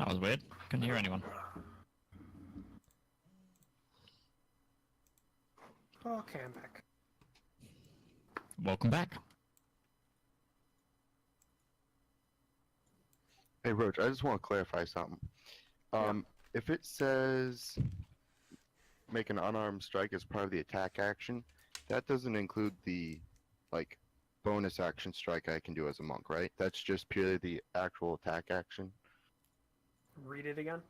That was weird. Couldn't hear anyone. Okay, I'm back. Welcome back. Hey, Roach, I just want to clarify something. If it says make an unarmed strike as part of the attack action, that doesn't include the, like, bonus action strike I can do as a monk, right? That's just purely the actual attack action. Read it again.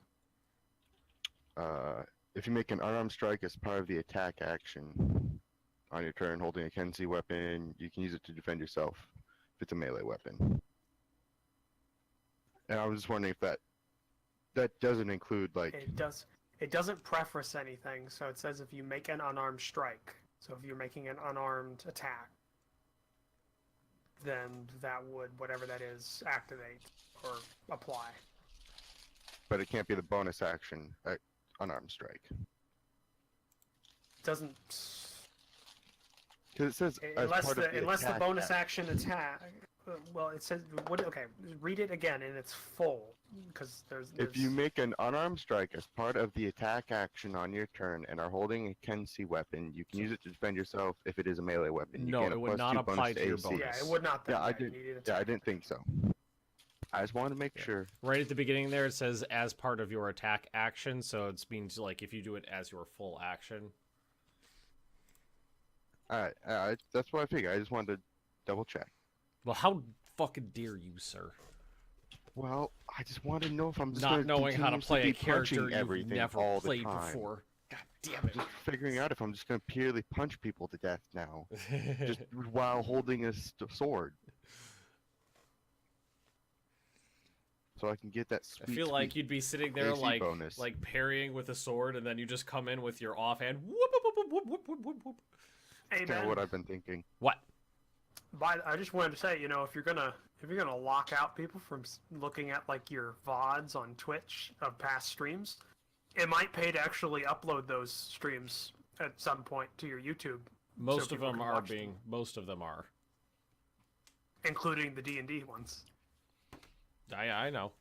If you make an unarmed strike as part of the attack action on your turn holding a Kenzie weapon, you can use it to defend yourself if it's a melee weapon. And I was just wondering if that doesn't include, like... It doesn't preface anything, so it says if you make an unarmed strike. So if you're making an unarmed attack, then that would, whatever that is, activate or apply. But it can't be the bonus action, unarmed strike. It doesn't... Because it says unless the bonus action attack... Well, it says... Okay, read it again in its full. Because there's... If you make an unarmed strike as part of the attack action on your turn and are holding a Kenzie weapon, you can use it to defend yourself if it is a melee weapon. You No, gain a it would not +2 apply to your AC. bonus. Yeah, it would not. Yeah, I didn't think so. I just wanted to make sure. Right at the beginning there, it says as part of your attack action, so it means like if you do it as your full action. Alright, that's what I figured. I just wanted to double check. Well, how fucking dare you, sir? Well, I just wanted to know if I'm just Not knowing how to play a character you've everything never all played the time. before. God damn I'm it. just figuring out if I'm just going to purely punch people to death now, just while holding a sword. So I can get that I sweet, feel like you'd be sitting there AC bonus. like parrying with a sword, and then you just come in with your offhand. Whoop, whoop, whoop, whoop, whoop, whoop, whoop, whoop. Hey, That's kind man, of what I've been thinking. What? I just wanted to say, you know, if you're gonna lock out people from looking at like your VODs on Twitch of past streams, it might pay to actually upload those streams at some point to your YouTube. Most so of people them can are watch being. Most of them are. including the D&D ones. I know.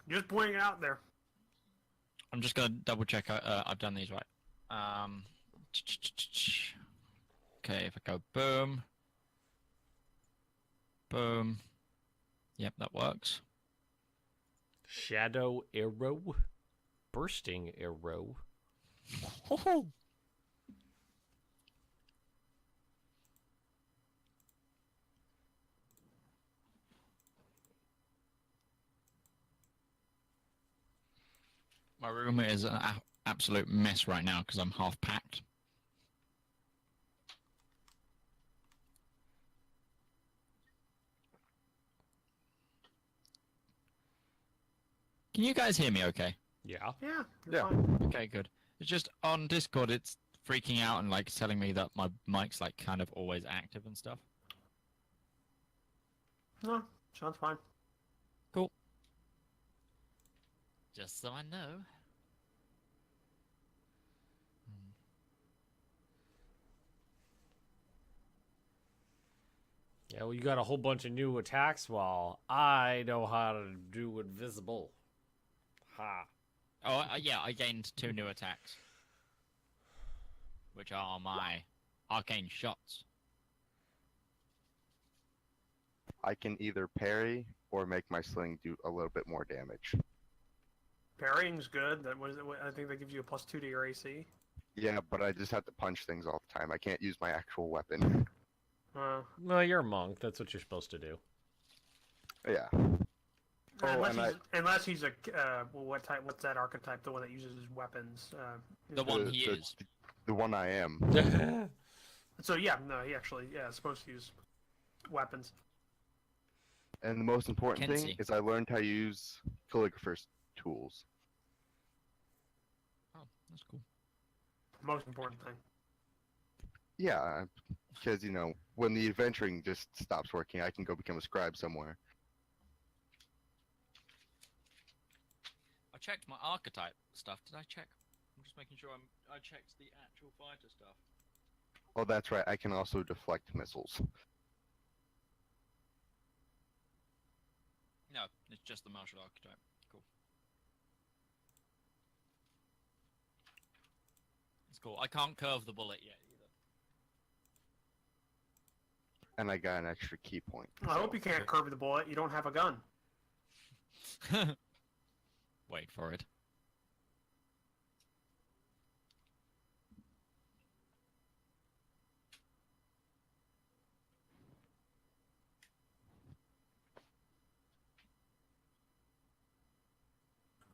Just pointing it out there. I'm just gonna double check I've done these right. Okay, if I go boom, boom. Yep, that works. Shadow arrow, bursting arrow. My room is an absolute mess right now because I'm half packed. Can you guys hear me okay? Yeah. Yeah. Yeah. Fine. Okay, good. It's just on Discord it's freaking out and like telling me that my mic's like kind of always active and stuff. No, sounds fine. Cool. Just so I know. Yeah, well, you got a whole bunch of new attacks while I know how to do invisible. Ha. Oh, yeah, I gained 2 new attacks. Which are my arcane shots. I can either parry or make my sling do a little bit more damage. Parrying's good. That was, I think that gives you a +2 to your AC. Yeah, but I just have to punch things all the time. I can't use my actual weapon. No, you're a monk. That's what you're supposed to do. Yeah. Unless he's a well, what type? What's that archetype? The one that uses his weapons. The one he is. The one I am. So yeah, no, he actually is supposed to use weapons. And the most important thing Kenzie. is I learned how to use calligrapher's tools. Oh, that's cool. Most important thing. Yeah, because, you know, when the adventuring just stops working, I can go become a scribe somewhere. I checked my archetype stuff. Did I check? I'm just making sure I checked the actual fighter stuff. Oh, that's right. I can also deflect missiles. No, it's just the martial archetype. Cool. It's cool. I can't curve the bullet yet And I got an extra key point. I hope you can't curve the bullet. You don't have a gun. either. Wait for it.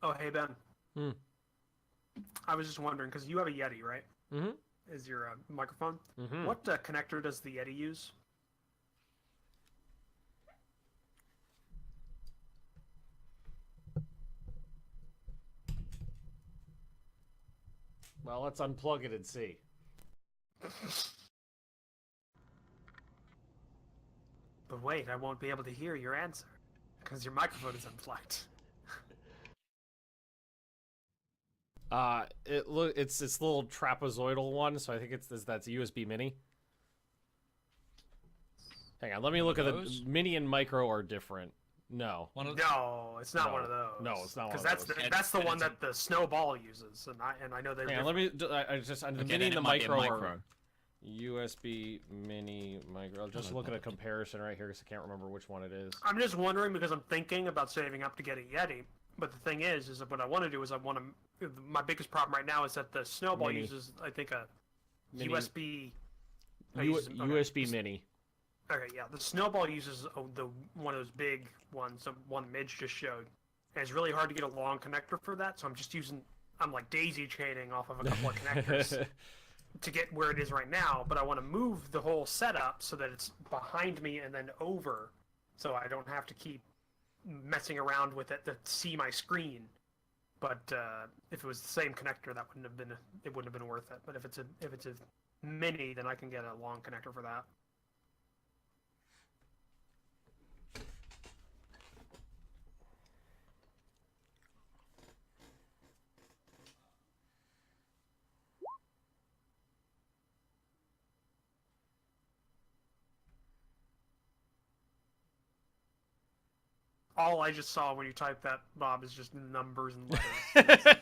Oh, hey Ben. Hmm. I was just wondering because you have a Yeti, right? Mm-hmm. Is your microphone? Mm-hmm. What connector does the Yeti use? Well, let's unplug it and see. But wait, I won't be able to hear your answer because your microphone is unplugged. It's this little trapezoidal one, so I think that's a USB mini. Hang on, let me look at the Those? mini and micro are different. No. One of No, it's not No. one of those. No, it's not one Because of that's those. that's the And one it's that the snowball uses, and I know they're Hang on, different. let me. I just the Okay, mini then and the it might be a micro, micro. are USB mini micro. I'll just no, look at a not. comparison right here because I can't remember which one it is. I'm just wondering because I'm thinking about saving up to get a Yeti. But the thing is that what I want to do is my biggest problem right now is that the snowball Mini. uses, I think, a Mini. USB. Okay. USB mini. Okay, yeah, the snowball uses one of those big ones, the one Midge just showed, and it's really hard to get a long connector for that. So I'm like daisy chaining off of a couple of connectors to get where it is right now. But I want to move the whole setup so that it's behind me and then over, so I don't have to keep messing around with it to see my screen. But if it was the same connector, that wouldn't have been worth it. But if it's a mini, then I can get a long connector for that. All I just saw when you typed that, Bob, is just numbers and letters.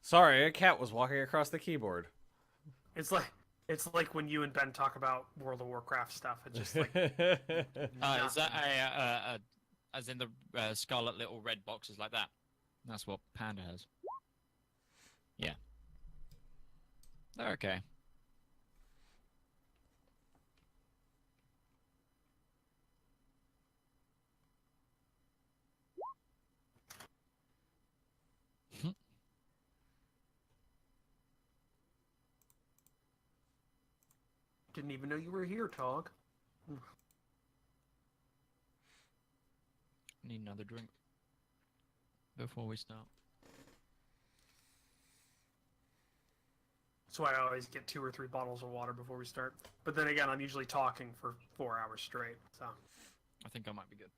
Sorry, a cat was walking across the keyboard. It's like when you and Ben talk about World of Warcraft stuff. It's just like Is that as in the scarlet little red boxes like that? That's what Panda has. Yeah. They're okay. didn't even know you were here, Tog. Need another drink before we start. That's why I always get 2 or 3 bottles of water before we start. But then again, I'm usually talking for 4 hours straight. So I think I might be good.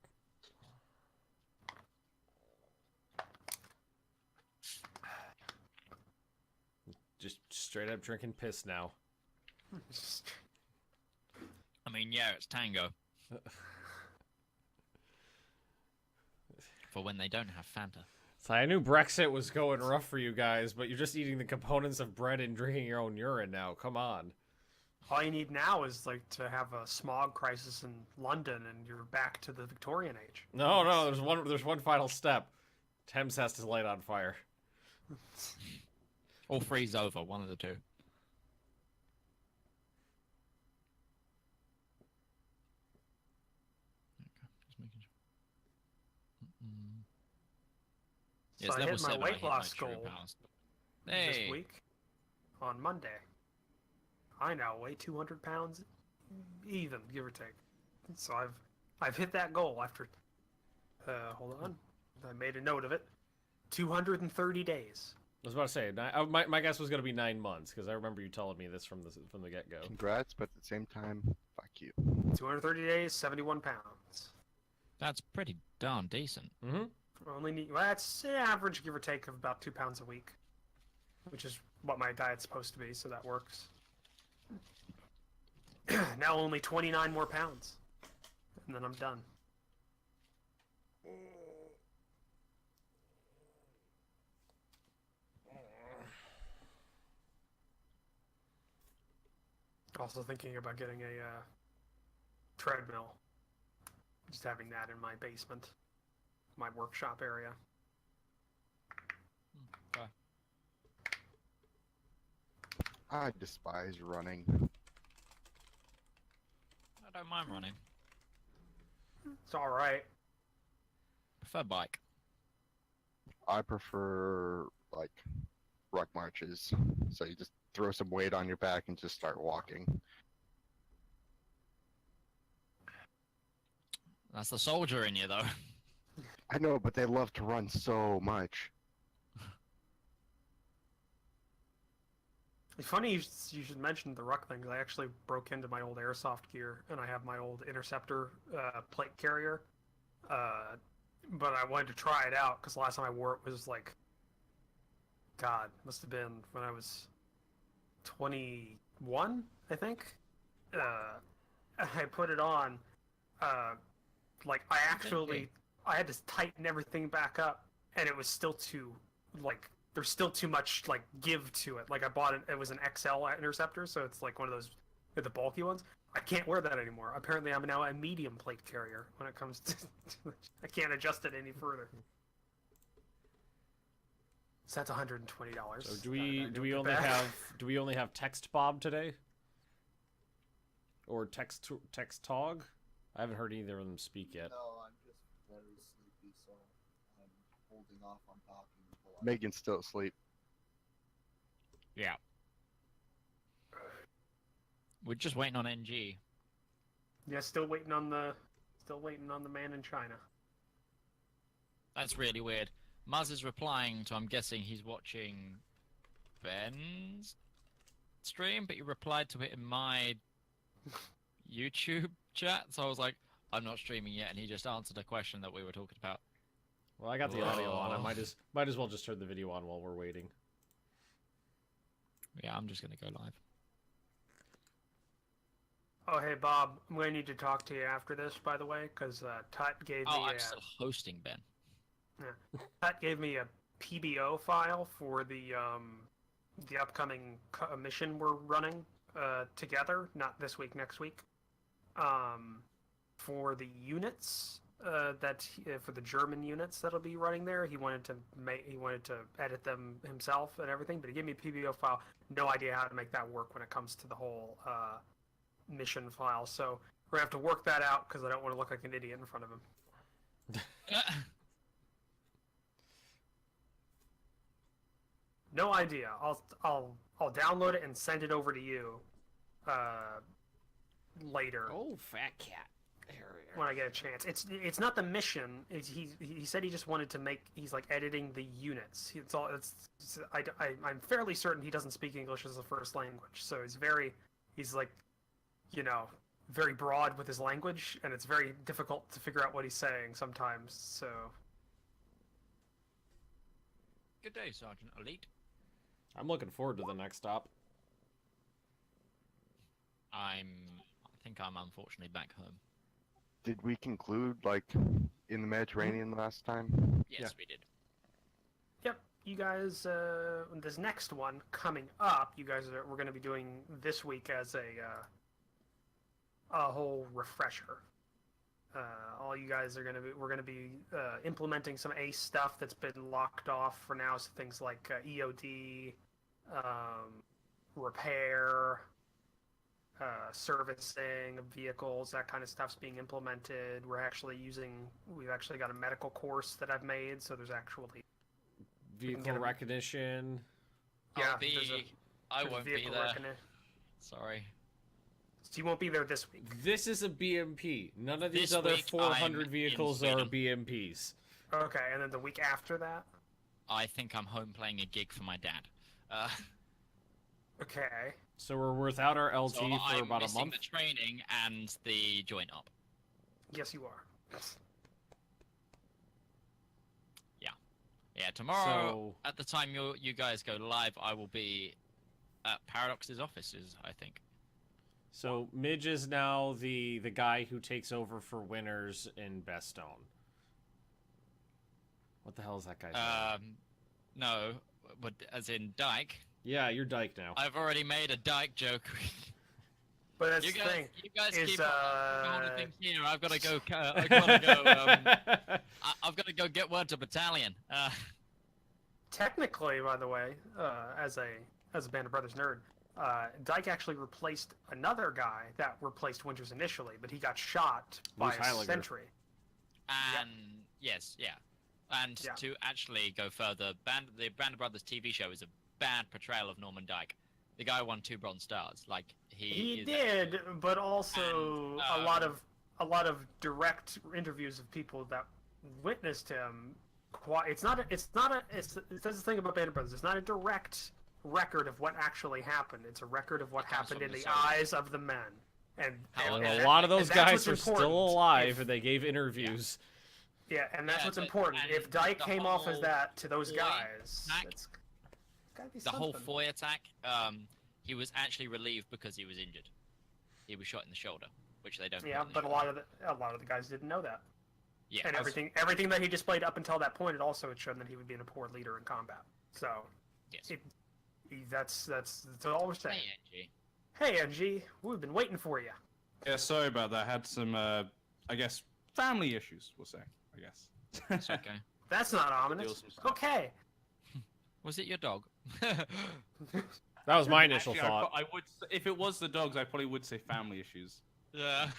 Just straight up drinking piss now. I mean, yeah, it's Tango. For when they don't have Fanta. So I knew Brexit was going rough for you guys, but you're just eating the components of bread and drinking your own urine now. Come on. all you need now is like to have a smog crisis in London, and you're back to the Victorian age. No, there's one final step. Thames has to light on fire. Or freeze over, one of the two. Just making sure. So Yes, I level hit my 7, I weight hit my loss true goal powers. this Hey! week on Monday. I now weigh 200 pounds even, give or take. So I've hit that goal after hold on, I made a note of it. 230 days. I was about to say, my guess was going to be 9 months, because I remember you telling me this from the get-go. Congrats, but at the same time, fuck you. 230 days, 71 pounds. That's pretty darn decent. Mm-hmm. Only need, well, that's average, give or take, of about 2 pounds a week, which is what my diet's supposed to be, so that works. Now only 29 more pounds, and then I'm done. Also thinking about getting a treadmill. Just having that in my basement, my workshop area. Okay. I despise running. I don't mind running. It's all right. Prefer bike. I prefer like ruck marches. So you just throw some weight on your back and just start walking. That's the soldier in you, though. I know, but they love to run so much. It's funny you should mention the ruck thing. 'Cause I actually broke into my old airsoft gear, and I have my old interceptor plate carrier. But I wanted to try it out because last time I wore it was like, God, must have been when I was 21, I think. I put it on. Like I had to tighten everything back up, and it was still too like there's still too much like give to it. Like I bought it was an XL interceptor, so it's like one of those the bulky ones. I can't wear that anymore. Apparently, I'm now a medium plate carrier when it comes to. I can't adjust it any further. So that's $120. So do we only have text Bob today? Or text Tog? I haven't heard either of them speak yet. No, I'm just very sleepy, so I'm holding off on talking until I... Megan's still asleep. Yeah. We're just waiting on NG. Yeah, still waiting on the man in China. That's really weird. Muzz is replying to, I'm guessing he's watching Ben's stream, but he replied to it in my YouTube chat, so I was like, I'm not streaming yet, and he just answered a question that we were talking about. Well, I got the audio on. I might as well just turn the video on while we're waiting. Yeah, I'm just gonna go live. Oh, hey, Bob, I'm going to need to talk to you after this, by the way, because Tut gave me I'm still hosting, Ben. Tut gave me a PBO file for the upcoming mission we're running together, not this week, next week, for the units for the German units that'll be running there. He wanted to edit them himself and everything, but he gave me a PBO file. No idea how to make that work when it comes to the whole mission file, so we're gonna have to work that out because I don't want to look like an idiot in front of him. No idea. I'll download it and send it over to you later. Oh, fat cat. When I get a chance. It's not the mission. He said he just wanted to make. He's like editing the units. I'm fairly certain he doesn't speak English as a first language. So he's like, very broad with his language, and it's very difficult to figure out what he's saying sometimes. So. Good day, Sergeant Elite. I'm looking forward to the next stop. I think I'm unfortunately back home. Did we conclude, like, in the Mediterranean last time? Yes, we did. Yep, you guys, this next one coming up, we're going to be doing this week as a whole refresher. All you guys we're going to be implementing some ACE stuff that's been locked off for now, so things like EOD, repair, servicing of vehicles, that kind of stuff's being implemented. We've actually got a medical course that I've made, so there's actually vehicle recognition. Yeah, I won't be there. Sorry. So you won't be there this week. This is a BMP. None of these This other week 400 I'm vehicles in are Sweden. BMPs. Okay, and then the week after that? I think I'm home playing a gig for my dad. Okay. So we're without our LT So for I'm about a missing month. the training and the joint up. Yes, you are. Yeah, tomorrow, So- at the time you guys go live, I will be at Paradox's offices, I think. So Midge is now the guy who takes over for winners in Bestone. What the hell is that guy's name? No, but as in Dyke. Yeah, you're Dyke now. I've already made a Dyke joke. But that's You the guys, thing. you guys is, keep on the things here. I've got to go. I've got to go. I've got to go get word to battalion. Technically, by the way, as a Band of Brothers nerd, Dyke actually replaced another guy that replaced Winters initially, but he got shot by Moose a Heiliger. sentry. And yes, yeah. And Yeah. to actually go further, the Band of Brothers TV show is a bad portrayal of Norman Dyke. The guy won 2 Bronze Stars. Like He is did, but also And, a lot of direct interviews of people that witnessed him. That's the thing about Band of Brothers. It's not a direct record of what actually happened. It's a record of what It comes happened from in the the soldiers. eyes of the men. And, However, and a lot of and those that's guys what's are still important. alive, and they gave interviews. Yeah, and that's Yeah, what's but- important. and If Dyke the came off as whole that to those Foy guys, attack, it's gotta be the something. whole Foy attack, he was actually relieved because he was injured. He was shot in the shoulder, which they don't. Yeah, put in the but a shoulder. lot of the guys didn't know that. Yeah. And everything that he displayed up until that point, it also had shown that he would be a poor leader in combat. So, Yes. that's all we're saying. Hey, Angie. Hey, NG, we've been waiting for you. Yeah, sorry about that. I had some, I guess, family issues, we'll say, I guess. It's okay. That's not Deal ominous. some stuff. Okay. Was it your dog? That was my initial Actually, thought. I would, if it was the dogs, I probably would say family issues. Yeah.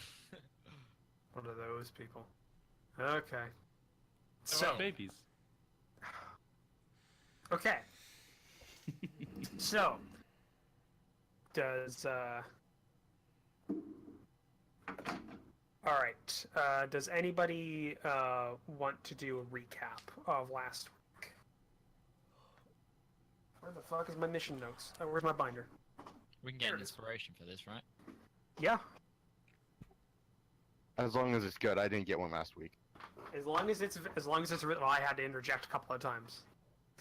One of those people. Okay. They're So, like babies. okay. So, all right. Does anybody want to do a recap of last week? Where the fuck is my mission notes? Where's my binder? We can get There an it is. inspiration for this, right? Yeah. As long as it's good. I didn't get one last week. As long as it's well, I had to interject a couple of times.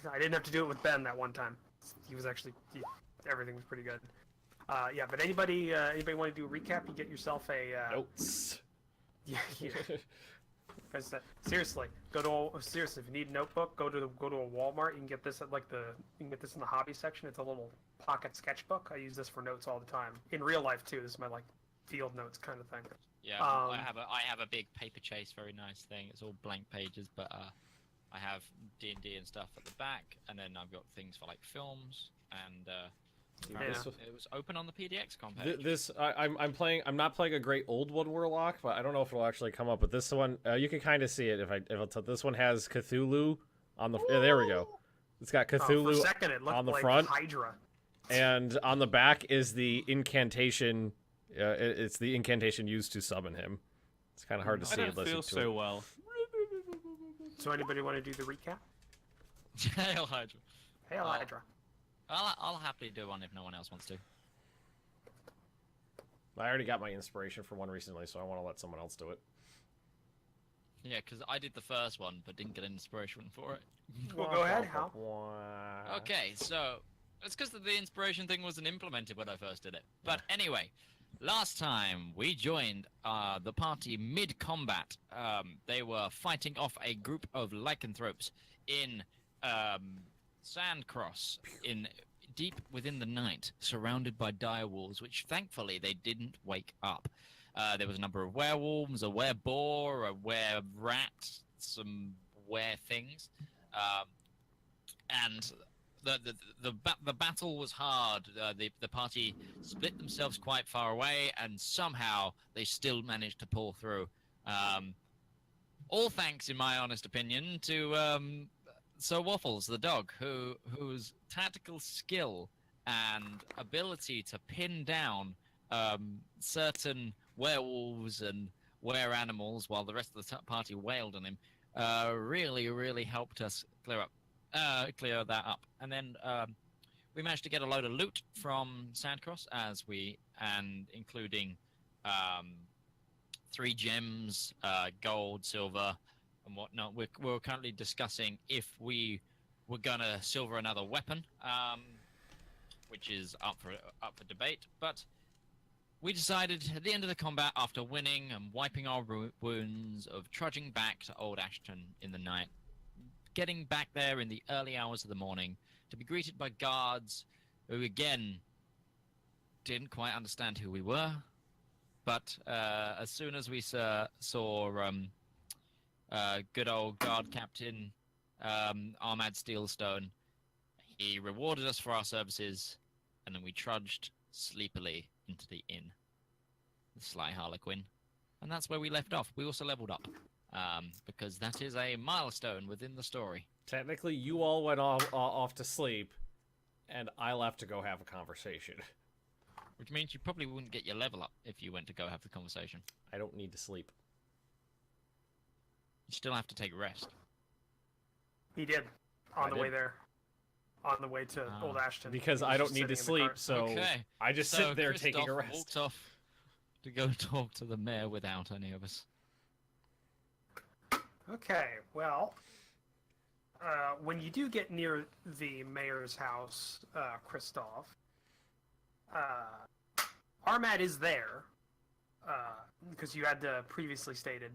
I didn't have to do it with Ben that one time. He was actually everything was pretty good. Yeah, but anybody want to do a recap? You get yourself a Notes. Yeah. Because seriously, seriously, if you need a notebook, go to a Walmart. You can get this at in the hobby section. It's a little pocket sketchbook. I use this for notes all the time. In real life too. This is my field notes kind of thing. Yeah. I have a big paper chase, very nice thing. It's all blank pages, but I have D&D and stuff at the back, and then I've got things for films and. It was open on the PDX comp page. I'm playing. I'm not playing a great old one Warlock, but I don't know if it'll actually come up. But this one, you can kind of see it this one has Cthulhu on the. There we go. It's got For a Cthulhu second, it looked on the like front. Hydra. And on the back is the incantation. It's the incantation used to summon him. It's kind of hard to I see don't unless feel you so well. So anybody want to do the recap? Hail Hydra. Hail Oh. Hydra. I'll happily do one if no one else wants to. I already got my inspiration for one recently, so I want to let someone else do it. Yeah, because I did the first one, but didn't get inspiration for it. Well, go ahead, Hal. Okay, so it's because the inspiration thing wasn't implemented when I first did it. But anyway, last time we joined the party mid-combat. They were fighting off a group of lycanthropes in Sandcross, in deep within the night, surrounded by dire wolves, which thankfully they didn't wake up. There was a number of werewolves, a wereboar, a were-rat, some were-things, and the battle was hard. The party split themselves quite far away, and somehow they still managed to pull through. All thanks, in my honest opinion, to Sir Waffles, the dog, whose tactical skill and ability to pin down certain werewolves and were-animals while the rest of the party wailed on him really helped us clear that up. And then we managed to get a load of loot from Sandcross, including 3 gems, gold, silver, and whatnot. We're currently discussing if we were gonna silver another weapon, which is up for debate. But we decided at the end of the combat, after winning and wiping our wounds, of trudging back to Old Ashton in the night, getting back there in the early hours of the morning to be greeted by guards who, again, didn't quite understand who we were. But as soon as we saw good old guard captain Armad Steelstone, he rewarded us for our services, and then we trudged sleepily into the inn, the Sly Harlequin. And that's where we left off. We also leveled up, because that is a milestone within the story. Technically, you all went off to sleep, and I left to go have a conversation. Which means you probably wouldn't get your level up if you went to go have the conversation. I don't need to sleep. You still have to take a rest. He did on I the did. way there. On the way to Old Ashton. Because He was I don't just need to sitting in the sleep, cart. so Okay. I just So sit there taking a Christoph rest. walked off to go talk to the mayor without any of us. Okay, well, when you do get near the mayor's house, Christoph, Armad is there, because you had previously stated,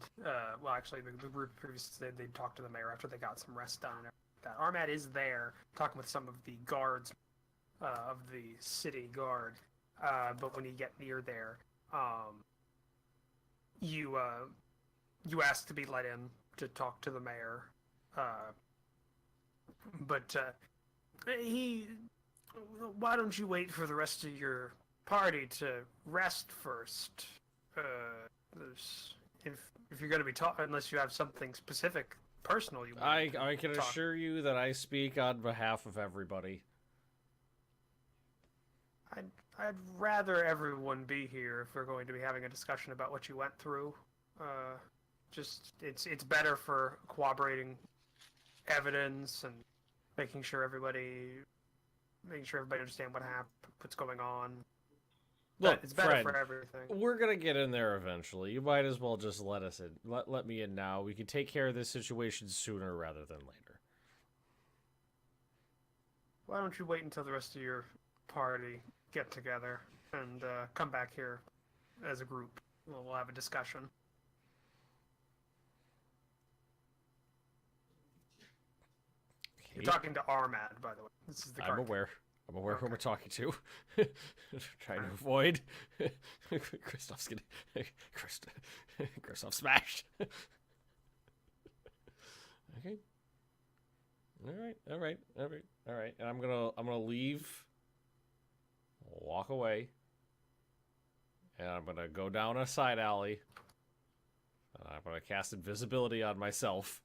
well, actually, the group previously said they'd talk to the mayor after they got some rest done and everything like that. Armad is there, talking with some of the guards of the city guard, but when you get near there, you ask to be let in to talk to the mayor, but why don't you wait for the rest of your party to rest first? If you're going to be talking, unless you have something specific, personal, you want I to can talk. assure you that I speak on behalf of everybody. I'd rather everyone be here if we're going to be having a discussion about what you went through. Just it's better for corroborating evidence and making sure everybody understand what happened, what's going on. Look, It's better friend, for everything. we're gonna get in there eventually. You might as well just let us in. Let me in now. We can take care of this situation sooner rather than later. Why don't you wait until the rest of your party get together and come back here as a group? We'll have a discussion. You're Okay. talking to Armad, by the way. This is the I'm guard. aware. I'm aware who Okay. we're talking to. Trying to avoid. Christoph's gonna. Christoph smashed. Okay. All right. And I'm gonna leave. Walk away. And I'm gonna go down a side alley. And I'm gonna cast invisibility on myself.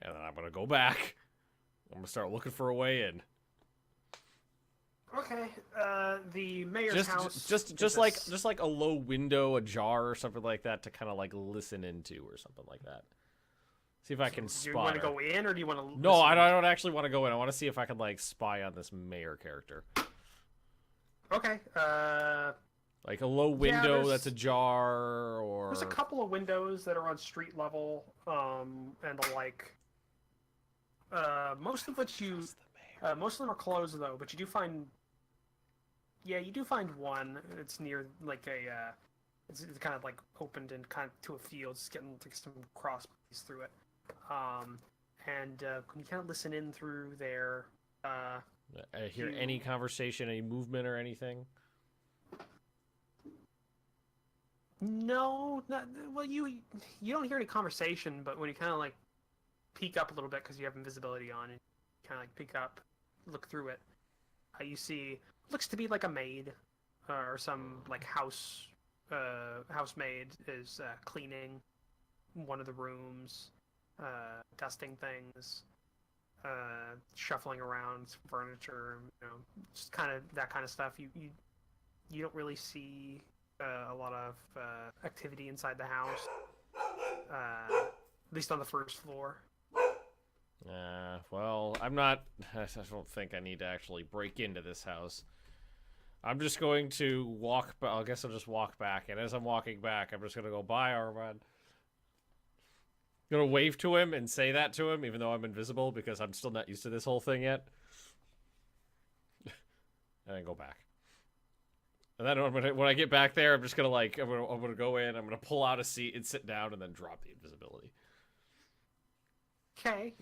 And then I'm gonna go back. I'm gonna start looking for a way in. Okay. The mayor's house. Just is like a low window ajar or something like that to kind of like listen into or something like that. See if I can Do spot you want to her. go in, or do you want to? No, I don't actually want to go in. I want to see if I can like spy on this mayor character. Okay. Like a low window there's- that's ajar, or There's a couple of windows that are on street level, and the like. Most of which you, most of them are closed though, but you do find. Yeah, you do find one. It's near like a. It's kind of like opened and kind of to a field, just getting like some cross piece through it. And you kind of listen in through there. I hear you- any conversation, any movement, or anything. No, not well. You don't hear any conversation, but when you kind of like peek up a little bit because you have invisibility on, and kind of like peek up, look through it, you see looks to be like a maid or some like housemaid is cleaning one of the rooms, dusting things, shuffling around some furniture, just kind of that kind of stuff. You don't really see a lot of activity inside the house, at least on the first floor. Well, I'm not. I don't think I need to actually break into this house. I'm just going to walk. I guess I'll just walk back, and as I'm walking back, I'm just gonna go bye, Armad. Gonna wave to him and say that to him, even though I'm invisible, because I'm still not used to this whole thing yet. And then go back. And then when I get back there, I'm just gonna I'm gonna go in. I'm gonna pull out a seat and sit down, and then drop the invisibility. Okay.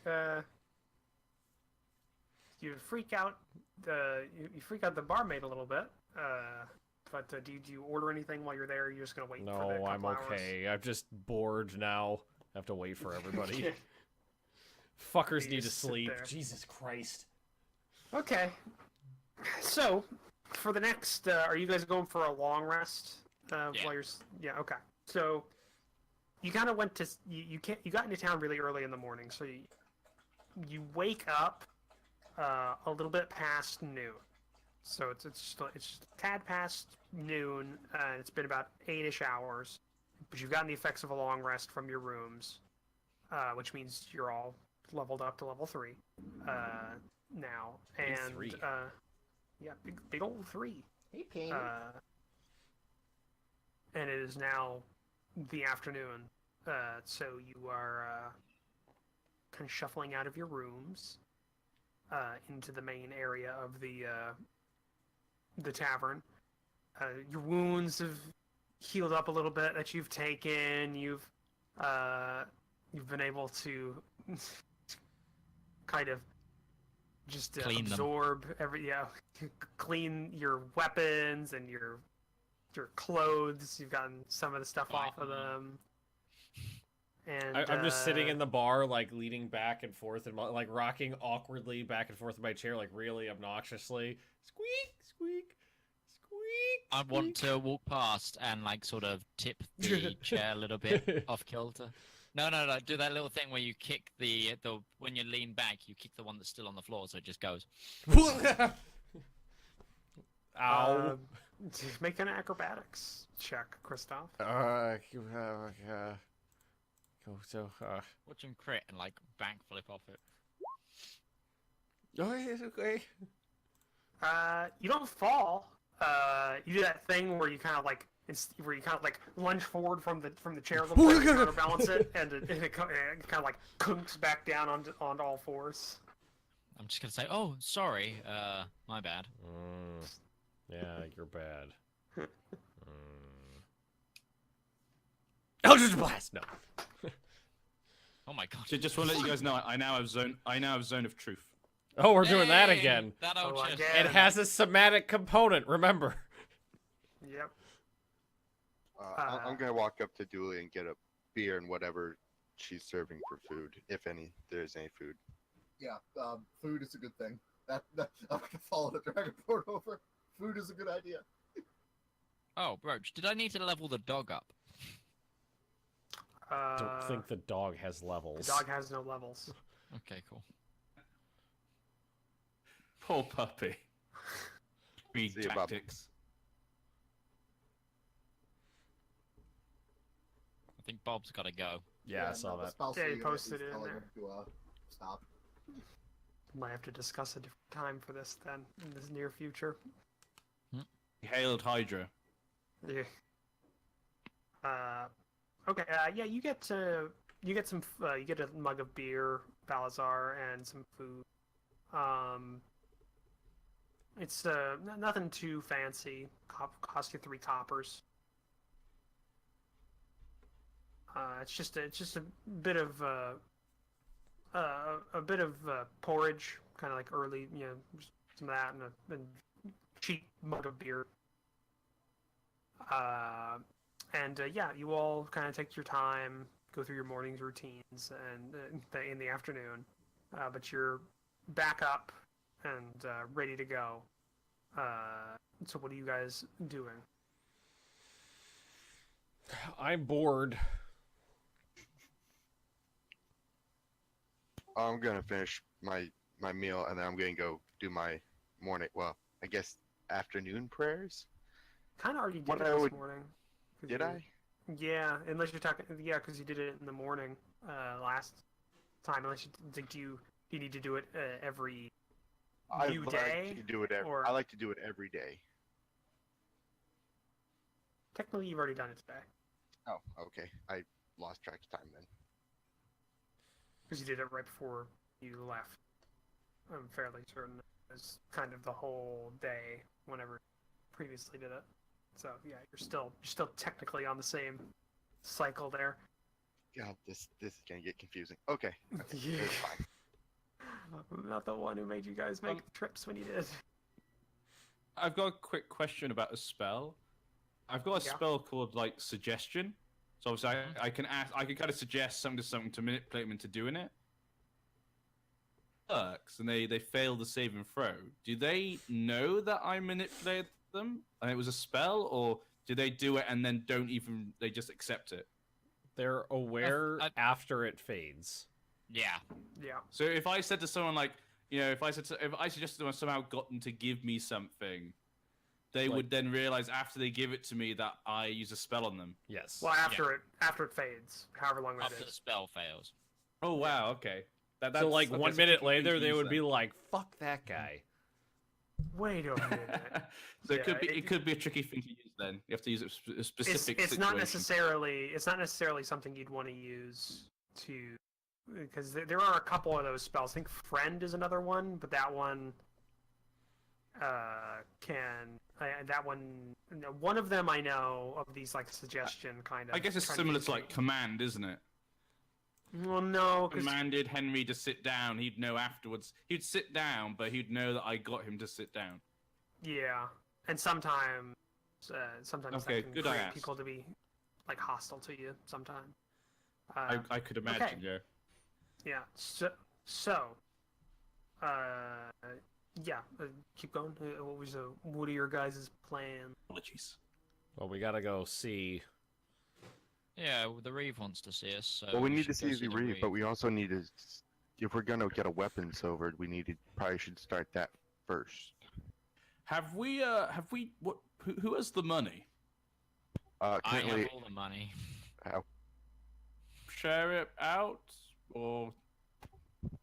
You freak out you freak out the barmaid a little bit. But do you order anything while you're there? Or you're just gonna wait for the No, couple I'm hours? okay. I'm just bored now. I have to wait for everybody. Yeah. Fuckers You need to just sit sleep. there. Jesus Christ. Okay. So, for the next, are you guys going for a long rest? Yeah. While you're, yeah. Okay. So, you kind of went to you got into town really early in the morning, so you wake up a little bit past noon. So it's just a tad past noon. It's been about 8-ish hours, but you've gotten the effects of a long rest from your rooms, which means you're all leveled up to level 3 now. Big And 3. yeah, big old 3. Hey, Ping. And it is now the afternoon, so you are kind of shuffling out of your rooms into the main area of the tavern. Your wounds have healed up a little bit that you've taken. You've been able to kind of just Clean them. absorb clean your weapons and your clothes. You've gotten some of the stuff off of them. And I'm just sitting in the bar, like leaning back and forth and like rocking awkwardly back and forth in my chair, like really obnoxiously. Squeak, squeak, squeak. I want to walk past and like sort of tip the chair a little bit off kilter. No. Do that little thing where you kick the when you lean back, you kick the one that's still on the floor, so it just goes. Ow. Make an acrobatics check, Christoph. Watch him crit and like backflip off it. Oh, it's okay. You don't fall. You do that thing where you kind of like lunge forward from the chair a little bit, counterbalance it, and it kind of like kunks back down on all fours. I'm just gonna say, oh, sorry, my bad. Yeah, you're bad. Eldritch Blast! No. Oh my god. So just want to let you guys know, I now have zone of truth. Oh, we're doing that Hey, again. That old shit. again. It has a somatic component, remember. Yep. I'm gonna walk up to Dooley and get a beer and whatever she's serving for food, if any there's any food. Yeah, food is a good thing. That I'm gonna follow the Dragonborn over. Food is a good idea. Oh, Broach, did I need to level the dog up? Don't think the dog has levels. The dog has no levels. Okay, cool. Poor puppy. Read See you, Bob. tactics. I think Bob's gotta go. Yeah, I saw no, the that. spell Yeah, you saving posted is it in telling there. him to stop. Might have to discuss a different time for this then in this near future. Hailed Hydra. Yeah. Okay. Yeah, you get a mug of beer, Balazar, and some food. It's nothing too fancy. Cost you 3 coppers. It's just a bit of porridge, kind of like early, some of that, and cheap mug of beer. Yeah, you all kind of take your time, go through your morning's routines, and in the afternoon, but you're back up and ready to go. So what are you guys doing? I'm bored. I'm gonna finish my meal and then I'm gonna go do my morning. Well, I guess afternoon prayers. Kind of already did What it I this would- morning. 'Cause Did you- I? Yeah, unless you're talking. Yeah, because you did it in the morning last time. Unless do you need to do it every I new like day? to do it. or- I like to do it every day. Technically, you've already done it today Oh, okay. I lost track of time then. because you did it right before you left. I'm fairly certain it was kind of the whole day whenever you previously did it. So yeah, you're still technically on the same cycle there. God, this is gonna get confusing. Okay, Yeah. it's fine. I'm not the one who made you guys make trips when you did. I've got a quick question about a spell. I've got a Yeah. spell called like suggestion. So obviously I can kind of suggest something to manipulate them into doing it. Works and they fail the save and throw. Do they know that I manipulated them and it was a spell, or do they do it and then they just accept it? They're aware I- after it fades. Yeah. Yeah. So if I said to someone like, if I suggested to them somehow got them to give me something, they would then realize after they give it to me that I use a spell on them. Yes. Well, after it fades, however long that After the is. spell fails. Oh wow, okay. So like okay, 1 so minute tricky later, thing to they use would be then. like, "Fuck that guy." Wait a minute. So Yeah, it could be a tricky thing to use then. You have to use it a specific It's not situation. necessarily something you'd want to use because there are a couple of those spells. I think friend is another one, but that one one of them I know of these like suggestion kind of. I guess it's kind of similar to like thing. command, isn't it? Well, no, because Commanded Henry to sit down. He'd know afterwards. He'd sit down, but he'd know that I got him to sit down. yeah, and sometimes Okay, that can good I create asked. people to be like hostile to you. Sometimes. I could imagine, okay. yeah. Yeah. Keep going. What are your guys' plans? Apologies. Well, we gotta go see. Yeah, well, the Reeve wants to see us. So Well, we need to should go see the Reeve, but we also need to. If we're gonna get a weapon silvered, probably should start that first. Have we what? Who has the money? I Currently, have all the money. Share it out, or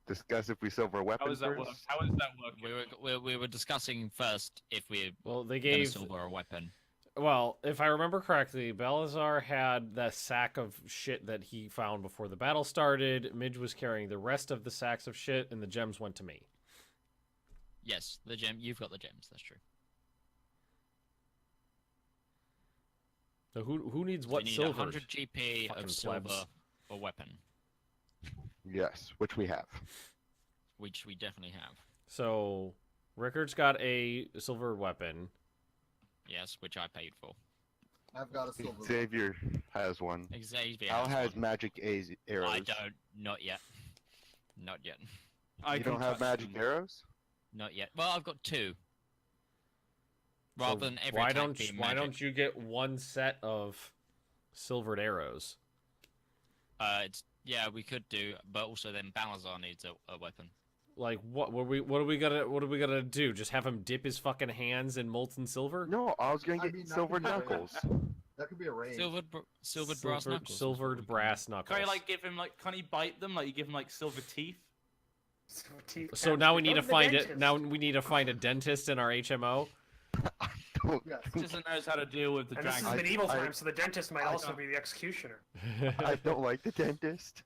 discuss if we silver a weapon how does that first. work? How does that work? We were discussing first if we Well, they gave gave. silver a weapon. Well, if I remember correctly, Balazar had the sack of shit that he found before the battle started. Midge was carrying the rest of the sacks of shit, and the gems went to me. Yes, the gem. You've got the gems. That's true. So who needs So what we need silver? 100 GP Fucking of silver plebs. for weapon, Yes, which we have. which we definitely have. So Rickard's got a silver weapon. Yes, which I paid for. I've got a silver. Xavier has one. Xavier Al has one. magic arrows. I don't. Not yet. Not yet. I You can don't have touch magic them. arrows? Not yet. Well, I've got two. Rather So than every why attack don't being why magic. don't you get one set of silvered arrows? We could do, but also then Balazar needs a weapon. Like what are we gonna do? Just have him dip his fucking hands in molten silver? No, I was gonna I get mean, that silver could be arranged. knuckles. That could be arranged. Silvered brass knuckles. Silvered brass knuckles. Can you like give him like? Can he bite them? Like you give him like silver teeth? So now we need Go to the find it. dentist. Now we need to find a dentist in our HMO. Yes. Doesn't knows how to deal with the And this is dragon. medieval I- times, so the dentist might I- also be the executioner. I don't like the dentist.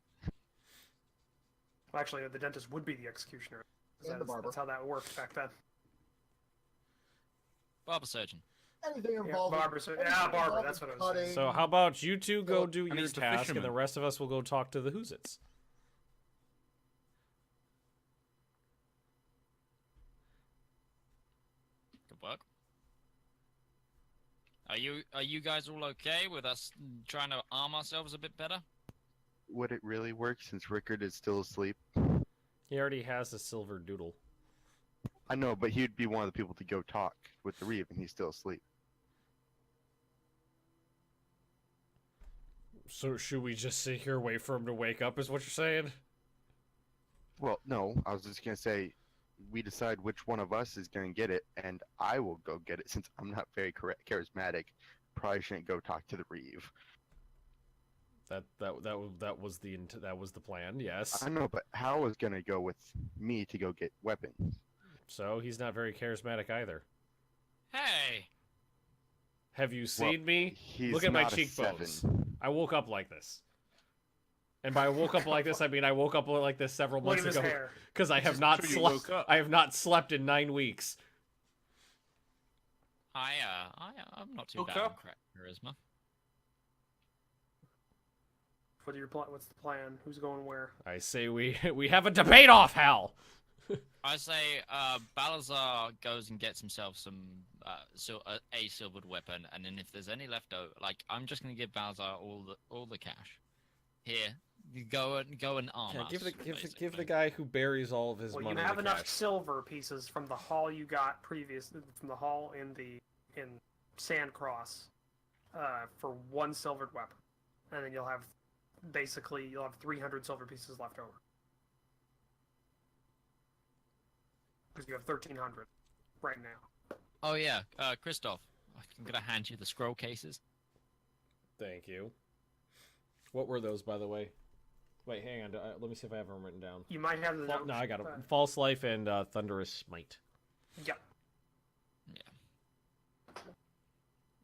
Well, actually, the dentist would be the executioner. And the barber. That's how that worked back then. Barber surgeon. Anything Yeah, involving. barber. That's what I was saying. So how about you two go Well, do and your he's the task, and fisherman. the rest of us will go talk to the Whoozits. Good work. Are you guys all okay with us trying to arm ourselves a bit better? Would it really work since Rickard is still asleep? He already has a silver doodle. I know, but he'd be one of the people to go talk with the Reeve, and he's still asleep. So should we just sit here, wait for him to wake up? Is what you're saying? Well, no, I was just gonna say, we decide which one of us is gonna get it, and I will go get it since I'm not very charismatic. Probably shouldn't go talk to the Reeve. That was the plan. Yes. I know, but Hal is gonna go with me to go get weapons. So he's not very charismatic either. Hey, Have you seen me? He's Look at my not a cheekbones. 7. I woke up like this. And by woke up like this, I mean I woke up like this several Look months at his ago. hair. Because I have Just not true, you slept. woke up. I have not slept in 9 weeks. I'm not too Woke bad on up. charisma. What's the plan? Who's going where? I say we have a debate off, Hal. I say Balazar goes and gets himself some a silvered weapon, and then if there's any left over, like I'm just gonna give Balazar all the cash. Here, you go and arm Yeah, us. give the basically. guy who buries all of his Well, money you have in the enough cash. silver pieces from the haul you got from the haul in Sandcross, for one silvered weapon, and then you'll have 300 silver pieces left over. Because you have 1,300 right now. Oh yeah, Christoph, I'm gonna hand you the scroll cases. Thank you. What were those, by the way? Wait, hang on. Let me see if I have them written down. You might have the notes. No, I got them. False Life and Thunderous Smite. Yep.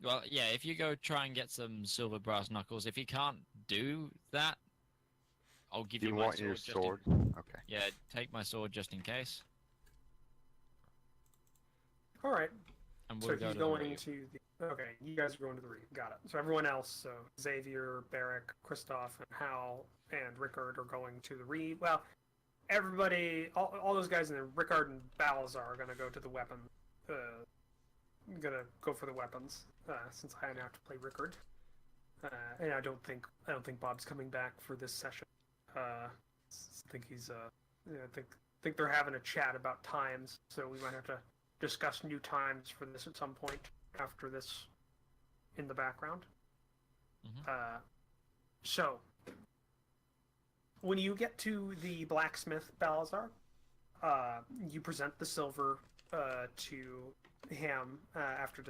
Well, yeah, if you go try and get some silver brass knuckles, if you can't do that, I'll give Do you you my want sword. your just in- sword? Okay. Yeah, take my sword just in case. All right. And So we'll go he's to the going reef. to the. Okay, you guys are going to the reef. Got it. So everyone else, so Xavier, Barrick, Christoph, and Hal, and Rickard are going to the reef. Well, everybody, all those guys, and then Rickard and Balazar are going to go to the weapon. Gonna go for the weapons, since I now have to play Rickard. And I don't think Bob's coming back for this session. I think he's I think they're having a chat about times, so we might have to discuss new times for this at some point after this in the background. So when you get to the blacksmith, Balazar, you present the silver to him after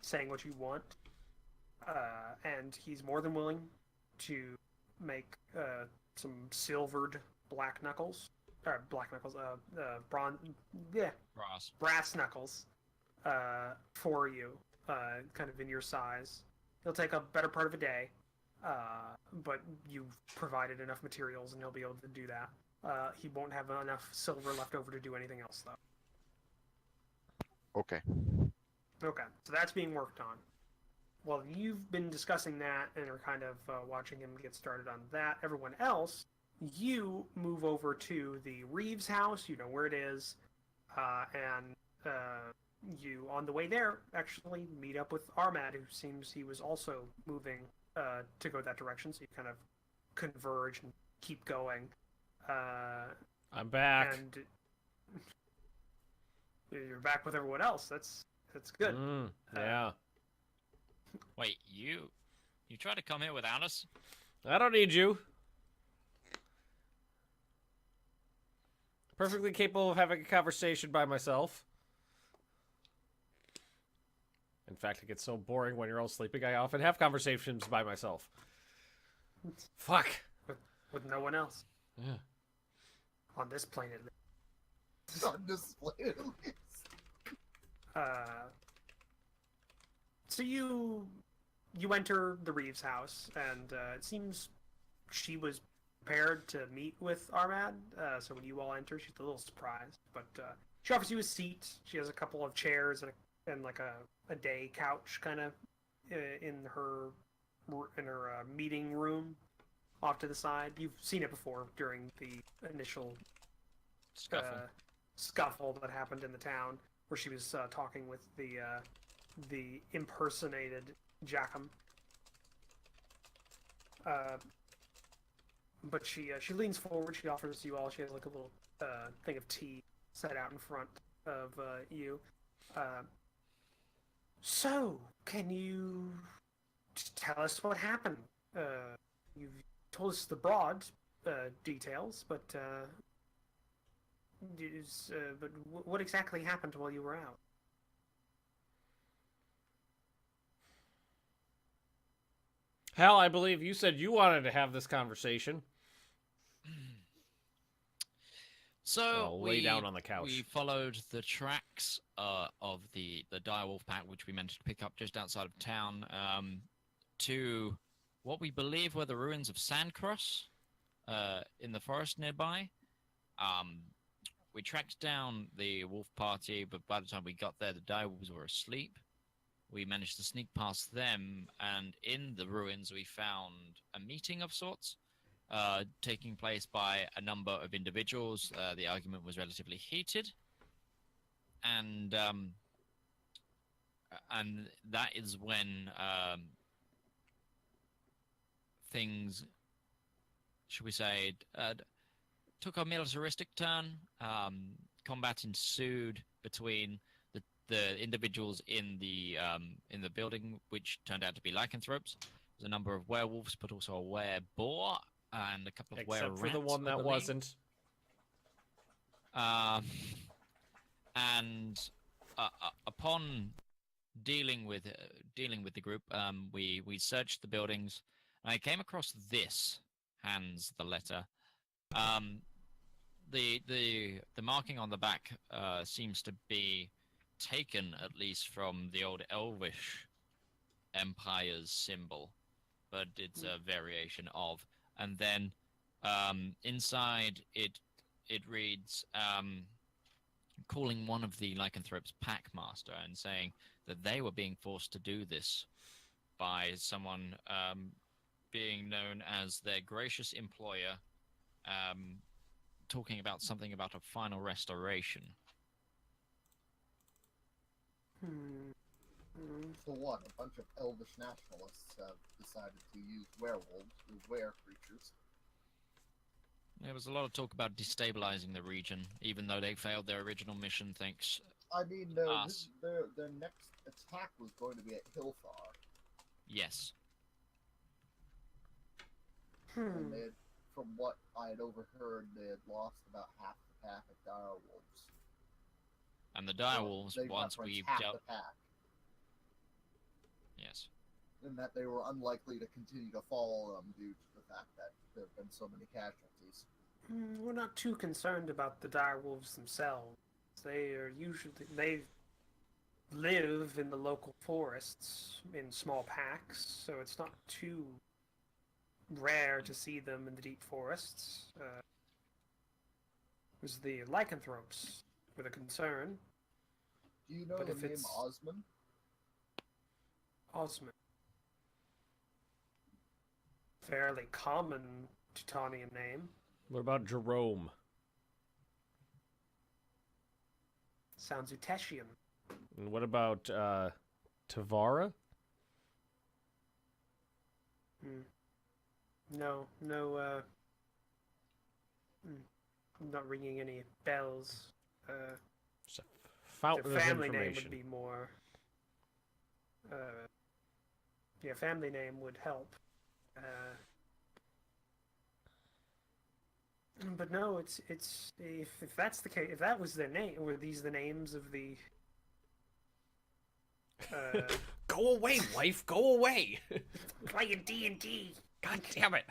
saying what you want, and he's more than willing to make some silvered brass knuckles for you, kind of in your size. He'll take a better part of a day, but you've provided enough materials and he'll be able to do that. He won't have enough silver left over to do anything else, though. Okay. Okay, so that's being worked on. Well, you've been discussing that and are kind of watching him get started on that. Everyone else, you move over to the Reeves house. You know where it is, and you, on the way there, actually meet up with Armad, who seems he was also moving to go that direction. So you kind of converge and keep going. I'm back. And you're back with everyone else. That's good. Yeah. Wait, you tried to come here without us? I don't need you. Perfectly capable of having a conversation by myself. In fact, it gets so boring when you're all sleeping, I often have conversations by myself. Fuck. With no one else. Yeah. On this plane, at least. It's on display at least. So you enter the Reeves house, and it seems she was prepared to meet with Armad. So when you all enter, she's a little surprised, but she offers you a seat. She has a couple of chairs and like a day couch, kind of in her meeting room off to the side. You've seen it before during the initial scuffle that happened in the town, where she was talking with the impersonated Jackham. But she leans forward. She offers you all. She has like a little thing of tea set out in front of you. So, can you tell us what happened? You've told us the broad details, but what exactly happened while you were out? Hal, I believe you said you wanted to have this conversation. So I'll lay down on the couch. We followed the tracks of the direwolf pack, which we managed to pick up just outside of town, to what we believe were the ruins of Sandcross in the forest nearby. We tracked down the wolf party, but by the time we got there, the direwolves were asleep. we managed to sneak past them, and in the ruins we found a meeting of sorts, taking place by a number of individuals. The argument was relatively heated, and that is when things, should we say, took a militaristic turn. Combat ensued between the individuals in the building, which turned out to be lycanthropes. There's a number of werewolves, but also a were-boar and a couple of Except for were-rats, the one I that believe. wasn't. And upon dealing with the group, we searched the buildings, and I came across this. Hands the letter. The marking on the back seems to be taken, at least, from the old Elvish Empire's symbol, but it's a variation of. And then inside it reads, calling one of the lycanthropes Packmaster and saying that they were being forced to do this by someone being known as their gracious employer, talking about something about a final restoration. For what? A bunch of elvish nationalists have decided to use werewolves as were-creatures. There was a lot of talk about destabilizing the region, even though they failed their original mission, thanks. I mean, their next attack was going to be at Hilfar. Yes. And they had, from what I had overheard, they had lost about half the pack of direwolves. And the direwolves, They once referenced we half dealt... the pack. Yes. And that they were unlikely to continue to follow them due to the fact that there have been so many casualties. We're not too concerned about the direwolves themselves. They live in the local forests in small packs, so it's not too rare to see them in the deep forests. It was the lycanthropes with a concern. Do you know But the if name it's- Osman? Osman. Fairly common Teutonian name. What about Jerome? Sounds Uteshian. And what about Tavara? No, not ringing any bells. Just a fountain The of family name information. would be more. Yeah, family name would help. But no, it's if that's the case, if that was their name, were these the names of the? Go away, wife. Go away. Playing D&D. God damn it.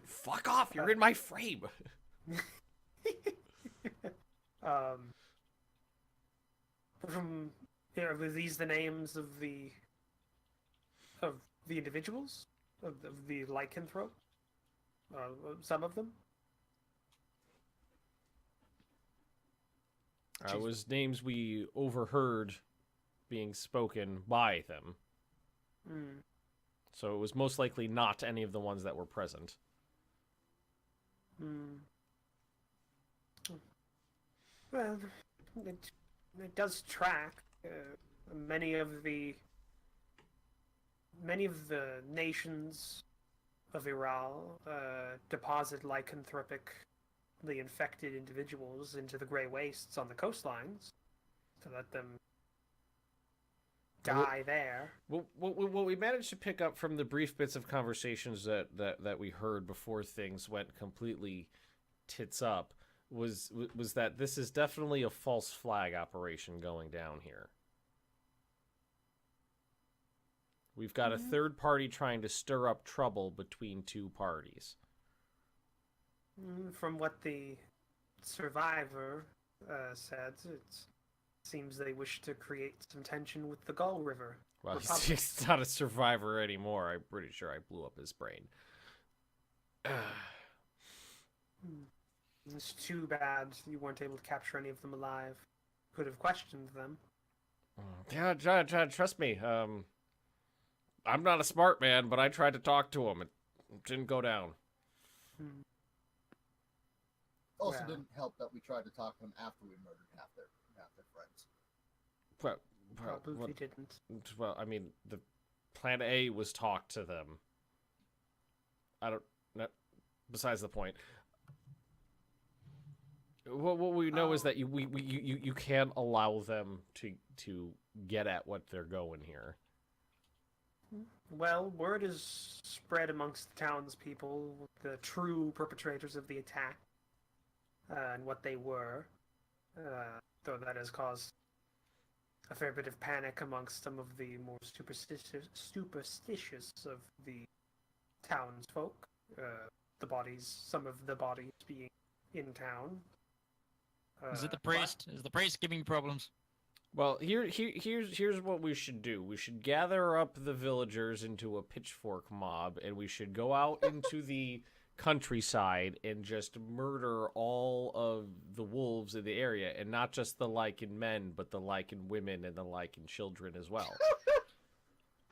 Fuck off. You're in my frame. From were these the names of the individuals of the lycanthrope? Some of them. Was names we overheard being spoken by them. So it was most likely not any of the ones that were present. Well, it does track. Many of the nations of Iral deposit lycanthropically infected individuals into the Grey Wastes on the coastlines to let them die there. What we managed to pick up from the brief bits of conversations that we heard before things went completely tits up was that this is definitely a false flag operation going down here. We've got a third party trying to stir up trouble between two parties. From what the survivor said, it seems they wish to create some tension with the Gull River. Well, Republic. he's not a survivor anymore. I'm pretty sure I blew up his brain. It's too bad you weren't able to capture any of them alive. Could have questioned them. Yeah, trust me. I'm not a smart man, but I tried to talk to him. It didn't go down. Also, Well. didn't help that we tried to talk to them after we murdered half their friends. Probably didn't. Well, I mean, the Plan A was talk to them. I don't. No, besides the point. What we know is that you can't allow them to get at what they're going here. Well, word is spread amongst the townspeople, the true perpetrators of the attack, and what they were, though that has caused a fair bit of panic amongst some of the more superstitious of the townsfolk. Some of the bodies being in town. Is it the priest? Is the priest giving you problems? Well, here's what we should do. We should gather up the villagers into a pitchfork mob, and we should go out into the countryside and just murder all of the wolves in the area, and not just the lichen men, but the lichen women and the lichen children as well.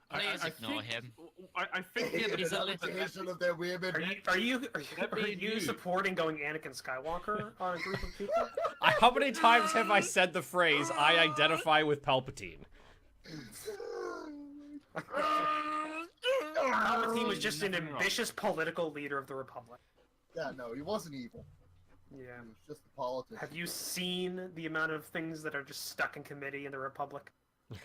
Please ignore him. I think He's a little- Of their women. Are you supporting going Anakin Skywalker on a group of people? How many times have I said the phrase, I identify with Palpatine? Palpatine was just an ambitious political leader of the Republic. Yeah, no, he wasn't evil. Yeah. He was just a politician. Have you seen the amount of things that are just stuck in committee in the Republic?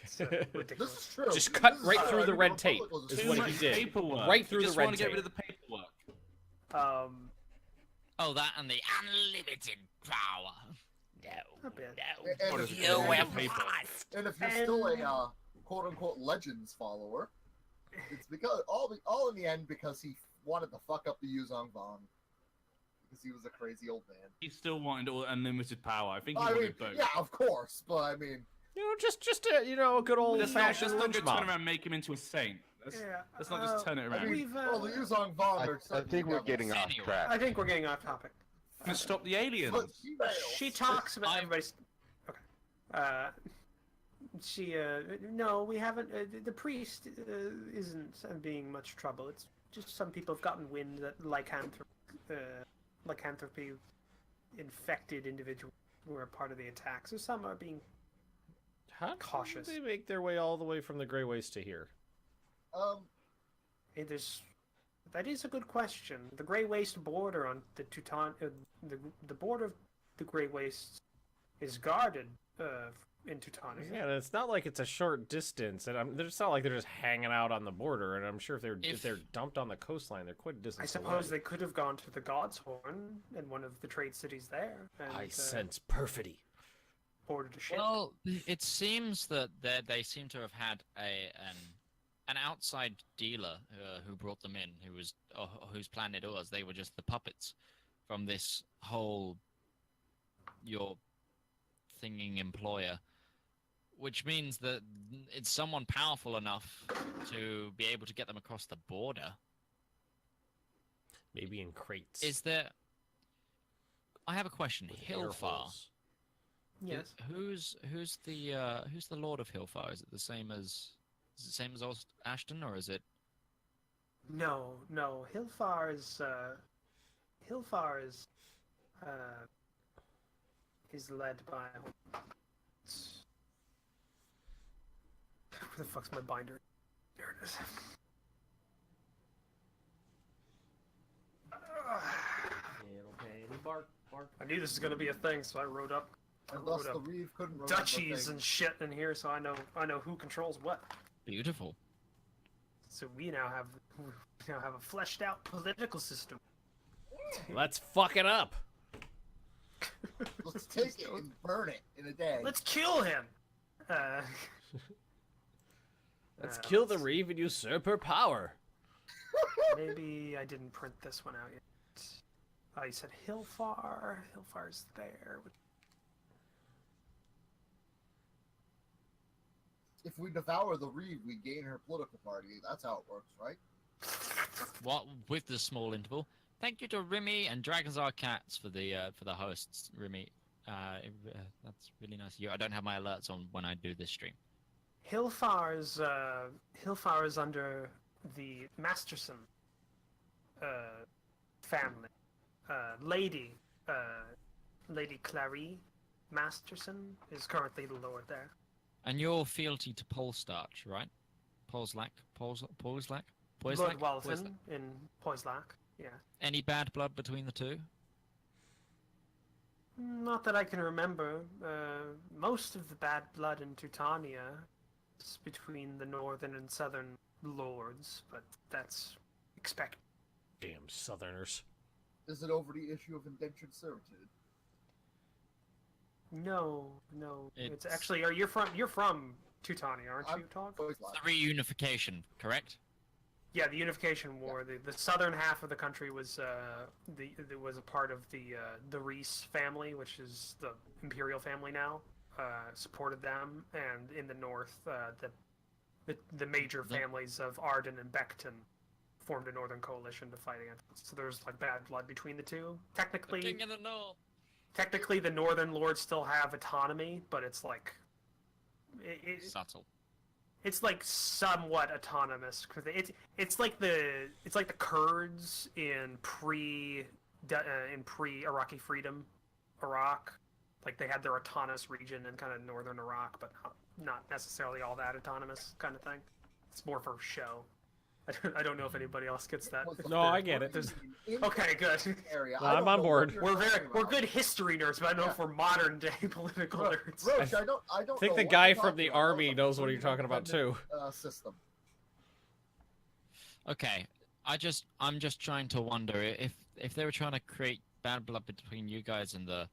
It's This ridiculous. is true. Just cut This is right true. through I the mean, red Republic tape, was a is Too what super- he much did. paperwork. Right through you the just red want to get tape. rid of the paperwork. Oh, that and the unlimited power. Not bad. And What if is you- it? and Paper. And if you're still a quote-unquote Legends follower, it's because all in the end because he wanted to fuck up the Yuzong Vong because he was a crazy old man. He still wanted all unlimited power. I think he I mean, wanted both. yeah, of course, but I mean, Just a good old Let's not fashioned just lynch turn mob. around and make him into a saint. Let's Yeah, not just turn it I around. mean, We've, well, the Yuzong Vong are I certainly think we're devils. getting off Anyway. track. I think we're getting off topic. Let's stop the aliens. But females. She talks about I'm- everybody's. Okay. No, we haven't. The priest isn't being much trouble. It's just some people have gotten wind that lycanthropy infected individuals who are part of the attack. So some are being. How Cautious. did they make their way all the way from the Grey Waste to here? That is a good question. The Grey Waste border on the the border of the Grey Waste is guarded in Teutonic. Yeah, and it's not like it's a short distance, and it's not like they're just hanging out on the border. And I'm sure if they're dumped on the coastline, they're quite a I distance suppose away. they could have gone to the God's Horn in one of the trade cities there. And, I sense perfidy. boarded a ship. Well, it seems that they seem to have had an outside dealer who brought them in, whose planet it was. They were just the puppets from this whole your thinging employer, which means that it's someone powerful enough to be able to get them across the border. Maybe in crates. Is there? I have a question. with air Hilfar. holes. Yes. Who's the Lord of Hilfar? Is it the same as Old Ashton, or is it? No. Hilfar is led by. Where the fuck's my binder? There it is. I knew this was gonna be a thing, so I wrote up And thus the Reeve couldn't remember duchies things. and shit in here, so I know who controls what. Beautiful. So we now have a fleshed out political system. Let's fuck it up. Let's take it and burn it in a day. Let's kill him. Let's kill the Reeve and usurp her power. Maybe I didn't print this one out yet. You said Hilfar. Hilfar's there. If we devour the Reeve, we gain her political party. That's how it works, right? What with the small interval? Thank you to Remy and Dragons Are Cats for the hosts, Remy. That's really nice of you. I don't have my alerts on when I do this stream. Hilfar is under the Masterson family. Lady Clary Masterson is currently the lord there. And you're fealty to Polstarch, right? Polslack? Polslack? Lord Walton in Poislak, yeah. Any bad blood between the two? Not that I can remember. Most of the bad blood in Teutania is between the northern and southern lords, but that's expected. Damn Southerners. Is it over the issue of indentured servitude? No. It's It's- actually. You're from Teutania, aren't you, Tog? Always The like, reunification, correct? Yeah, the Unification War. The southern half of the country was was a part of the Reese family, which is the imperial family now. Supported them, and in the north, the major families of Arden and Becton formed a northern coalition to fight against it. So there's like bad blood between the two. Technically, King of the North. technically the northern lords still have autonomy, but it's like Subtle. it's like somewhat autonomous because it's like the Kurds in pre Iraqi freedom, Iraq. Like they had their autonomous region in kind of northern Iraq, but not necessarily all that autonomous kind of thing. It's more for show. I don't know if anybody else gets that. No, I get it. Okay, good. Area. No, I don't I'm on know board. what you're We're talking we're about. good history nerds, but I don't know if we're modern day political nerds. Roach, I don't I think know the what guy you're from the talking about. army That was a knows what pretty you're talking about too. independent, System. Okay, I'm just trying to wonder if they were trying to create bad blood between you guys and the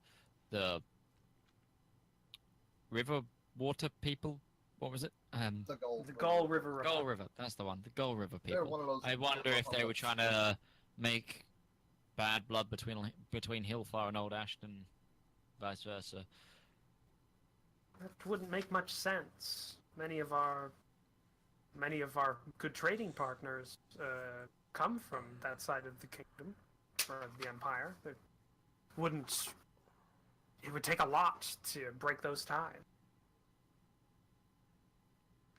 river water people. What was it? The gold. The Gull River. Gull River. That's the one. The Gull River They're people. one of those. I wonder if they were trying to make bad blood between Hillfire and Old Ashton, vice versa. That wouldn't make much sense. Many of our good trading partners come from that side of the kingdom or the empire. It would take a lot to break those ties.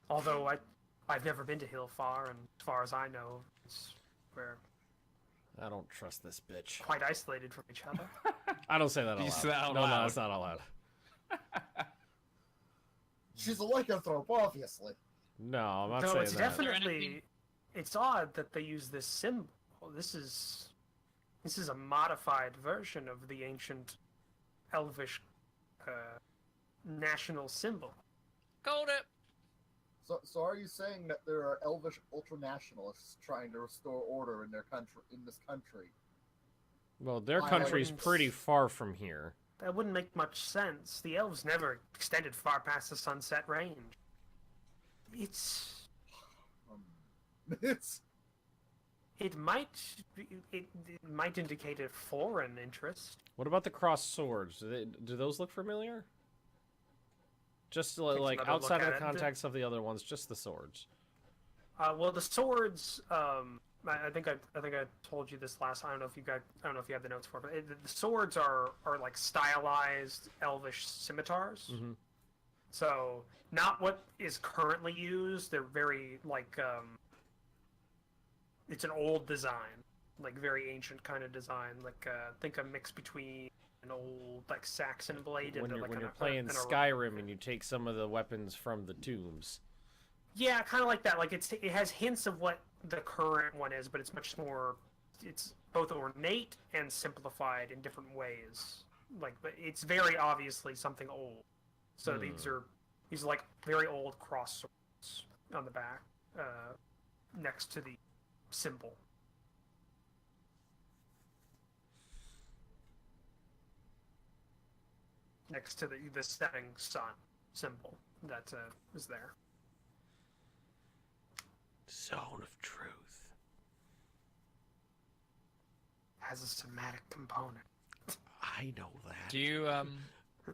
Although I've never been to Hillfar, and as far as I know, we're I don't trust this bitch. quite isolated from each other. I don't say that out You loud. say that out no, loud. that's not out loud. She's a lycanthrope, obviously. No, I'm not No, saying it's that. definitely. It's odd that they use this symbol. This is a modified version of the ancient Elvish national symbol. Called it. So are you saying that there are Elvish ultranationalists trying to restore order in their country, in this country? Well, their I country's wouldn't- pretty far from here. That wouldn't make much sense. The elves never extended far past the sunset range. It's It's it might indicate a foreign interest. What about the crossed swords? Do those look familiar? Just Take like another look outside of at the it. context of the other ones, just the swords. Well, the swords. I think I told you this last. I don't know if you have the notes for it, but the swords are like stylized Elvish scimitars. Mhm. So not what is currently used. They're very like it's an old design, like very ancient kind of design. Like think a mix between an old like Saxon blade When and you're, like when an, you're playing an Skyrim and you take some of the weapons from the tombs. Yeah, kind of like that. Like it has hints of what the current one is, but it's much more. It's both ornate and simplified in different ways. Like, but it's very obviously something old. So these are like very old cross swords on the back, next to the symbol. Next to the setting sun symbol that is there. Zone of truth. Has a somatic component. I know that. Do you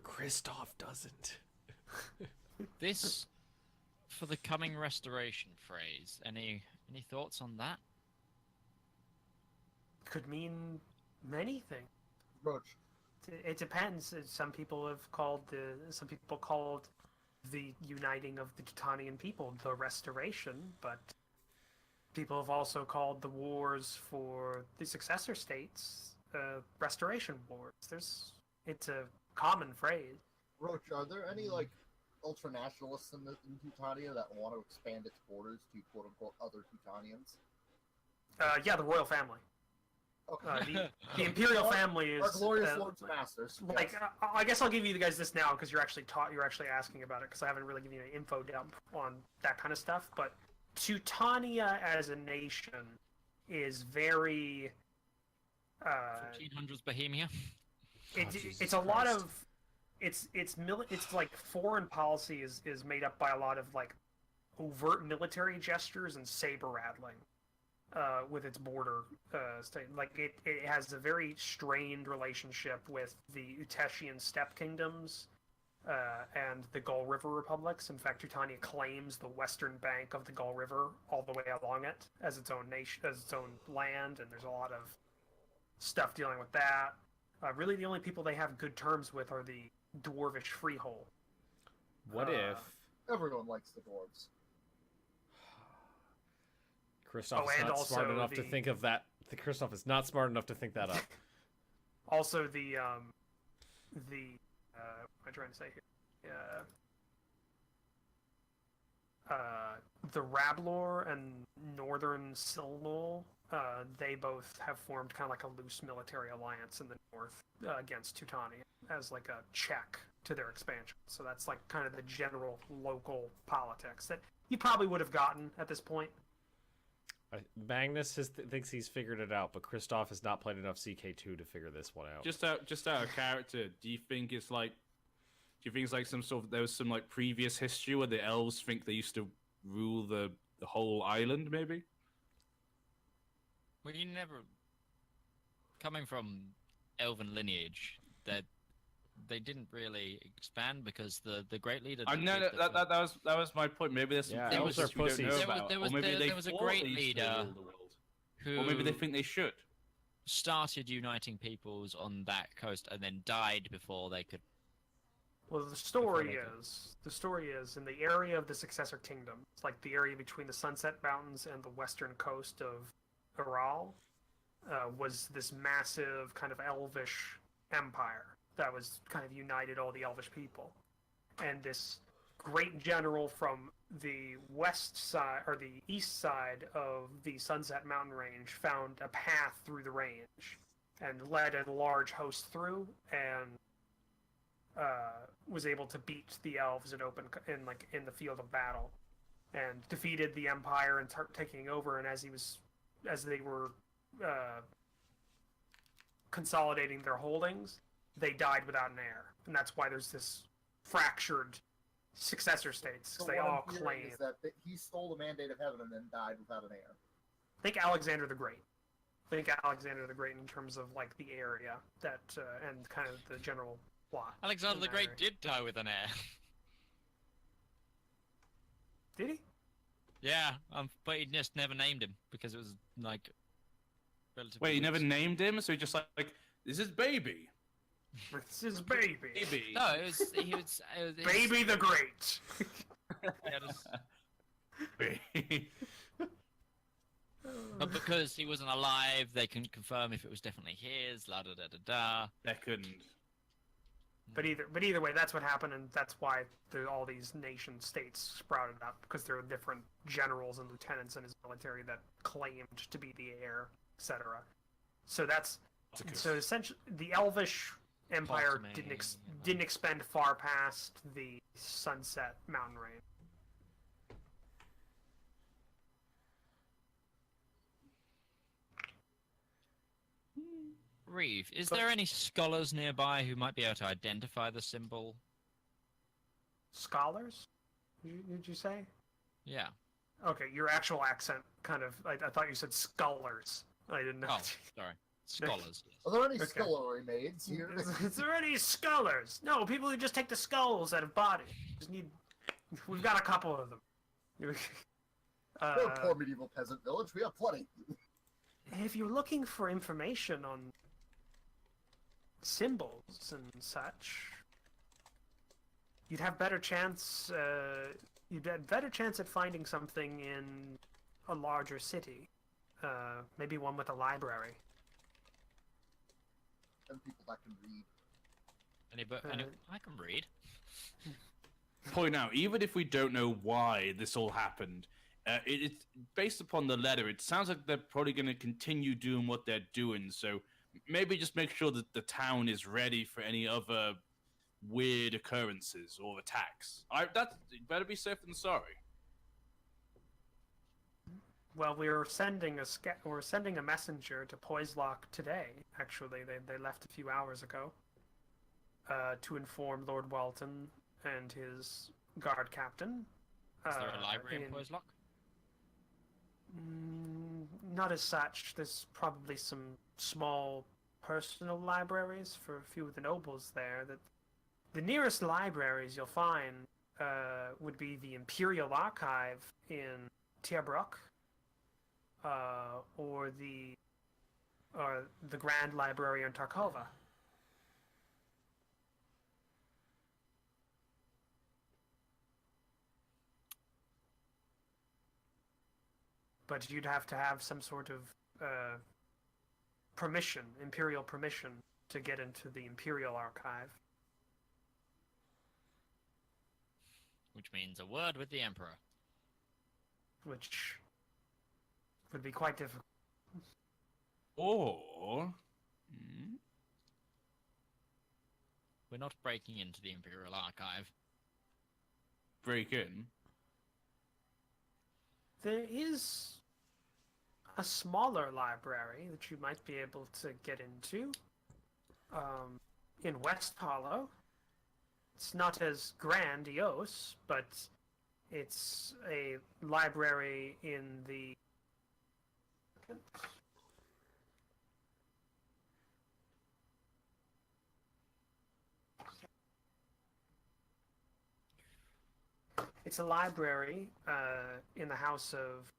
Kristoff doesn't. this for the coming restoration phrase? Any thoughts on that? Could mean many things. Roach. It depends. Some people called the uniting of the Teutonian people, the Restoration, but people have also called the wars for the successor states Restoration Wars. It's a common phrase. Roach, are there any like ultranationalists in Teutonia that want to expand its borders to quote unquote other Teutonians? Yeah, the royal family. Okay. The imperial family is Our glorious lords and masters. like. Yes. I guess I'll give you guys this now because you're actually asking about it because I haven't really given you any info dump on that kind of stuff. But Teutonia as a nation is very. 1400s Bohemia. It's a lot of. It's like foreign policy is made up by a lot of like overt military gestures and saber rattling. With its border state, like it has a very strained relationship with the Uteshian steppe kingdoms and the Gull River republics. In fact, Teutania claims the western bank of the Gull River all the way along it as its own nation, as its own land, and there's a lot of stuff dealing with that. Really, the only people they have good terms with are the dwarvish freehold. What if Everyone likes the dwarves. Kristoff is not smart enough to think of that? Kristoff is not smart enough to think that up. Also, what am I trying to say here? The Rablor and Northern Silmul, they both have formed kind of like a loose military alliance in the north against Teutonic as like a check to their expansion. So that's like kind of the general local politics that you probably would have gotten at this point. Magnus thinks he's figured it out, but Kristoff has not played enough CK2 to figure this one out. Just out of character, do you think it's like some sort of, there was some like previous history where the elves think they used to rule the whole island, maybe? Well, you never, coming from elven lineage, that they didn't really expand because the great leader. That was my point. Maybe there's some elves are pussies. we don't know about. There Or maybe they was a thought great they used to leader rule the world. who Or maybe they think they should. started uniting peoples on that coast and then died before they could. Well, the story is in the area of the successor kingdom. It's like the area between the Sunset Mountains and the western coast of Ural was this massive kind of elvish empire that was kind of united all the elvish people. And this great general from the west side or the east side of the Sunset Mountain range found a path through the range and led a large host through and was able to beat the elves in the field of battle and defeated the empire and taking over. And as they were consolidating their holdings, they died without an heir, and that's why there's this fractured successor states. So They what all I'm hearing claim. is that he stole the mandate of heaven and then died without an heir. Think Alexander the Great. Think Alexander the Great in terms of like the area that and kind of the general plot. Alexander in the that Great area. did die with an heir. Did he? Yeah, but he just never named him because it was like relatively. Wait, he never loose. named him, so he just like this is baby. It's his baby. Baby. No, it was Baby the Great. Yeah, just- Baby. but because he wasn't alive, they couldn't confirm if it was definitely his. La da da da da. They couldn't. But either way, that's what happened, and that's why all these nation states sprouted up because there were different generals and lieutenants in his military that claimed to be the heir, etc. So so essentially the Elvish Empire didn't expand far past the Sunset Mountain range. Reeve, is there any scholars nearby who might be able to identify the symbol? Scholars? Did you say? Yeah. Okay, your actual accent kind of. I thought you said scholars. I didn't know. Oh, sorry. Scholars. Are there any Okay. scullery maids here? Is there any scholars? No, people who just take the skulls out of bodies. We've got a couple of them. We're a poor medieval peasant village. We have plenty. If you're looking for information on symbols and such, you'd have better chance. You'd have better chance at finding something in a larger city. Maybe one with a library. And people that can read. I can read. Point out, even if we don't know why this all happened, it's based upon the letter. It sounds like they're probably going to continue doing what they're doing. So maybe just make sure that the town is ready for any other weird occurrences or attacks. That's better be safe than sorry. Well, we're sending a messenger to Poislock today. Actually, they left a few hours ago. To inform Lord Walton and his guard captain. Is there a library in Poislock? Not as such. There's probably some small personal libraries for a few of the nobles there. That the nearest libraries you'll find would be the Imperial Archive in Tierbrook, or the Grand Library in Tarkova. But you'd have to have some sort of permission, imperial permission, to get into the Imperial Archive. Which means a word with the Emperor. Which would be quite difficult. Or... We're not breaking into the Imperial Archive. break in. There is a smaller library that you might be able to get into in West Hollow. It's not as grandiose, but it's a library in the... It's a library in the house of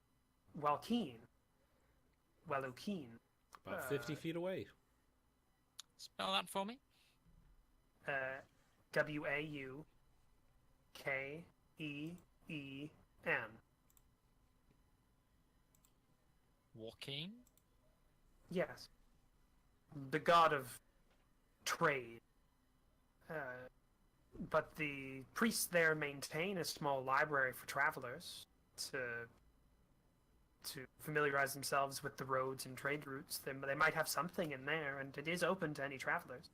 Welkeen. About 50 feet away. Spell that for me. Waukeeen. Walking. Yes. The god of trade. But the priests there maintain a small library for travelers to familiarize themselves with the roads and trade routes. They might have something in there, and it is open to any travelers.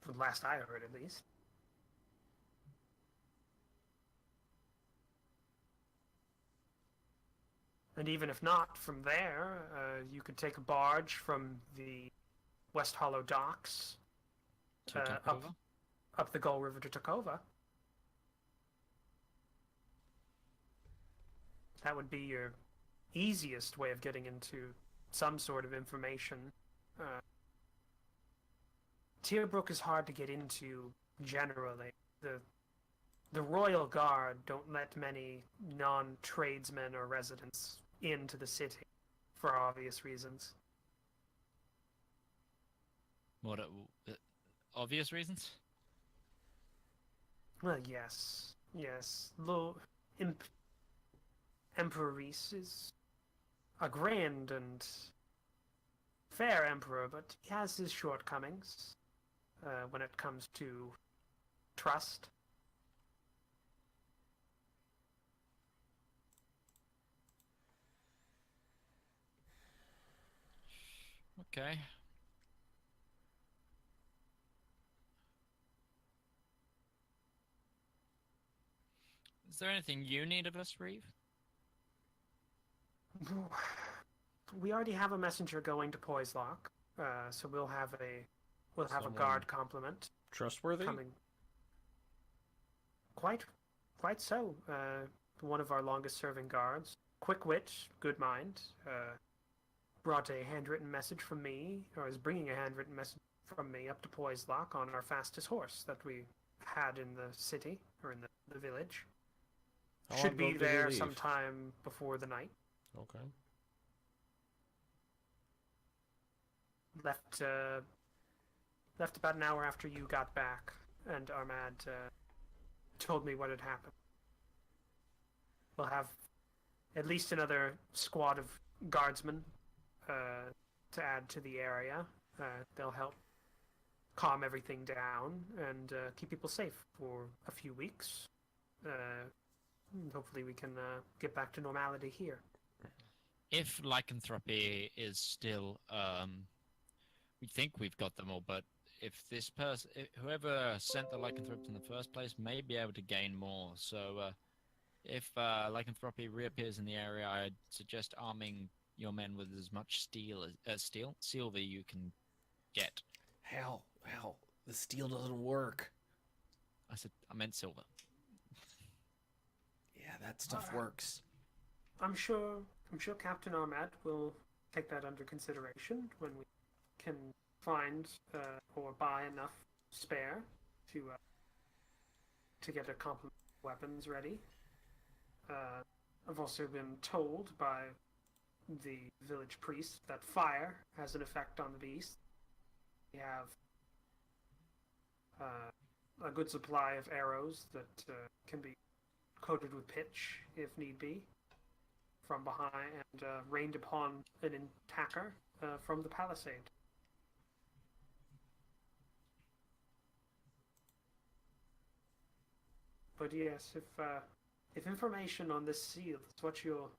From last I heard, at least. And even if not, from there, you could take a barge from the West Hollow docks up the Gull River to Takova. That would be your easiest way of getting into some sort of information. Tierbrook is hard to get into generally. The Royal Guard don't let many non-tradesmen or residents into the city for obvious reasons. What? Obvious reasons? Well, yes. Emperor Reese is a grand and fair emperor, but he has his shortcomings when it comes to trust. Okay. Is there anything you need of us, Reeve? We already have a messenger going to Poislock, so we'll have a guard complement Trustworthy? coming. Quite so. One of our longest-serving guards, quick wit, good mind, brought a handwritten message from me, or is bringing a handwritten message from me up to Poislock on our fastest horse that we had in the city or in the village. How Should long be ago did he there leave? sometime before the night. Okay. Left left about an hour after you got back, and Armad told me what had happened. We'll have at least another squad of guardsmen to add to the area. They'll help calm everything down and keep people safe for a few weeks. Hopefully we can get back to normality here. If lycanthropy is still, we think we've got them all, but if this person, whoever sent the lycanthropes in the first place, may be able to gain more. So, if lycanthropy reappears in the area, I'd suggest arming your men with as much silver you can get. Hell, the steel doesn't work. I meant silver. Yeah, that stuff works. I'm sure Captain Armad will take that under consideration when we can find or buy enough spare to get a complement of weapons ready. I've also been told by the village priest that fire has an effect on the beast. We have a good supply of arrows that can be coated with pitch if need be from behind and rained upon an attacker from the palisade. But yes, if information on this seal is what you're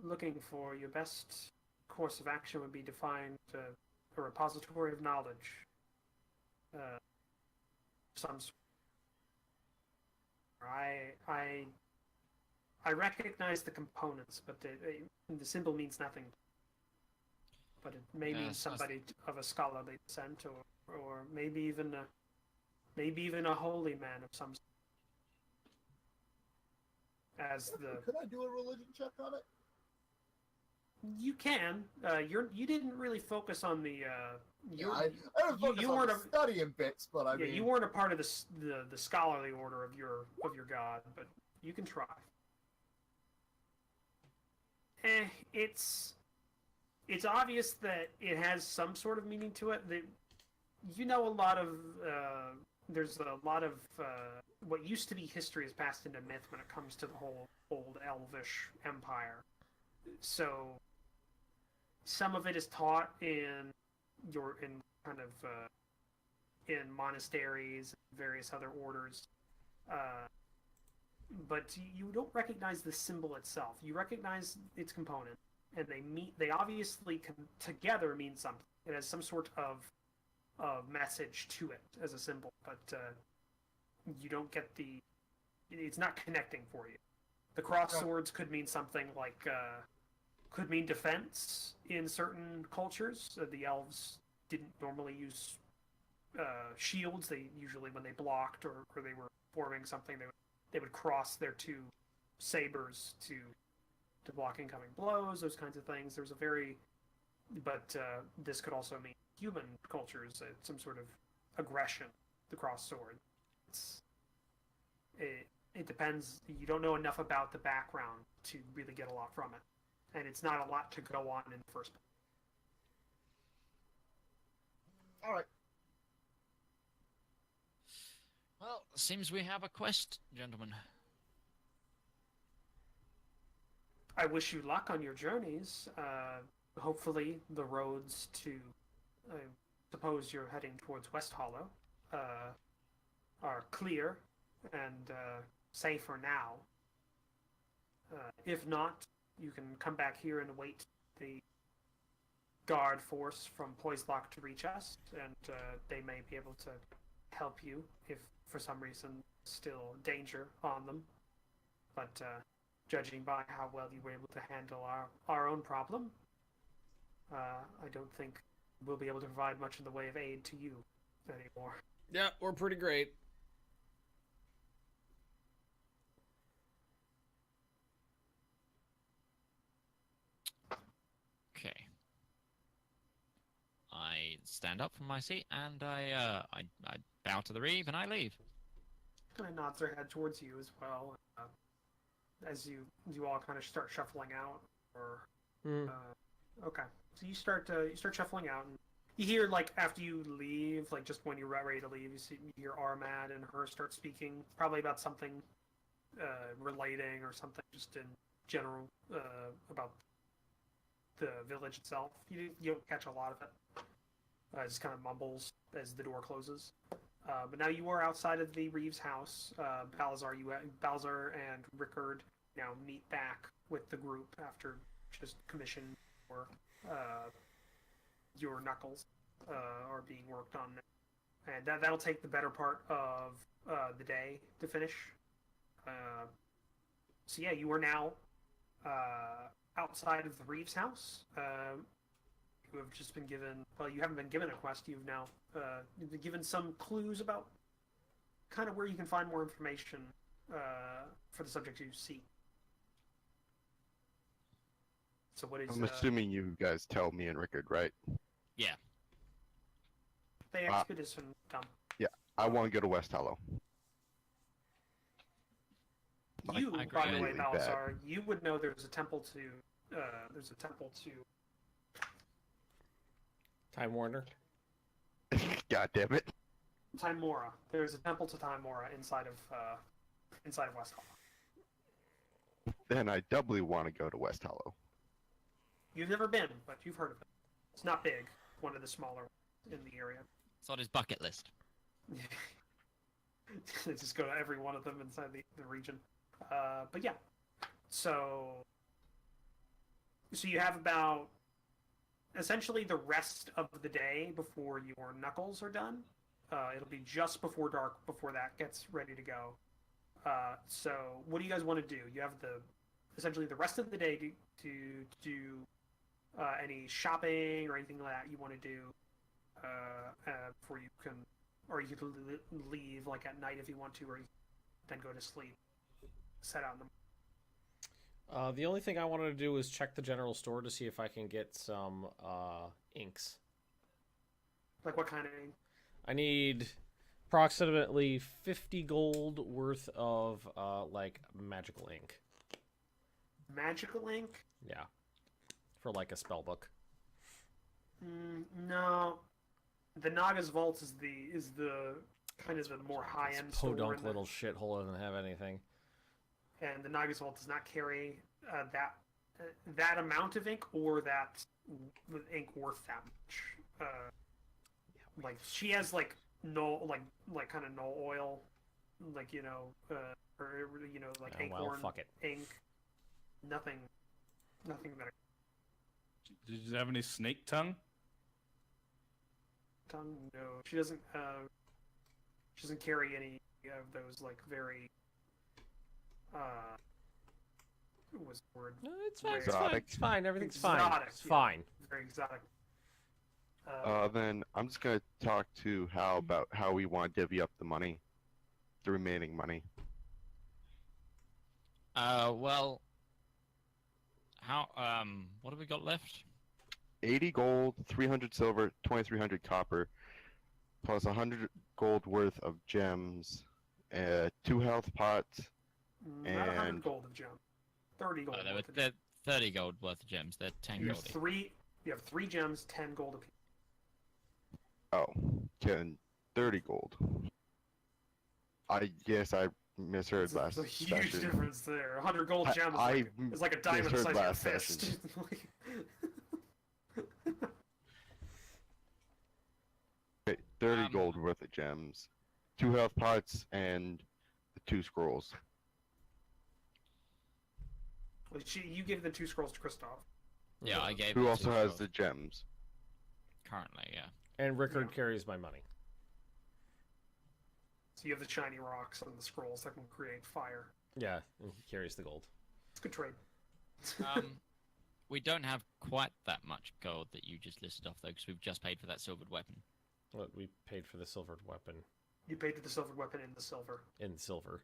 looking for, your best course of action would be to find a repository of knowledge. Some sort. I recognize the components, but the symbol means nothing. But it may mean somebody of a scholarly descent, or maybe even a holy man of some sort. Could I do a religion check on it? You can. You didn't really focus on the. I didn't focus on the studying bits, but I mean, you weren't a part of the scholarly order of your god, but you can try. It's obvious that it has some sort of meaning to it. That you know a lot of. There's a lot of what used to be history is passed into myth when it comes to the whole old Elvish empire. So some of it is taught in monasteries, various other orders, but you don't recognize the symbol itself. You recognize its component, and they obviously together mean something. It has some sort of message to it as a symbol, but you don't get it's not connecting for you. The cross swords could mean something like could mean defense in certain cultures. The elves didn't normally use shields. They usually, when they blocked or they were forming something, they would cross their two sabers to block incoming blows. Those kinds of things. There's but this could also mean human cultures, some sort of aggression. The cross sword. It depends. You don't know enough about the background to really get a lot from it, and it's not a lot to go on in the first place. All right. Well, seems we have a quest, gentlemen. I wish you luck on your journeys. Hopefully, the roads to, I suppose you're heading towards West Hollow, are clear and safe for now. If not, you can come back here and await the guard force from Poiselock to reach us, and they may be able to help you if for some reason still danger on them. But judging by how well you were able to handle our own problem, I don't think we'll be able to provide much in the way of aid to you anymore. Yeah, we're pretty great. Okay. I stand up from my seat and I bow to the Reeve and I leave. Kind of nods their head towards you as well, as you all kind of start shuffling out. Okay, so you start shuffling out, and You hear, like, after you leave, like, just when you're ready to leave, you hear Armad and her start speaking, probably about something relating or something just in general about the village itself. You don't catch a lot of it. It just kind of mumbles as the door closes. But now you are outside of the Reeves house. Balzar and Rickard now meet back with the group after just commission or your knuckles are being worked on, and that'll take the better part of the day to finish. So yeah, you are now outside of the Reeves house. You have just been given. Well, you haven't been given a quest. You've now been given some clues about kind of where you can find more information for the subject you seek. So what is? I'm assuming you guys tell me and Rickard, right? Yeah. The expedition done. Yeah, I want to go to West Hollow. You, I agree. by the way, Really bad. Balzar, you would know there's a temple to. There's a temple to. Time Warner. God damn it! Timora. There's a temple to Timora inside of West Hollow. Then I doubly want to go to West Hollow. You've never been, but you've heard of it. It's not big. One of the smaller ones in the area. It's on his bucket list. Just go to every one of them inside the region. But yeah. So you have about essentially the rest of the day before your knuckles are done. It'll be just before dark before that gets ready to go. So what do you guys want to do? You have essentially the rest of the day to do any shopping or anything like that you want to do before you can, or you can leave like at night if you want to, or you then go to sleep. Set out in the. The only thing I wanted to do was check the general store to see if I can get some inks. Like what kind of ink? I need approximately 50 gold worth of like magical ink. Magical ink? Yeah. For like a spell book. No. The Naga's Vault is the kind of the more high end store. Podunk little shithole doesn't have anything. And the Naga's Vault does not carry that amount of ink or that ink worth that much. Like she has like no like kind of no oil, like or like Oh, well, acorn fuck it. ink. Nothing that Did you have any snake tongue? tongue. No, she doesn't. She doesn't carry any of those like very. What was the word? No, it's fine. It's Exotic. fine. It's fine. Everything's fine. Exotic, It's yeah. fine. Very exotic. Then I'm just gonna talk to Hal about how we want to divvy up the money, the remaining money. Well, how what have we got left? 80 gold, 300 silver, 2,300 copper, plus 100 gold worth of gems, 2 health pots. Not 100 and- gold of gem. 30 gold. They're worth of gem. 30 gold worth of gems. They're 10 You have gold. three. You have 3 gems, 10 gold apiece. Oh, 30 gold. I guess I misheard It's last a huge session. difference there. 100 gold gem is like a diamond misheard size of your last fist. session. Okay, 30 gold worth of gems, 2 health pots, and the 2 scrolls. You gave the 2 scrolls to Kristoff. Yeah, I gave. Who it also to has Grove. the gems? Currently, yeah. And Rickard Yeah. carries my money. So you have the shiny rocks and the scrolls that can create fire. Yeah, and he carries the gold. It's a good trade. We don't have quite that much gold that you just listed off though, because we've just paid for that silvered weapon. What we paid for the silvered weapon You paid for the silver weapon in the silver. in silver.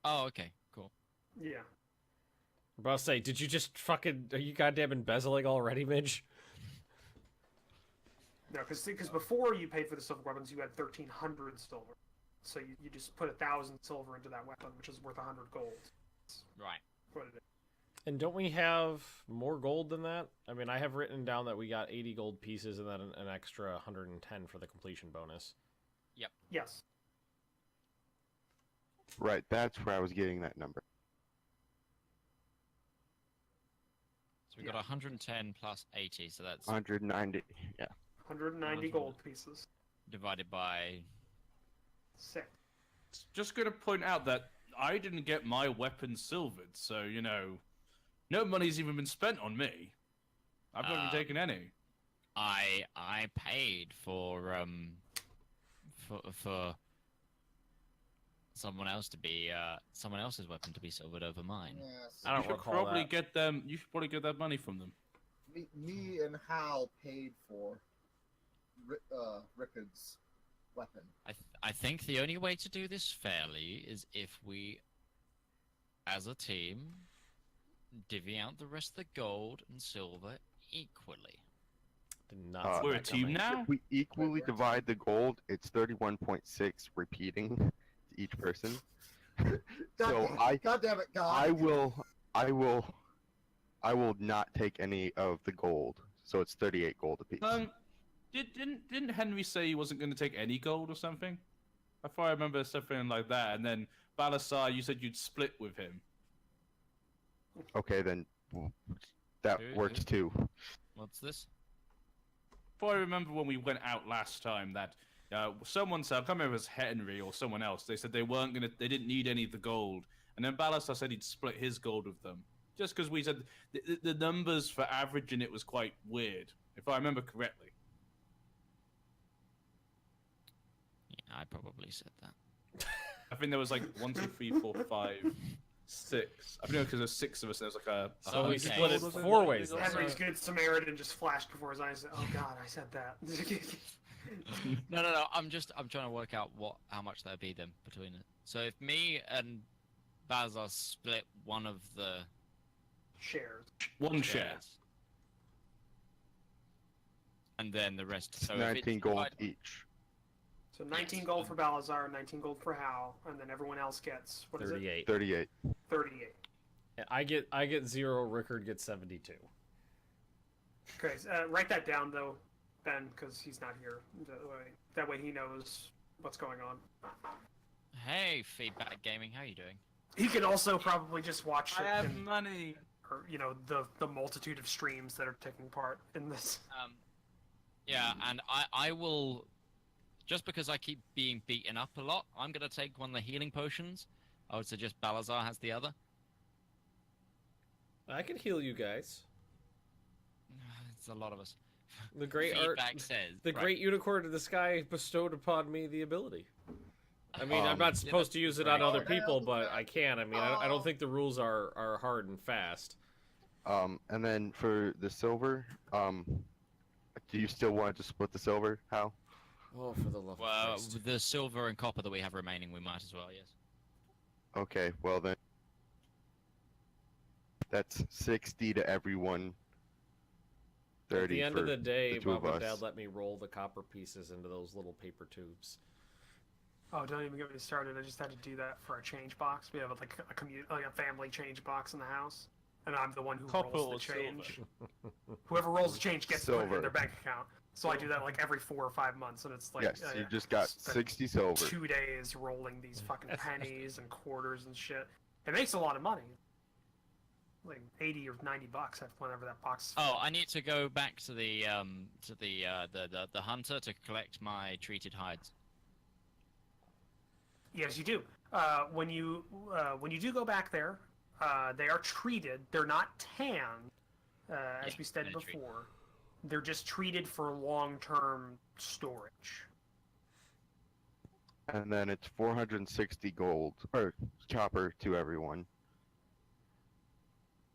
Oh, okay, cool. Yeah. I'm about to say, did you just fucking? Are you goddamn embezzling already, Midge? No, because before you paid for the silver weapons, you had 1,300 silver. So you just put 1,000 silver into that weapon, which is worth 100 gold. Right. What it is. And don't we have more gold than that? I mean, I have written down that we got 80 gold pieces and then an extra 110 for the completion bonus. Yes. Right, that's where I was getting that number. So we got 110 plus 80, so that's 190. Yeah. 190 gold pieces. divided by. 6. Just going to point out that I didn't get my weapon silvered, so, you know, no money's even been spent on me. I've not even taken any. I paid for someone else to be someone else's weapon to be silvered over mine. Yes. I don't You should recall probably that. get them. You should probably get that money from them. Me and Hal paid for Rickard's weapon. I think the only way to do this fairly is if we, as a team, divvy out the rest of the gold and silver equally. Did not see We're a that team coming. now? If we equally divide the gold, it's 31.6 repeating to each person. So God damn it, God. I will not take any of the gold. So it's 38 gold apiece. Didn't Henry say he wasn't going to take any gold or something? I thought I remember something like that. And then Balasar, you said you'd split with him. Okay, then that Dude, works too. What's this? But I remember when we went out last time that someone said, I can't remember if it was Henry or someone else. They said they didn't need any of the gold, and then Balasar said he'd split his gold with them, just because we said the numbers for averaging it was quite weird, if I remember correctly. Yeah, I probably said that. I think there was like 1, 2, 3, 4, 5, 6. I think because there's 6 of us. There's like a. So we Okay. split it 4 ways. then. Henry's good Samaritan just flashed before his eyes. Oh God, I said that. No. I'm trying to work out how much that'd be then between it. So if me and Bazar split one of the Shares. One share. shares, and then the rest. It's So if it's 19 gold divided- each. So 19 gold for Balazar, 19 gold for Hal, and then everyone else gets what is it? 38. 38. 38. I get 0. Rickard gets 72. Okay, write that down though, Ben, because he's not here. That way he knows what's going on. Hey, Feedback Gaming, how you doing? He can also probably just watch I it have and- money. or the multitude of streams that are taking part in this. Yeah, and I will, just because I keep being beaten up a lot, I'm gonna take one of the healing potions. I would suggest Balazar has the other. I can heal you guys. It's a lot of us. The great Feedback says the right. great unicorn of the sky bestowed upon me the ability. I mean, I'm not Yeah, supposed to use it on right. other people, but I can. I mean, I Oh. don't think the rules are hard and fast. And then for the silver, do you still want to split the silver? How? Oh, for the love of Well, Christ. with the silver and copper that we have remaining, we might as well. Yes. Okay, well then. That's 60 to everyone. 30 At the end for of the day, the two of Mom and us. Dad let me roll the copper pieces into those little paper tubes. Oh, don't even get me started. I just had to do that for a change box. We have like a family change box in the house, and I'm the one who Copper rolls or the change. silver? Whoever rolls the change gets to put it in Silver. their bank account. So I do that like every 4 or 5 months, and it's like Yes, you yeah, just got spent 60 silver. 2 days rolling these fucking pennies and quarters and shit. It makes a lot of money. Like 80 or 90 bucks whenever that box. Oh, I need to go back to the hunter to collect my treated hides. Yes, you do. When you do go back there, they are treated. They're not tanned, as Yeah, we said they're treated. before. They're just treated for long-term storage. And then it's 460 gold, or copper to everyone.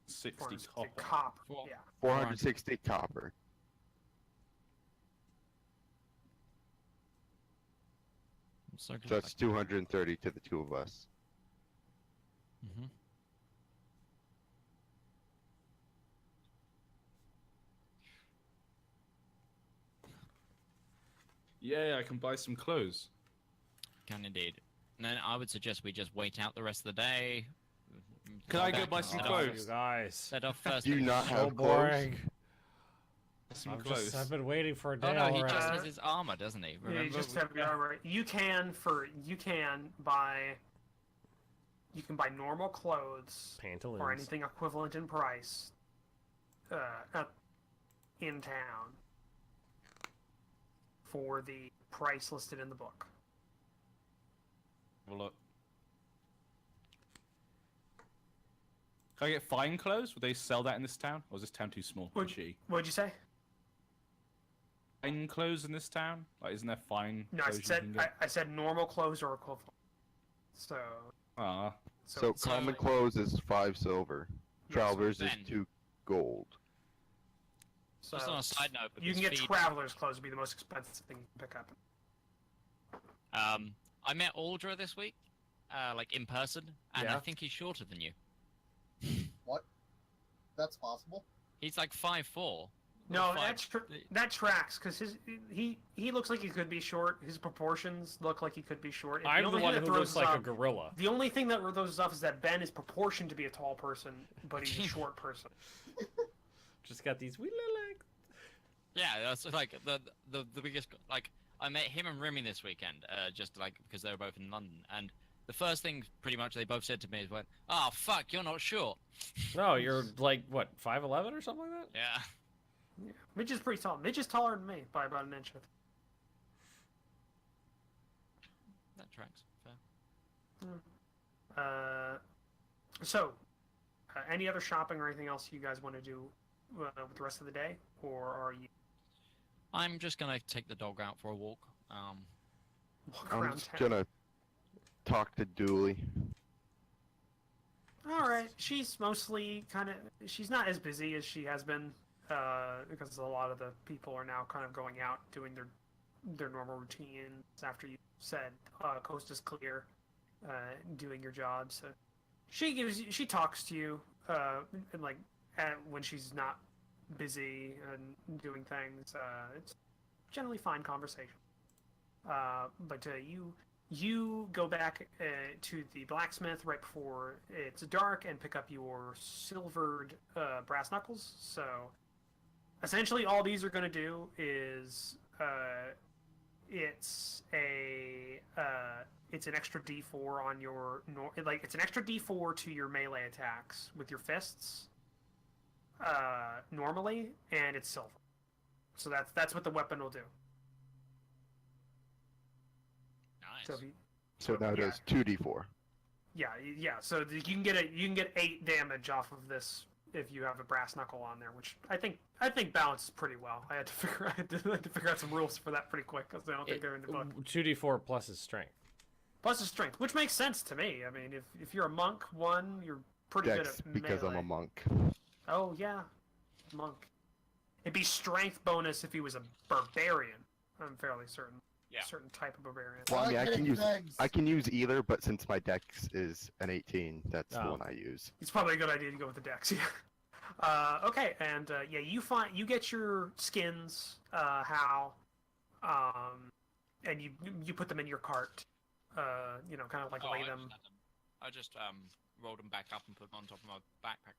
60 The copper. copper. Four- Yeah. 460 copper. I'm so glad So that's 230 to the two of us. Mhm. Yeah, I can buy some clothes. Can indeed. And then I would suggest we just wait out the rest of the day, Can I go buy some Oh, clothes? You guys. Set off first. Do you not So have clothes? boring. Some I've clothes. been waiting for a day Oh no, he already. just has his armor, doesn't he? Yeah, Remember? you just have your armor. You can buy normal clothes Pantaloons. or anything equivalent in price in town for the price listed in the book. Have a look. Can I get fine clothes? Would they sell that in this town? Or is this town too small and shitty? What'd you say? Fine clothes in this town? Like, isn't there fine No, I clothes you can get? said normal clothes or equivalent. So Ah. So it's common like- clothes is 5 silver. Yes, Travelers is Ben. 2 gold. So Just on a side note, you can get feed- traveler's clothes would be the most expensive thing you can pick up. I met Aldra this week, like in person, and I Yeah. think he's shorter than you. That's possible. He's like 5'4". No, Or five- that tracks because he looks like he could be short. His proportions look like he could be short. I'm the only one thing who that looks throws like us a off- gorilla. The only thing that throws us off is that Ben is proportioned to be a tall person, but he's a short person. Just got these wee little legs. Yeah, that's like the biggest. Like I met him and Remy this weekend, just like because they were both in London, and the first thing pretty much they both said to me is, "Went, oh fuck, you're not short." No, you're like what, 5'11" or something like that? Yeah. Yeah. Midge is pretty tall. Midge is taller than me by about an inch. That tracks. Fair. So, any other shopping or anything else you guys want to do with the rest of the day, or are you I'm just gonna take the dog out for a walk. walk I'm around just town? gonna talk to Dooley. All right, she's mostly she's not as busy as she has been because a lot of the people are now kind of going out doing their normal routines after you said coast is clear, doing your job. So she talks to you and like when she's not busy and doing things. It's generally fine conversation. But you go back to the blacksmith right before it's dark and pick up your silvered brass knuckles. So essentially all these are going to do is it's an extra d4 on your it's an extra d4 to your melee attacks with your fists normally, and it's silver. So that's what the weapon will do. Nice. So if you, So now it yeah. does 2d4. Yeah. So you can get 8 damage off of this if you have a brass knuckle on there, which I think balances pretty well. I had to figure out some rules for that pretty quick because I don't think they're in the book. 2d4 plus his strength. Plus his strength, which makes sense to me. I mean, if you're a monk, you're pretty Dex, good at because melee. I'm a monk. Oh yeah, monk. It'd be strength bonus if he was a barbarian. I'm fairly certain. Yeah. Certain type of barbarian. Well, I mean, hitting things. I can use either, but since my dex is an 18, that's the Oh. one I use. It's probably a good idea to go with the dex. Yeah. Okay, and yeah, you get your skins, Hal, and you put them in your cart. Kind of like lay them. I just rolled them back up and put them on top of my backpack.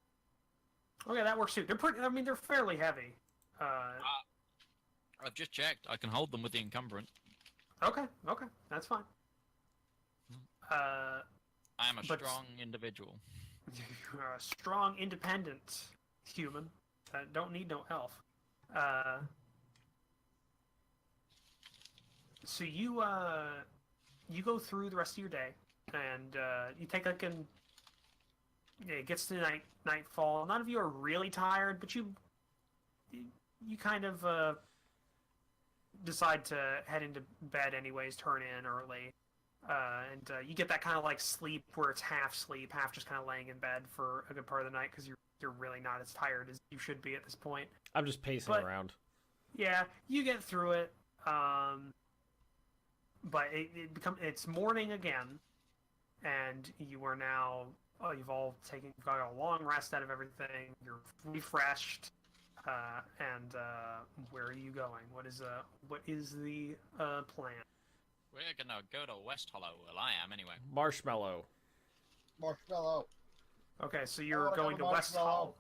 Okay, that works too. They're pretty. I mean, they're fairly heavy. I've just checked. I can hold them with the encumbrance. Okay, that's fine. I am a But- strong individual. You're a strong, independent human that don't need no elf. So you go through the rest of your day, and you take like an. Yeah, it gets to nightfall. None of you are really tired, but you kind of decide to head into bed anyways. Turn in early. And you get that kind of like sleep where it's half sleep, half just kind of laying in bed for a good part of the night because you're really not as tired as you should be at this point. I'm just pacing But- around. Yeah, you get through it, but it's morning again, and you are now you've all got a long rest out of everything. You're refreshed, and where are you going? What is the plan? We're gonna go to West Hollow. Well, I am anyway. Marshmallow. Marshmallow. Okay, so I you're wanna go going to to West Marshmallow. Hollow.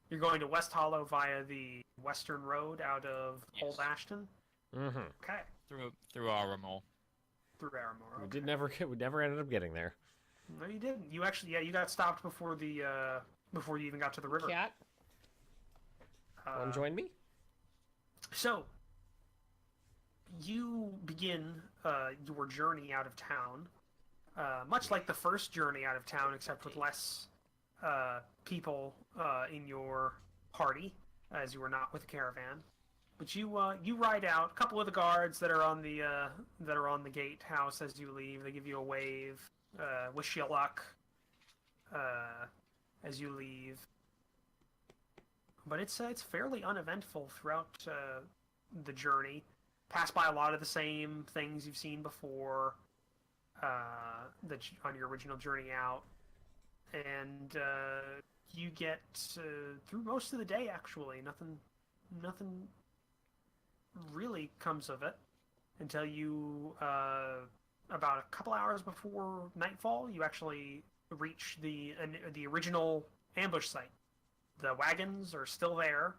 You're going to West Hollow via the western road out of Yes. Old Ashton. Mm-hmm. Okay, Through Aramore. through Aramore. We Okay. we never ended up getting there. No, you didn't. You actually, yeah, you got stopped before before you even got to the river. Cat, want to join me? So, you begin your journey out of town, much like the first journey out of town, except with less people in your party, as you were not with a caravan. But you ride out. A couple of the guards that are on the gatehouse as you leave, they give you a wave, wish you luck as you leave. But it's fairly uneventful throughout the journey. Pass by a lot of the same things you've seen before on your original journey out, and you get through most of the day. Actually, nothing really comes of it until you about a couple hours before nightfall. You actually reach the original ambush site. The wagons are still there,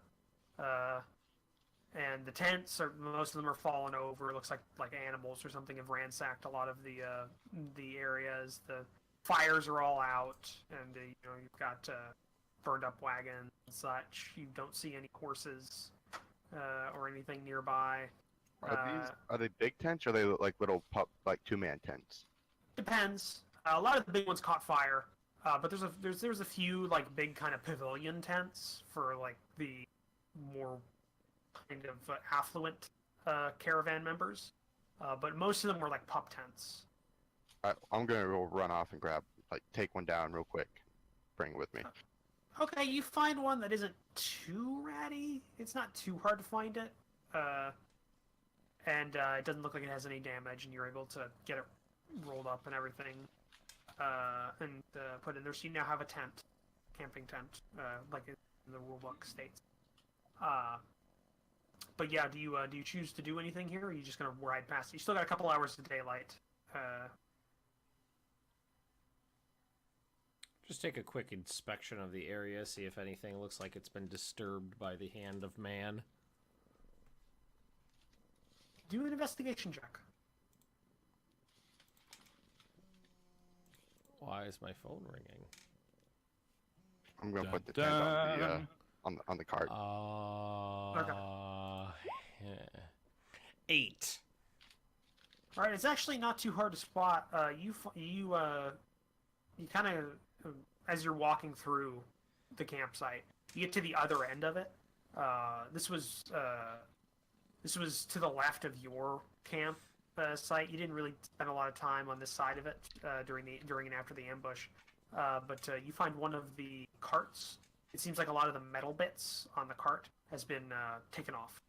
and the tents most of them are fallen over. It looks like animals or something have ransacked a lot of the areas. The fires are all out, and you've got burned up wagons and such. You don't see any horses or anything nearby. Are they big tents or are they like little like 2-man tents? Depends. A lot of the big ones caught fire, but there's a few like big kind of pavilion tents for like the more kind of affluent caravan members, but most of them were like pup tents. I'm gonna go run off and take one down real quick. Bring it with me. Okay, you find one that isn't too ratty. It's not too hard to find it, and it doesn't look like it has any damage, and you're able to get it rolled up and everything, and put in there. So you now have a tent, camping tent, like in the rulebook states. But yeah, do you choose to do anything here, or are you just gonna ride past it? You still got a couple hours of daylight. Just take a quick inspection of the area, see if anything looks like it's been disturbed by the hand of man. Do an investigation check. Why is my phone ringing? I'm gonna put the tent on the cart. Yeah. 8. All right, it's actually not too hard to spot. You kind of, as you're walking through the campsite, you get to the other end of it. This was to the left of your camp site. You didn't really spend a lot of time on this side of it during and after the ambush, but you find one of the carts. It seems like a lot of the metal bits on the cart has been taken off.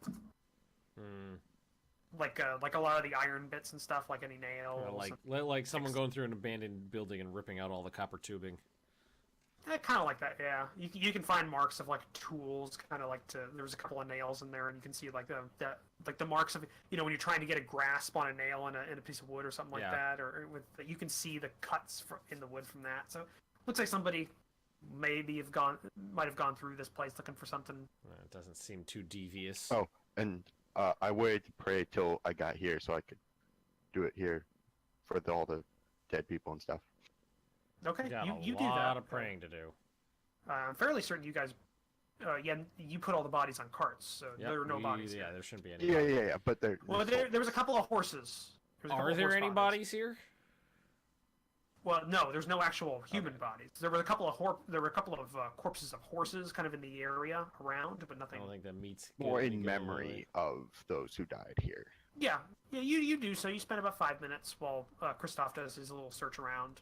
Like a lot of the iron bits and stuff, like any nails. Like someone going through an abandoned building and ripping out all the copper tubing. Kind of like that, yeah. You can find marks of like tools, kind of like there's a couple of nails in there, and you can see like the marks of when you're trying to get a grasp on a nail in a piece of wood or something like that, or you can see the cuts in the wood from that. So looks like somebody might have gone through this place looking for something. It doesn't seem too devious. Oh, and I waited to pray till I got here so I could do it here for all the dead people and stuff. Okay, you do that. A lot of praying to do. I'm fairly certain you guys, you put all the bodies on carts, so there are no bodies here. Yeah, there shouldn't be any. Yeah, but there. Well, there was a couple of horses. Are there any bodies here? Well, no, there's no actual human bodies. There were a couple of corpses of horses kind of in the area around, but nothing. I don't think that meets. More in memory of those who died here. Yeah, you do. So you spend about 5 minutes while Christoph does his little search around,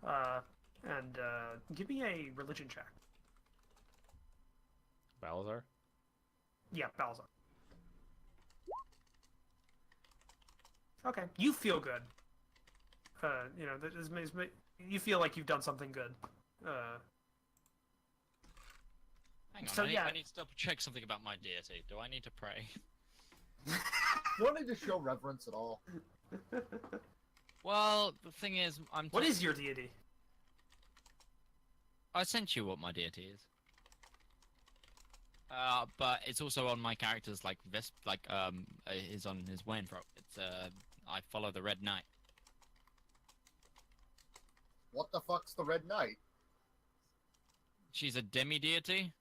and give me a religion check. Balazar? Yeah, Balazar. Okay, you feel good. You feel like you've done something good. Hang on, So, I need to double check something about my deity. Do I need to pray? You don't need to show reverence at all. Well, the thing is, What is your deity? I sent you what my deity is. But it's also on my character's like vest, is on his Wainwright. It's I follow the Red Knight. What the fuck's the Red Knight? She's a demi-deity.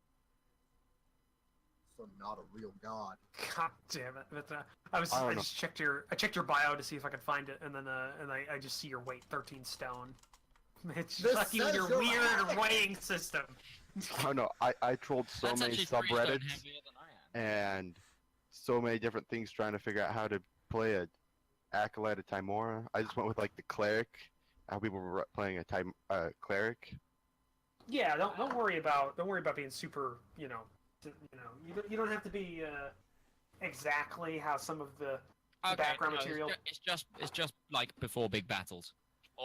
So not a real god. God damn it! But, I I don't just checked your bio to see if I could find it, and then I just see your weight, 13 stone. It's This fucking with says your you're weird hacking. weighing system. I don't know. I trolled so That's many actually 3 stone subreddits heavier than I am. and so many different things trying to figure out how to play a acolyte of Timora. I just went with like the cleric. How people were playing a cleric. Yeah, don't worry about being super. You don't have to be exactly how some of the background no, material. It's just like before big battles.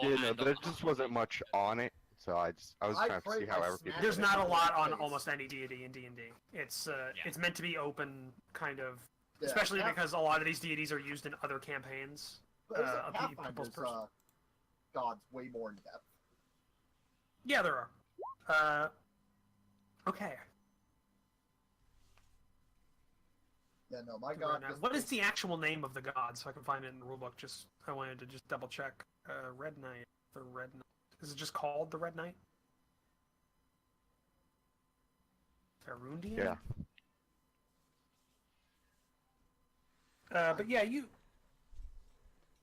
Yeah, no, and there just wasn't much on it, so I was I trying to see prayed how my everything. smack There's in not a the lot on face. almost any deity in D&D. It's it's meant to be open, kind of, Yeah, especially Path- because a lot of these deities are used in other campaigns. There's of a people's Pathfinder's person. gods way more in depth. Yeah, there are. Okay. Yeah, no, my god. What is the actual name of the god, so I can find it in the rulebook? I wanted to just double check. Red Knight. The Red Knight. Is it just called the Red Knight? Farundian? Yeah. But yeah,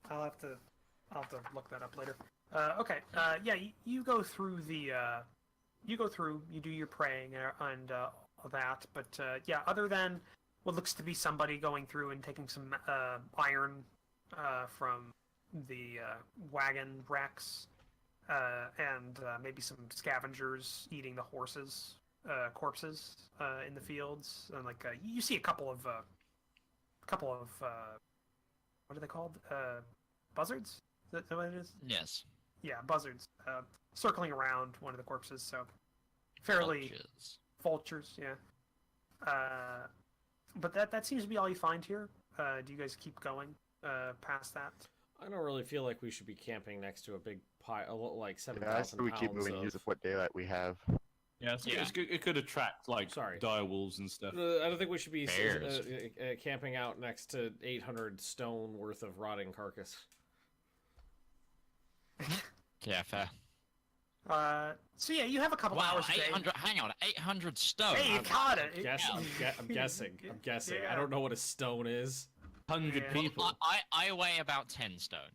I'll have to look that up later. Okay. Yeah, you go through you do your praying and all that, but yeah, other than what looks to be somebody going through and taking some iron from the wagon wrecks, and maybe some scavengers eating the horses' corpses in the fields, and like you see a couple of what are they called? Buzzards? Is that what it is? Yes. Yeah, buzzards circling around one of the corpses. So fairly Vultures. vultures, yeah. But that seems to be all you find here. Do you guys keep going past that? I don't really feel like we should be camping next to a big pile, like 7,000 Yeah, I pounds say we keep moving. Use of... what daylight we have. Yeah, it could attract like Sorry. dire wolves and stuff. I don't think we should be Bears. camping out next to 800 stone worth of rotting carcass. Yeah, fair. So yeah, you have a couple Wow, hours a day. 800. Hang on, 800 stone. Hey, you caught it. I'm guessing. I'm guessing. I Yeah. don't know what a stone is. 100 Yeah. people. I weigh about 10 stone.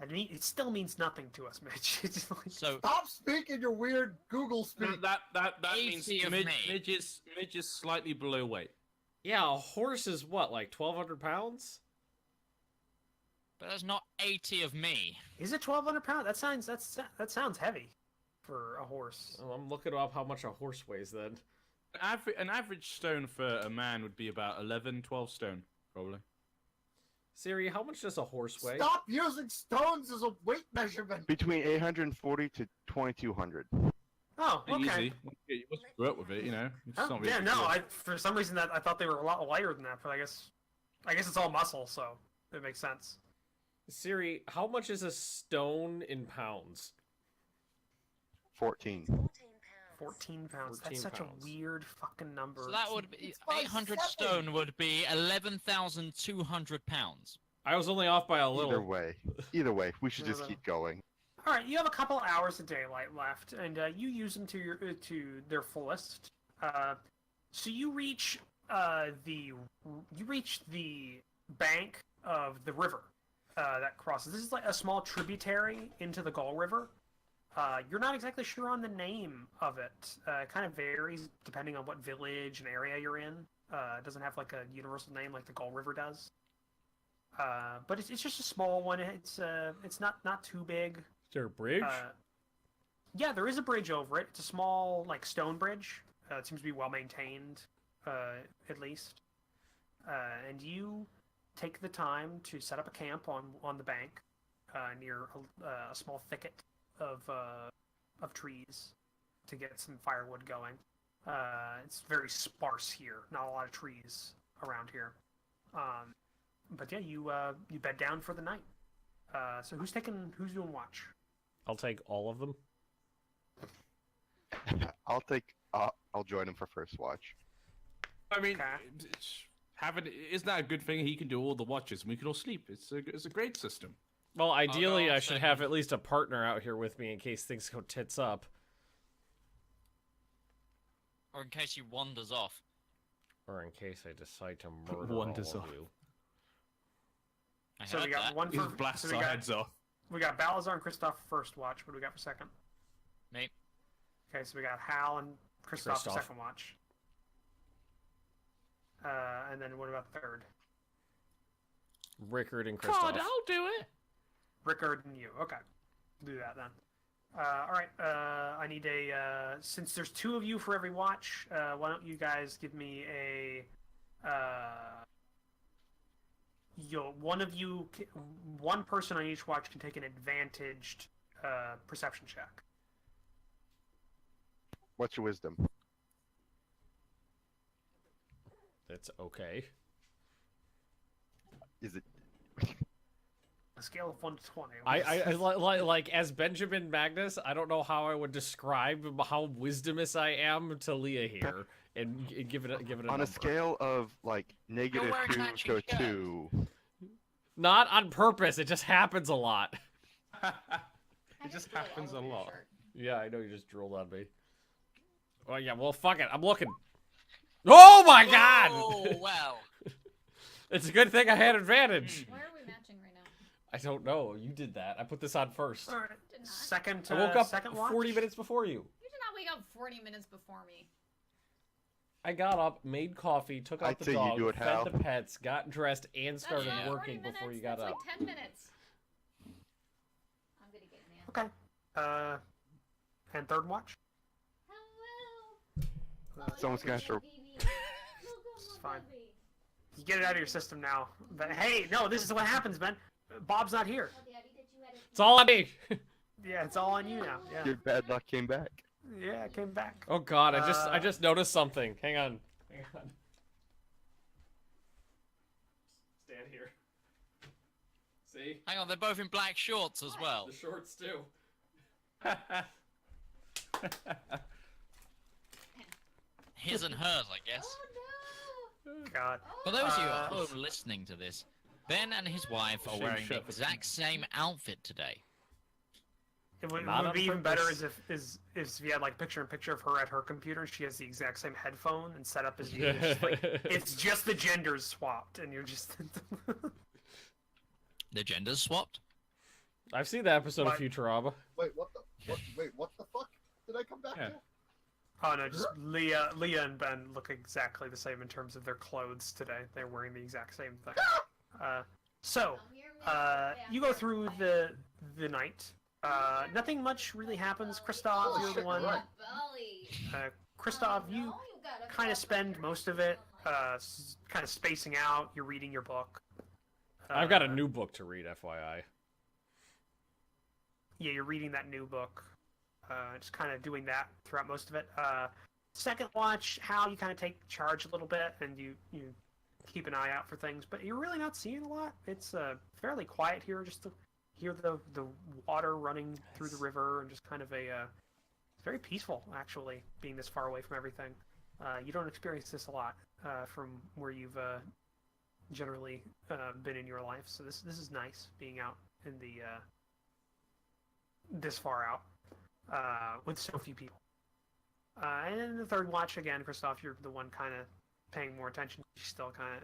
It still means nothing to us, Mitch. It's like, So Stop speaking your weird Google speak. That means 80 of me. Midge is slightly below weight. Yeah, a horse is what, like 1,200 pounds? but there's not 80 of me. is it 1,200 pounds? That sounds heavy for a horse. Well, I'm looking up how much a horse weighs then. An average stone for a man would be about 11, 12 stone, probably. Siri, how much does a horse weigh? Stop using stones as a weight measurement. Between 840 to 2,200. Oh, okay. Easy. You must grow up with it, you know. It's Oh, not really yeah, big no. deal. For some reason I thought they were a lot lighter than that, but I guess it's all muscle, so it makes sense. Siri, how much is a stone in pounds? 14. 14 pounds. 14 That's such pounds. a weird fucking number. So that would be It's by 800 7. stone would be 11,200 pounds. I was only off by a little. Either way, we should Yeah, just but- keep going. All right, you have a couple hours of daylight left, and you use them to their fullest. So you reach the bank of the river that crosses. This is like a small tributary into the Gull River. You're not exactly sure on the name of it. It kind of varies depending on what village and area you're in. It doesn't have like a universal name like the Gull River does. But it's just a small one. It's not too big. Is there a bridge? Yeah, there is a bridge over it. It's a small, like, stone bridge. It seems to be well maintained, at least. And you take the time to set up a camp on the bank near a small thicket of trees to get some firewood going. It's very sparse here. Not a lot of trees around here. But yeah, you bed down for the night. So who's doing watch? I'll take all of them. I'll join him for first watch. I mean, Okay. isn't that a good thing? He can do all the watches, and we can all sleep. It's a great system. Well, ideally, go I should second. have at least a partner out here with me in case things go tits up. Or in case he wanders off. Or in case I decide to murder Wanders all off. of you. I So heard we got that. one He for. just blasts so we our got, heads off. we got Balazar and Kristoff for first watch. What do we got for second? Me. Okay, so we got Hal and Kristoff for Kristoff. second watch. And then what about third? Rickard and Kristoff. do it. Rickard and you. Okay, do that then. All right. I need a. Since there's 2 of you for every watch, why don't you guys give me a. One person on each watch can take an advantaged perception check. What's your wisdom? That's okay. Is it? A scale of 1 to 20. Like as Benjamin Magnus, I don't know how I would describe how wisdomous I am to Leah here, and give it a On number. a scale of like negative wearing 2 matching to shirt. 2. Not on purpose. It just happens a lot. It just happens a lot. Yeah, I know you just drooled on me. Oh yeah, well fuck it. I'm looking. Oh my god! Oh, wow. It's a good thing I had advantage. Why are we matching right now? I don't know. You did that. I put this on first. All right. Did not. Second. I woke up second watch? 40 minutes before you. You did not wake up 40 minutes before me. I got up, made coffee, took out I'd the say you dog, do it, fed Hal. the pets, got dressed, and started That's not 40 working before you minutes, got that's up. like 10 minutes. I'm gonna get mad. Okay. And third watch. Hello. Someone's gonna have to- It's fine. You get it out of your system now. But hey, no, this is what happens, man. Bob's not here. It's all on me. Yeah, it's all on you now. Yeah. Your bad luck came back. Yeah, it came back. Oh god, I just noticed something. Hang on. Stand here. See? Hang on, they're both in black shorts as well. The shorts too. His and hers, I guess. God. For those of you at home listening to this, Ben and his wife are Shame wearing the shirt. exact same outfit today. It would, Not would on be even better purpose. is if you had like picture-in-picture of her at her computer. She has the exact same headphone and setup as you. It's just, like, it's just the genders swapped, and you're just. The genders swapped. I've seen that episode What? of Futurama. Wait, what the fuck did I come back Yeah. to? Oh no, just Leah and Ben look exactly the same in terms of their clothes today. They're wearing the exact same thing. You go through the night. Nothing much really happens. Kristoff, Holy you're the shit, one. right. Kristoff, you kind of spend most of it kind of spacing out. You're reading your book. I've got a new book to read, FYI. Yeah, you're reading that new book. Just kind of doing that throughout most of it. Second watch, Hal, you kind of take charge a little bit, and you keep an eye out for things, but you're really not seeing a lot. It's fairly quiet here, just to hear the water running through the river, and just kind of it's very peaceful, actually, being this far away from everything. You don't experience this a lot from where you've generally been in your life, so this is nice, being out in the this far out. With so few people. And then the third watch again, Kristoff, you're the one kind of paying more attention. You still kind of,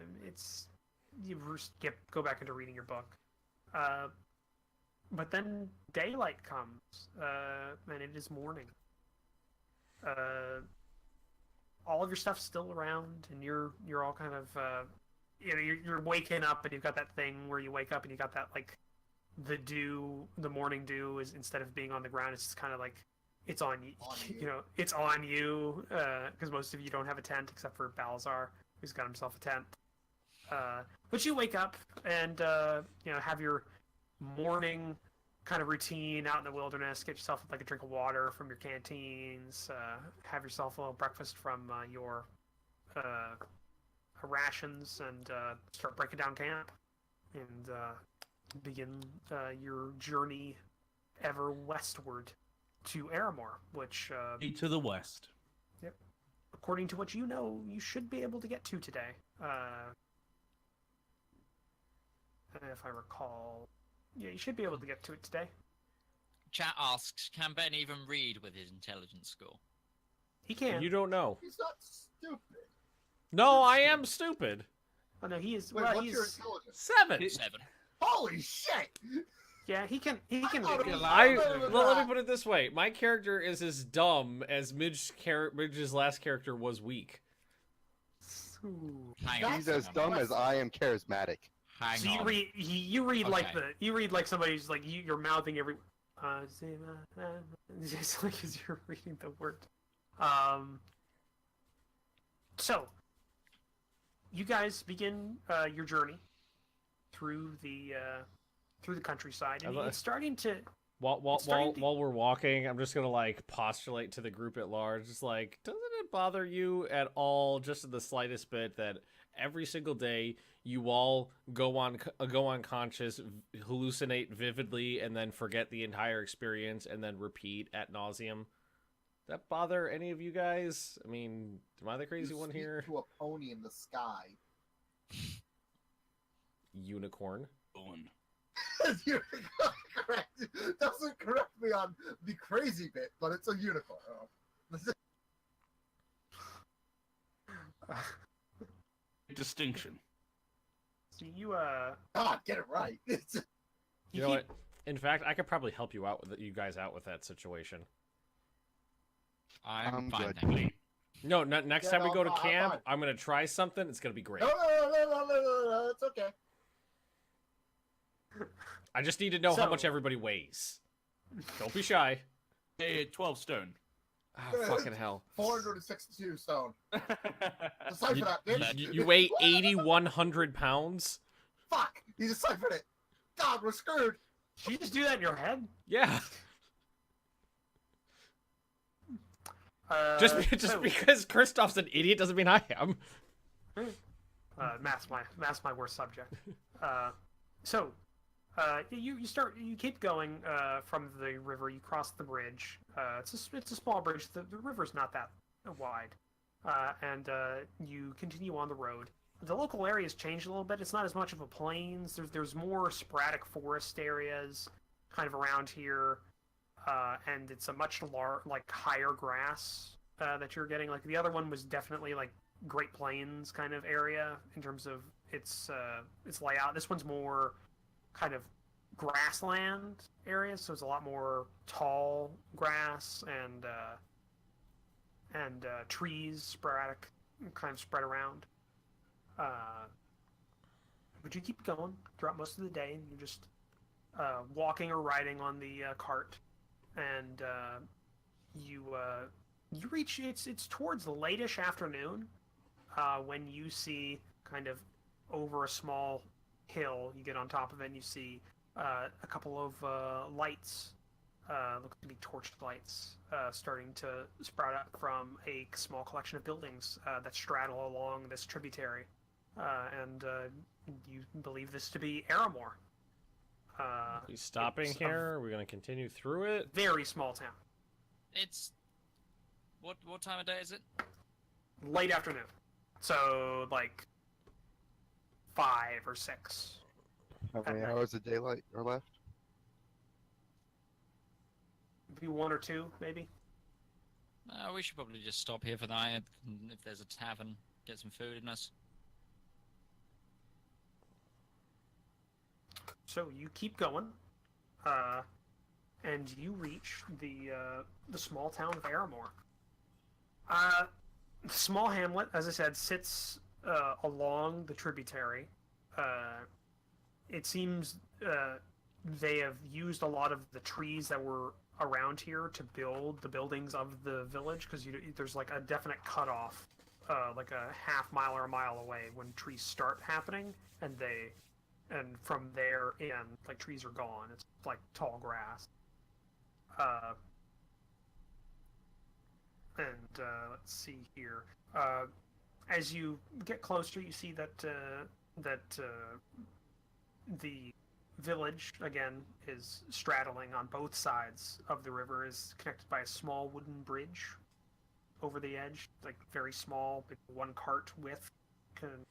go back into reading your book. But then daylight comes, and it is morning. All of your stuff's still around, and you're all kind of, you're waking up, and you've got that thing where you wake up and you got that like. The morning dew is, instead of being on the ground, it's just kind of like it's on you. It's on you because most of you don't have a tent except for Balazar, who's got himself a tent. But you wake up and have your morning kind of routine out in the wilderness. Get yourself like a drink of water from your canteens. Have yourself a little breakfast from your rations, and start breaking down camp and begin your journey ever westward to Aramor, which, To the west. according to what you know, you should be able to get to today. If I recall, yeah, you should be able to get to it today. Chat asks, can Ben even read with his intelligence score? He can. You don't know. He's not stupid. No, I am stupid. Oh no, he is. Wait, well, what's he's. your intelligence? 7. 7. Holy shit! Yeah, he can. He can. thought it was- Well, let me put it this way. My character is as dumb as Midge's last character was weak. Ooh. Hang on. He's as dumb as I am charismatic. Hang So you on. read. You read like Okay. you read like somebody's like you're mouthing every. Just like as you're reading the word. So, you guys begin your journey through the countryside, and it's starting to. While starting to- we're walking, I'm just gonna like postulate to the group at large. It's like, doesn't it bother you at all, just in the slightest bit, that every single day you all go unconscious, hallucinate vividly, and then forget the entire experience, and then repeat ad nauseum? That bother any of you guys? I mean, am I the crazy You one speak here? To a pony in the sky. Unicorn. Born. You're correct. Doesn't correct me on the crazy bit, but it's a unicorn. Distinction. So you God, get it right. It's You know what? In fact, I could probably help you out with you guys out with that situation. I'm I'm fine, good. thank you. No, next Yeah, time we no, go to I'm camp, fine. I'm gonna try something. It's gonna be great. no, it's okay. I just need to know how So- much everybody weighs. Don't be shy. Hey, 12 stone. Oh, fucking hell. 462 stone. Decipher that, bitch. You weigh 8,100 pounds? Fuck! You deciphered it. God, we're screwed. Did you just do that in your head? Yeah. Just so, because Kristoff's an idiot doesn't mean I am. math's my worst subject. You keep going from the river. You cross the bridge. It's a small bridge. The river's not that wide, and you continue on the road. The local area has changed a little bit. It's not as much of a plains. There's more sporadic forest areas kind of around here, and it's a much higher grass that you're getting. Like the other one was definitely like Great Plains kind of area in terms of its layout. This one's more kind of grassland areas, so it's a lot more tall grass and trees, sporadic, kind of spread around. But you keep going throughout most of the day, and you're just walking or riding on the cart, and you reach. It's towards the late-ish afternoon when you see kind of over a small hill. You get on top of it, and you see a couple of lights, look to be torch lights, starting to sprout up from a small collection of buildings that straddle along this tributary, and you believe this to be Aramor. Are we stopping it's here? Are we going to continue through it? Very small town. It's what time of day is it? Late afternoon, so like 5 or 6. How many At night. hours of daylight are left? Maybe 1 or 2, maybe. We should probably just stop here for the night. And if there's a tavern, get some food in us. So you keep going, and you reach the small town of Aramor. The small hamlet, as I said, sits along the tributary. It seems they have used a lot of the trees that were around here to build the buildings of the village, because there's like a definite cutoff, like a half mile or a mile away when trees start happening, and from there in, like, trees are gone. It's like tall grass. Let's see here. As you get closer, you see that the village, again, is straddling on both sides of the river, is connected by a small wooden bridge over the edge, like very small, but one cart width can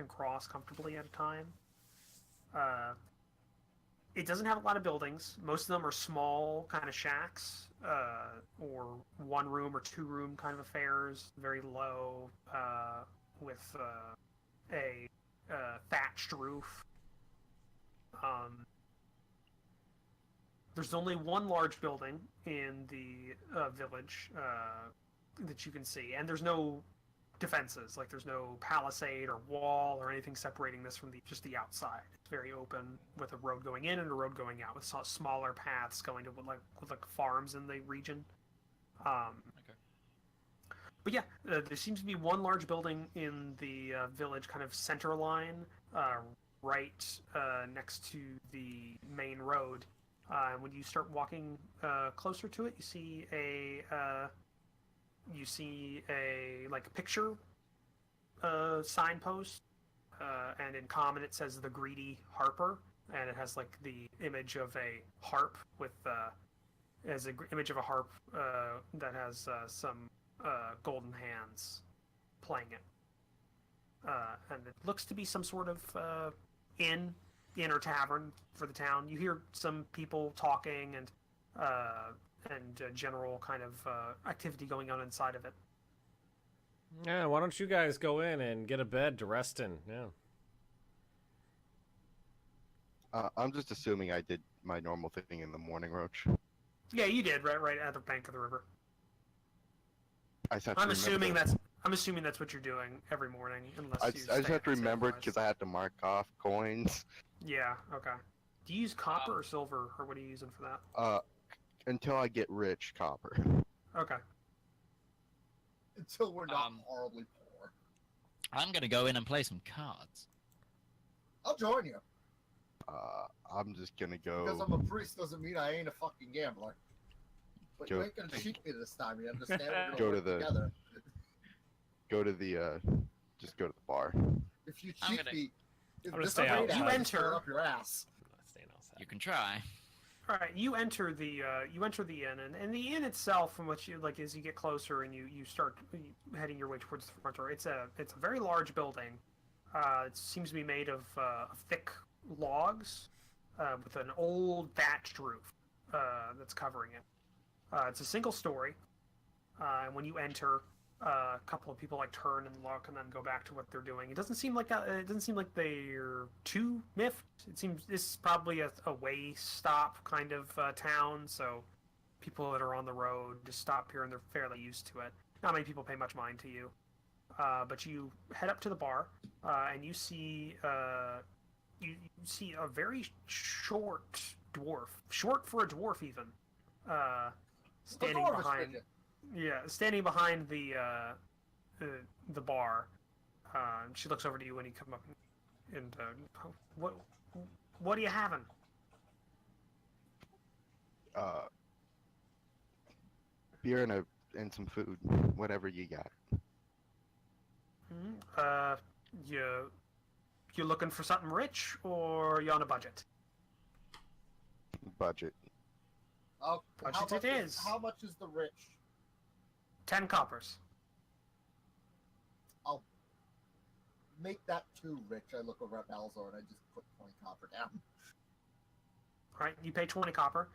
cross comfortably at a time. It doesn't have a lot of buildings. Most of them are small kind of shacks, or one room or two room kind of affairs, very low, with a thatched roof. There's only one large building in the village that you can see, and there's no defenses. Like there's no palisade or wall or anything separating this from just the outside. It's very open with a road going in and a road going out, with smaller paths going to with farms in the region. Okay. But yeah, there seems to be one large building in the village, kind of center line, right next to the main road. When you start walking closer to it, you see a like picture signpost, and in common it says the Greedy Harper, and it has like the image of a harp with image of a harp that has some golden hands playing it, and it looks to be some sort of inn or tavern for the town. You hear some people talking and general kind of activity going on inside of it. Yeah, why don't you guys go in and get a bed to rest in? Yeah. I'm just assuming I did my normal thing in the morning, Roach. Yeah, you did right at the bank of the river. I'm assuming that's what you're doing every morning, unless I just have to remember because I have to mark off coins. Yeah. Okay. Do you use copper or silver, or what are you using for that? Until I get rich, copper. Okay. Until we're not horribly poor. I'm gonna go in and play some cards. I'll join you. I'm just gonna go. Because I'm a priest doesn't mean I ain't a fucking gambler. But you ain't gonna cheat me this time, you understand? We're gonna work together. Just go to the bar. If you cheat me, I'm gonna stay outside. You enter up your ass. I'm not staying outside. You can try. All right, you enter the inn, and the inn itself, from what you like, as you get closer and you start heading your way towards the front door, it's a very large building. It seems to be made of thick logs with an old thatched roof that's covering it. It's a single story, and when you enter, a couple of people like turn and look and then go back to what they're doing. It doesn't seem like that. It doesn't seem like they're too miffed. It seems this is probably a way stop kind of town. So people that are on the road just stop here and they're fairly used to it. Not many people pay much mind to you. But you head up to the bar and you see a very short dwarf, short for a dwarf even, standing behind. Yeah, standing behind the bar. She looks over to you when you come up, and what are you having? Beer and some food, whatever you got. You looking for something rich, or you on a budget? Budget. Budget it is. How much is the rich? 10 coppers. I'll make that too rich. I look over at Balzor and I just put 20 copper down. Alright, you pay 20 copper.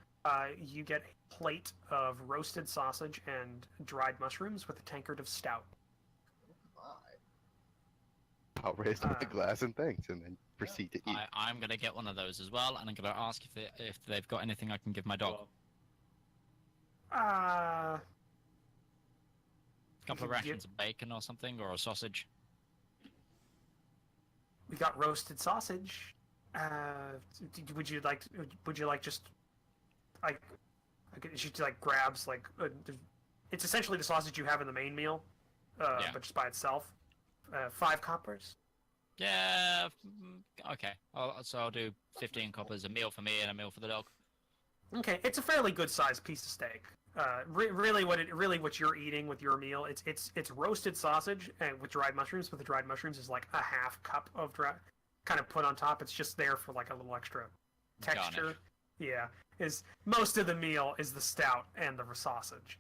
You get a plate of roasted sausage and dried mushrooms with a tankard of stout. My. I'll raise my glass and thanks, and then proceed to eat. I'm gonna get one of those as well, and I'm gonna ask if they've got anything I can give my dog. A couple of rations of bacon or something, or a sausage. We got roasted sausage. Would you like just like she like grabs like it's essentially the sausage you have in the main meal, but just by itself. 5 coppers. Yeah. Okay. So I'll do 15 coppers, a meal for me and a meal for the dog. Okay, it's a fairly good sized piece of steak. Really what you're eating with your meal, it's roasted sausage and with dried mushrooms, but the dried mushrooms is like a half cup of kind of put on top. It's just there for like a little extra texture. Garnish. Yeah, is most of the meal is the stout and the sausage.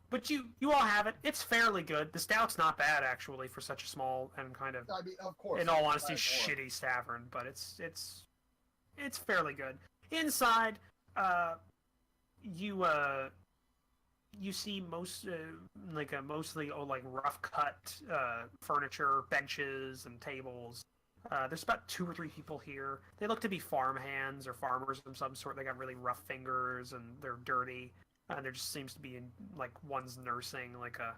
But you all have it. It's fairly good. The stout's not bad actually for such a small and kind of, I mean, of course. in all I honesty, can buy more. shitty tavern. But it's fairly good. Inside, you see mostly rough cut furniture, benches and tables. There's about 2 or 3 people here. They look to be farm hands or farmers of some sort. They got really rough fingers and they're dirty. And there just seems to be one's nursing like a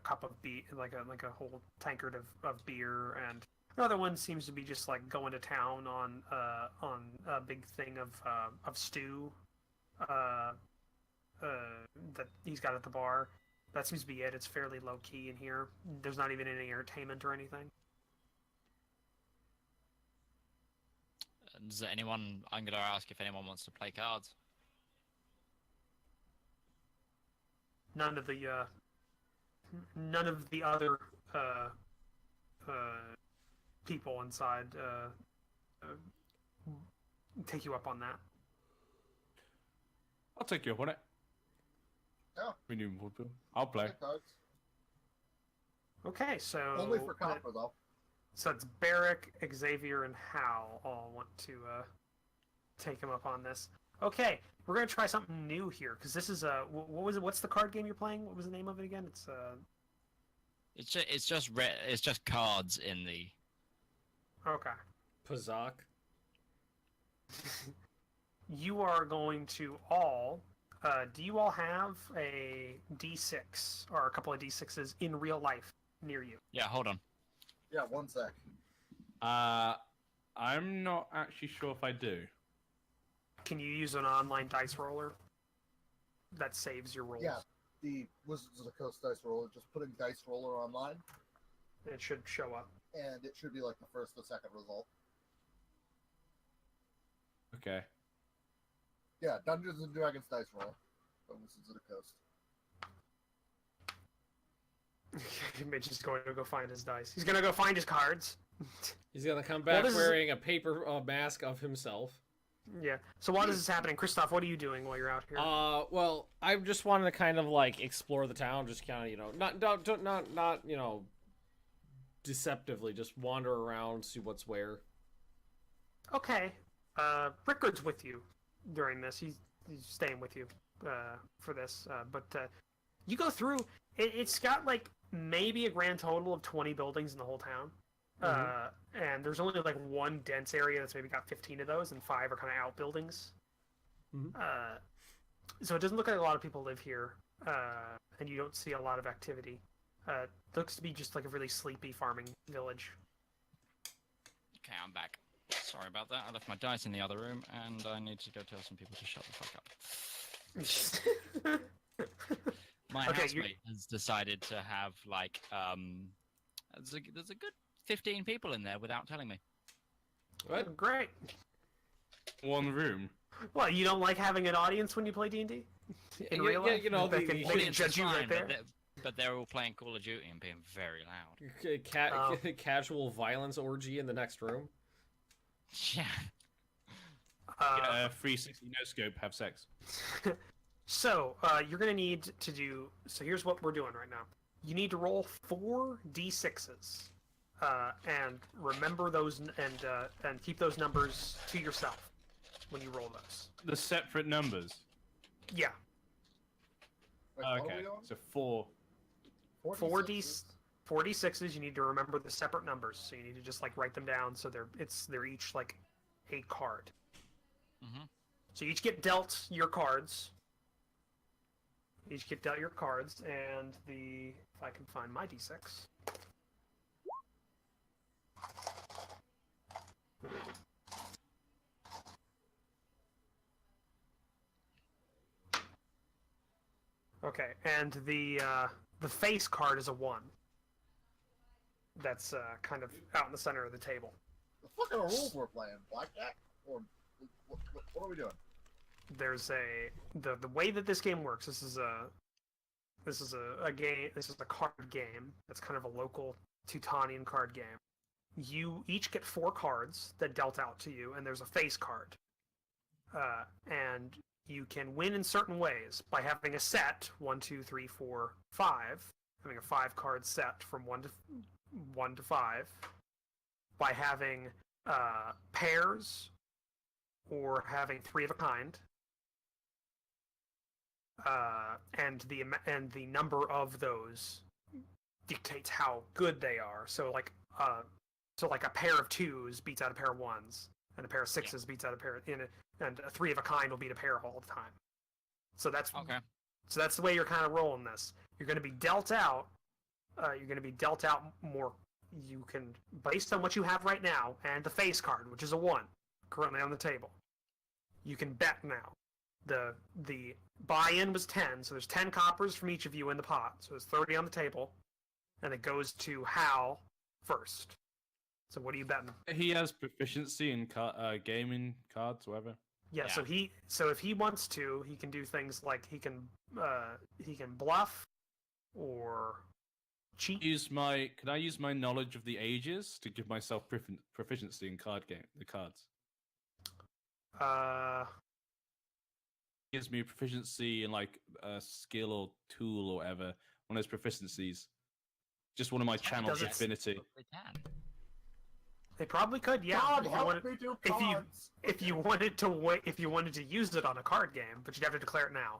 cup of beer, like a whole tankard of beer, and another one seems to be just like going to town on a big thing of stew that he's got at the bar. That seems to be it. It's fairly low key in here. There's not even any entertainment or anything. Does anyone? I'm gonna ask if anyone wants to play cards. None of the other people inside take you up on that. I'll take you up on it. Yeah. We need more. I'll play. Take cards. Okay, so Only for copper, though. So it's Barrick, Xavier, and Hal all want to take him up on this. Okay, we're gonna try something new here because this is what was it? What's the card game you're playing? What was the name of it again? It's just cards in the. Okay. Pazak. You are going to all. Do you all have a D6 or a couple of D6s in real life near you? Yeah, hold on. Yeah, 1 sec. I'm not actually sure if I do. Can you use an online dice roller that saves your rolls? Yeah, the Wizards of the Coast dice roller. Just put in dice roller online, It should show up. and it should be like the first or second result. Okay. Yeah, Dungeons and Dragons dice roller. From Wizards of the Coast. Mitch is going to go find his dice. He's going to go find his cards. He's gonna come back What is- wearing a paper mask of himself. Yeah. So while this is happening, Christoph, what are you doing while you're out here? Well, I just wanted to kind of like explore the town, just kind of not deceptively, just wander around, see what's where. Okay. Rickard's with you during this. He's staying with you for this. But you go through. It's got like maybe a grand total of 20 buildings in the whole town. And there's only like one dense area that's maybe got 15 of those, and 5 are kind of outbuildings. So it doesn't look like a lot of people live here, and you don't see a lot of activity. It looks to be just like a really sleepy farming village. Okay, I'm back. Sorry about that. I left my dice in the other room, and I need to go tell some people to shut the fuck up. My Okay, housemate has decided to have like there's a good 15 people in there without telling me. What? Great. One room. Well, you don't like having an audience when you play D&D? In real life? you know, they the- can, the they can Audience judge is you right fine, there. but they're all playing Call of Duty and being very loud. Casual violence orgy in the next room. Yeah. 360 no scope. Have sex. So, you're going to need to do... So here's what we're doing right now. You need to roll 4 D6s. And remember those, and keep those numbers to yourself when you roll those. The separate numbers. Yeah. Wait, what are Okay. we on? So 4. 4 D6s? 4d6s, you need to remember the separate numbers. So you need to just like write them down so they're each like a card. Mhm. So you each get dealt your cards. Each get dealt your cards, and if I can find my d6. Okay, and the face card is a 1. That's kind of out in the center of the table. The fucking rules we're playing? Blackjack? Or what are we doing? There's the way that this game works. This is a game. This is a card game. That's kind of a local Teutonian card game. you each get 4 cards that dealt out to you, and there's a face card. And you can win in certain ways by having a set 1, 2, 3, 4, 5, having a 5-card set from 1 to 5, by having pairs or having 3 of a kind. And the number of those dictates how good they are. So like a pair of 2s beats out a pair of 1s, and a pair of 6s beats out a pair and a 3 of a kind will beat a pair all the time. So that's Okay. So that's the way you're kind of rolling this. You're going to be dealt out. More. You can, based on what you have right now, and the face card, which is a 1, currently on the table. You can bet now. The buy-in was 10, so there's 10 coppers from each of you in the pot. So there's 30 on the table, and it goes to Hal first. So what are you betting? He has proficiency in gaming cards, whatever. Yeah. Yeah. So if he wants to, he can do things like he can bluff or cheat. Can I use my knowledge of the ages to give myself proficiency in the cards? Gives me proficiency in like a skill or tool or whatever. One of those proficiencies. Just one of my channels of affinity. They can. They probably could, yeah. God, if you help wanted- me do if you- cards. if you wanted to use it on a card game, but you'd have to declare it now.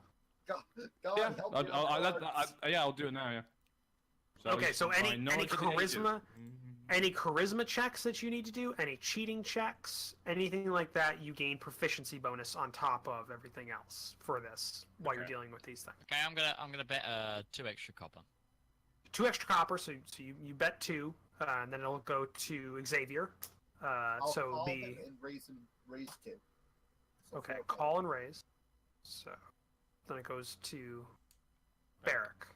God, Yeah, help me do cards. I'll do it now. Yeah. Okay, so my any knowledge of the ages. charisma, any charisma checks that you need to do, any cheating checks, anything like that, you gain proficiency bonus on top of everything else for this while you're Okay. dealing with these things. Okay, I'm gonna bet 2 extra copper. 2 extra copper, so you bet 2, and then it'll go to Xavier. I'll So call the him and raise 2. So okay, 4 call and raise. So then it goes to Barrack.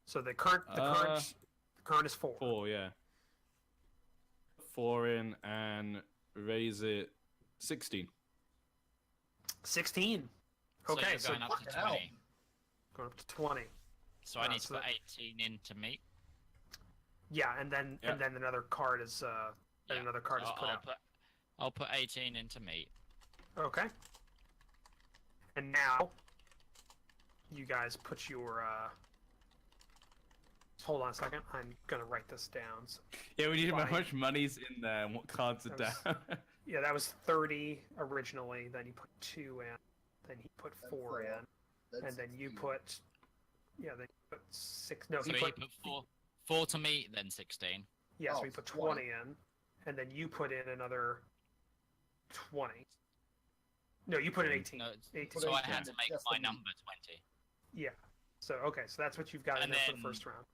So the current is 4. 4, yeah. 4 in and raise it 16. 16. So Okay, you're so going up to fucking hell. 20. going up to 20. So I need so to put that- 18 in to meet. Yeah, and then Yeah. another card is Yeah, another card is so put out. I'll put 18 in to meet. Okay. And now you guys put your hold on a second. I'm gonna write this down. So, Yeah, we need how Fine. much money's in there and what cards are That down. yeah, that was 30 originally. Then you put 2 in. Then he put Then 4 4. in, That's and then you 16. put then you put 6. No, So he you put put 4 to meet, then 16. yeah. So Oh, he put 20. 20 in, and then you put in another 20. No, you put in 18. No, 18. so I 18 had to is make just my the meet. number 20. Yeah. So okay, so that's what you've got in And there for the then- first round.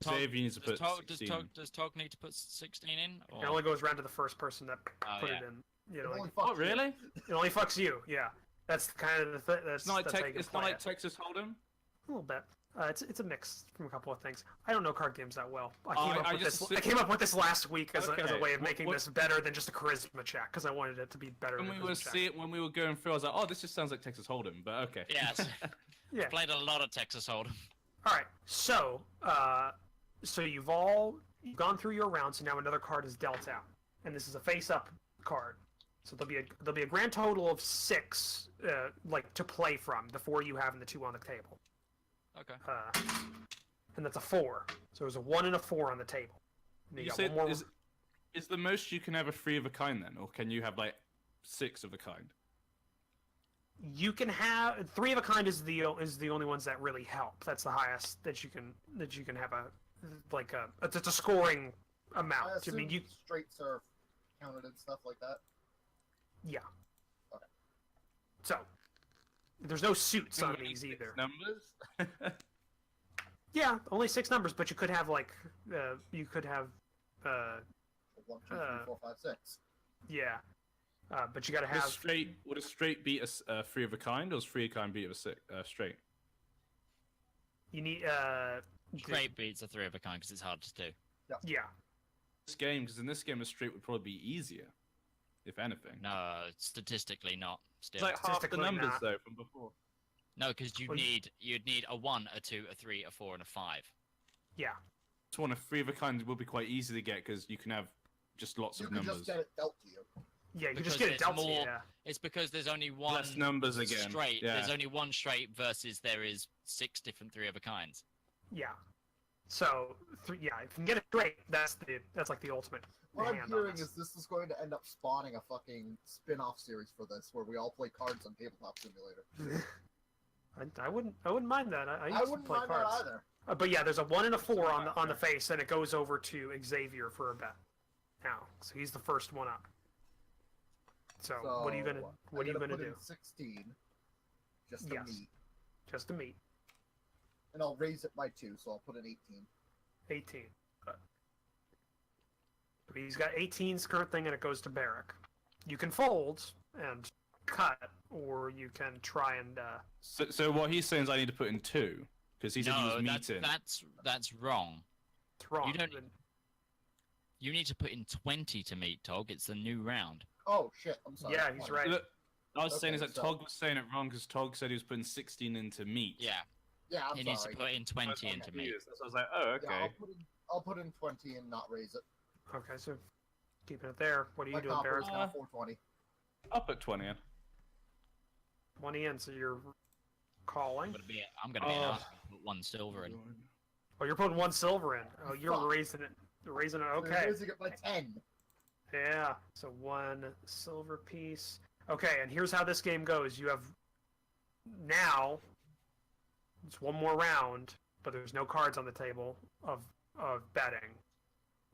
Xavier needs to Does put 16. does Tog need to put 16 in? Or... It only goes around to the first person that Oh, put yeah. it in. You It know, only like, fucks Oh, really? it only fucks you. Yeah, that's kind of the that's It's not like, that's how you can it's not play like it. Texas Hold'em? A little bit. It's a mix from a couple of things. I don't know card games that well. I Oh, came up I with just this. sit- I came up with this last week as a Okay, way of what- making what- this better than just a charisma check because I wanted it to be better. When than we a were charisma check. when we were going through, I was like, "Oh, this just sounds like Texas Hold'em," but okay. Yes. Yeah. Played a lot of Texas Hold'em. All right. So you've gone through your round. So now another card is dealt out, and this is a face-up card. So there'll be a grand total of 6, like to play from the 4 you have and the 2 on the table. Okay. And that's a 4. So there's a 1 and a 4 on the table. And You got said one more. is the most you can have a 3 of a kind then, or can you have like 6 of a kind? You can have 3 of a kind is the only ones that really help. That's the highest that you can have it's a scoring I amount. I assume mean you straights are counted and stuff like that. yeah. Okay. So there's no suits on Only these 6 either. Numbers. Yeah, only 6 numbers, but you could have like 1, 2, 3, 4, 5, 6. yeah. But you got to have Would a straight beat a 3 of a kind, or does 3 of a kind beat a straight? you need Straight beats a 3 of a kind because it's hard to do. yeah. This game, because in this game a straight would probably be easier, if anything. No, statistically not. Still. It's like half the Statistically numbers not. though from before. No, because Well, you'd need a 1, a 2, a 3, a 4, and a 5. Yeah. This one, a 3 of a kind will be quite easy to get because you can have just lots You of can numbers. just get it dealt to you. Yeah, you Because just get it it's dealt to you. more- Yeah. It's because there's only one Less numbers again. straight. Yeah. There's only one straight versus there is 6 different 3 of a kinds. Yeah. So, yeah, if you can get it straight, that's like the ultimate. What I'm hand on hearing this. is this is going to end up spawning a fucking spin-off series for this, where we all play cards on Tabletop Simulator. I wouldn't mind that. I used I to wouldn't play mind cards. that either. But yeah, there's a 1 and a 4 on the face, and it goes over to Xavier for a bet. Now, so he's the first one up. So, what are you gonna I'm do? put in 16, just to Yes. meet, Just to meet and I'll raise it by 2, so I'll put in 18. 18. But he's got 18's current thing, and it goes to Barrack. You can fold and cut, or you can try and. So what he's saying is I need to put in 2 because he said he No, was that's, meeting. that's wrong. It's wrong. You don't- You need to put in 20 to meet Tog. It's the new round. Oh shit! I'm sorry. Yeah, he's right. Look, I was saying is Okay, that so- Tog was saying it wrong because Tog said he was putting 16 into meat. Yeah, Yeah, I'm he needs to sorry. put in 20 into Okay. meat. So I was like, oh, okay. Yeah, I'll put in 20 and not raise it. Okay, so keeping it there. What are you My doing, copper Barrack? is now 420. I'll put 20 in. 20 in, so you're calling. I'm gonna be Oh. asked to put 1 silver in. Oh, you're putting 1 silver in. Oh, you're Fuck. raising it. Raising it. So Okay. you're raising it by 10. Yeah. So 1 silver piece. Okay, and here's how this game goes. You have now. It's 1 more round, but there's no cards on the table of betting.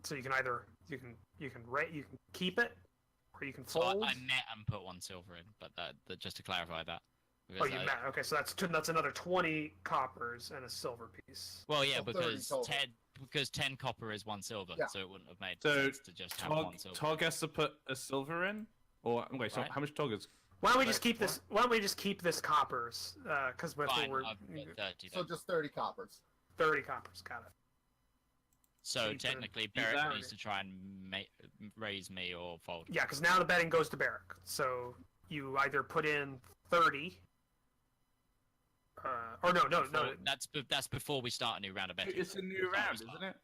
So you can either you can keep it, or you can So fold. I met and put 1 silver in, but that just to clarify that. Oh, Because you I- met. Okay, so that's another 20 coppers and a silver piece. Well, yeah, So 30 because total. 10 copper is 1 silver, Yeah. so it wouldn't have made So, sense to just have 1 silver. Tog has to put a silver in? Or, wait, so Right. how much Tog is? Why don't we just keep this? Why don't we just keep this coppers? Because Fine, we're I've got 30 So then. just 30 coppers. 30 coppers. Got it. So keep it- technically, keep Barrett that. needs to try and raise me or fold. Yeah, because now the betting goes to Barrack. So you either put in 30. Or no. So that's before we start a new round of betting. It's a new round, isn't it?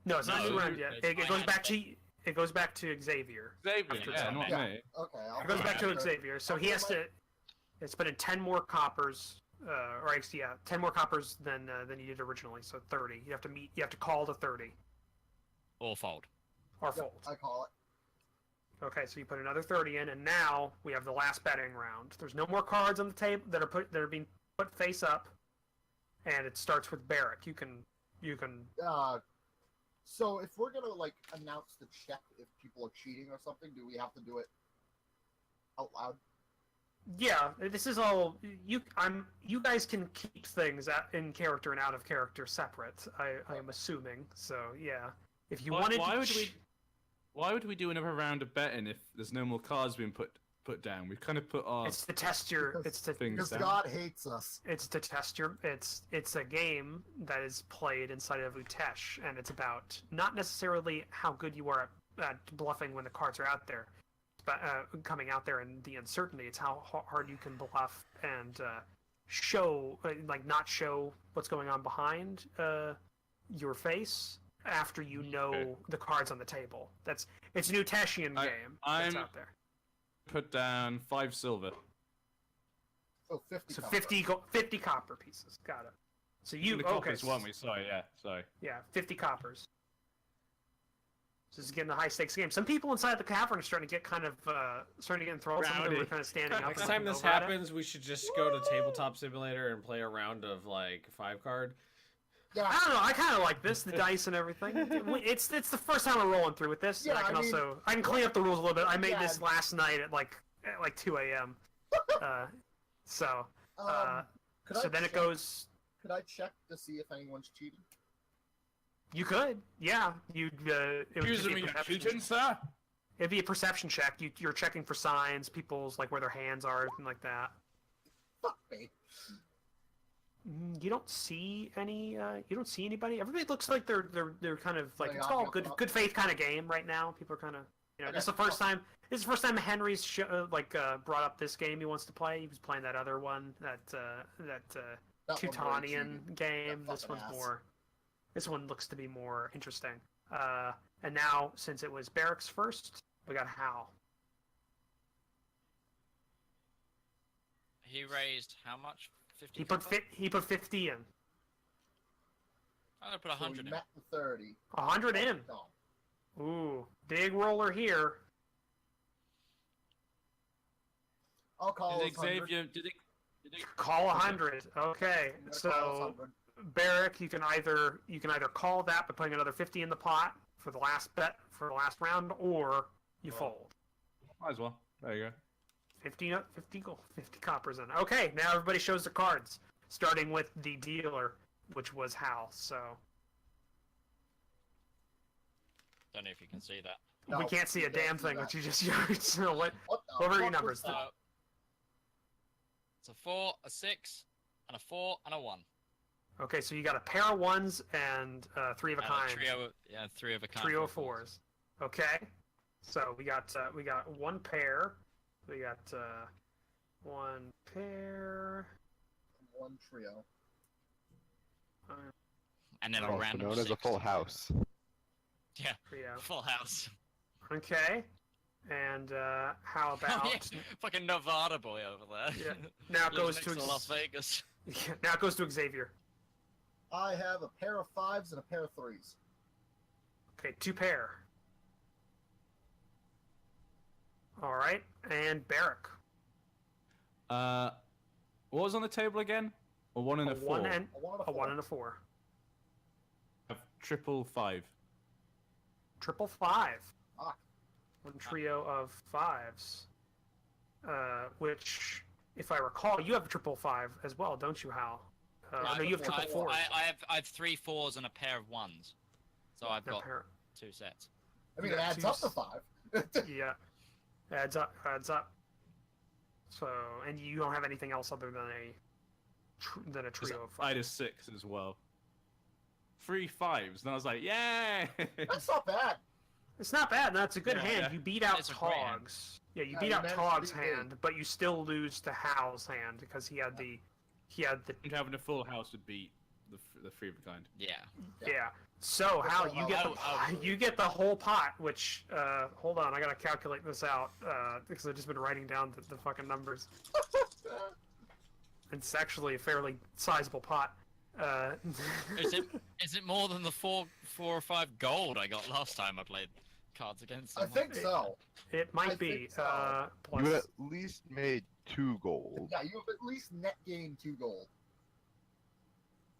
No, it's not a new No, round yet. it's It my goes hand back bet. it goes back to Xavier. Xavier, After yeah, it's not Yeah. me. Okay. I'll It goes put back to in 30. Xavier. So he has to. It's put in 10 more coppers. Or actually, yeah, 10 more coppers than you did originally. So 30. You have to meet. You have to call to 30 Or fold. or Yep, fold. I call it. Okay, so you put another 30 in, and now we have the last betting round. There's no more cards on the table that are being put face up, and it starts with Barrack. You can So if we're gonna like announce the check if people are cheating or something, do we have to do it out loud? yeah. This is all you. You guys can keep things in character and out of character separate. I am assuming. So yeah, if you wanted to. Why would we do another round of betting if there's no more cards being put down? We've kind of put our It's to test your. It's to. things Because down. God hates us. It's to test your. It's a game that is played inside of Utesh, and it's about not necessarily how good you are at bluffing when the cards are out there, but coming out there and the uncertainty. It's how hard you can bluff and show, not show what's going on behind your face after you know Okay. the cards on the table. It's an Uteshian game that's I'm- out there. Put down 5 silver. So 50. So copper. 50 copper pieces. Got it. So you the okay? coppers, weren't we? Sorry, yeah, sorry. Yeah, 50 coppers. This is getting a high stakes game. Some people inside the cavern are starting to get enthralled. Some of them Rowdy. are kind of standing up. Next and time looking this over at it. happens, we should just go to Tabletop Simulator and play a round of like 5 card. Yeah. I don't know. I kind of like this, the dice and everything. It's the first time I'm rolling through with this. Yeah, and I can clean up the rules a little bit. I made Yeah. this last night at like 2 a.m. So Could I then it check- goes. Could I check to see if anyone's cheating? You could, yeah. It would just Accusing be a me of perception cheating, sir? It'd be a perception check. You're checking for signs, people's like where their hands are, and like that. Fuck me. You don't see any. You don't see anybody. Everybody looks like they're kind of like Like, it's I'm all not- good faith kind of game right now. People are kind of Okay. This is the first time. This is the first time Henry's brought up this game he wants to play. He was playing that other one, that That one's very Teutonian cheating. game. That This fucking one's ass. more. This one looks to be more interesting. And now, since it was Barracks first, we got Hal. He raised how much? 50. He put 50 in. I'm gonna put 100 So we in. met the 30. 100 in. No. Ooh, big roller here. I'll call Did us 100. Xavier? Did it? Call 100. Okay, I'm gonna call us so 100. Barrack, you can either call that by putting another 50 in the pot for the last bet for the last round, or you fold. Might as well. There you go. 50 coppers in. Okay, now everybody shows their cards, starting with the dealer, which was Hal. So Don't know if you can see that. No, we can't see a you can't damn see thing, that. which you just showed. So what the were your fuck numbers? was that? It's a 4, a 6, and a 4, and a 1. Okay, so you got a pair of ones and three of a And kind. a trio, yeah, 3 of a kind. Trio of four fours. Okay, so we got one pair. We got one pair. One trio. And then a Also random known as a 6. full house. Yeah, Trio. full house. Okay, and how about Oh, yeah. Fucking Nevada boy over there. Yeah. Now it Lives goes next to Las Vegas. now it goes to Xavier. I have a pair of 5s and a pair of 3s. Okay, 2 pair. All right, and Barrack. What was on the table again? A 1 and a 4. One and A 1 and a a 4. 1 and a 4. I have triple 5. Triple 5. Fuck. One trio of 5s. Which, if I recall, you have a triple 5 as well, don't you, Hal? I No, you have triple 4s. I have 3 4s and a pair of 1s. So I've got 2 sets. I mean, You it got adds up to 5. Yeah, adds up. So, and you don't have anything else other than a trio of 5. I had a 6 as well. 3 5s, and I was like, yay! That's not bad. It's not bad. That's a good Yeah, hand. yeah. You beat out It's a great hand. Togs. Yeah, you Yeah, beat you out managed to Togs' beat me. hand, but you still lose to Hal's hand because he had the And having a full house would beat the 3 of a kind. Yeah. yeah. So Hal, you get Oh, you get the whole pot. Which hold on, I gotta calculate this out because I've just been writing down the fucking numbers. It's actually a fairly sizable pot. Is it more than the 4 or 5 gold I got last time I played cards against I someone? think so. It might I be think so. plus. You at least made 2 gold. Yeah, you have at least net gained 2 gold.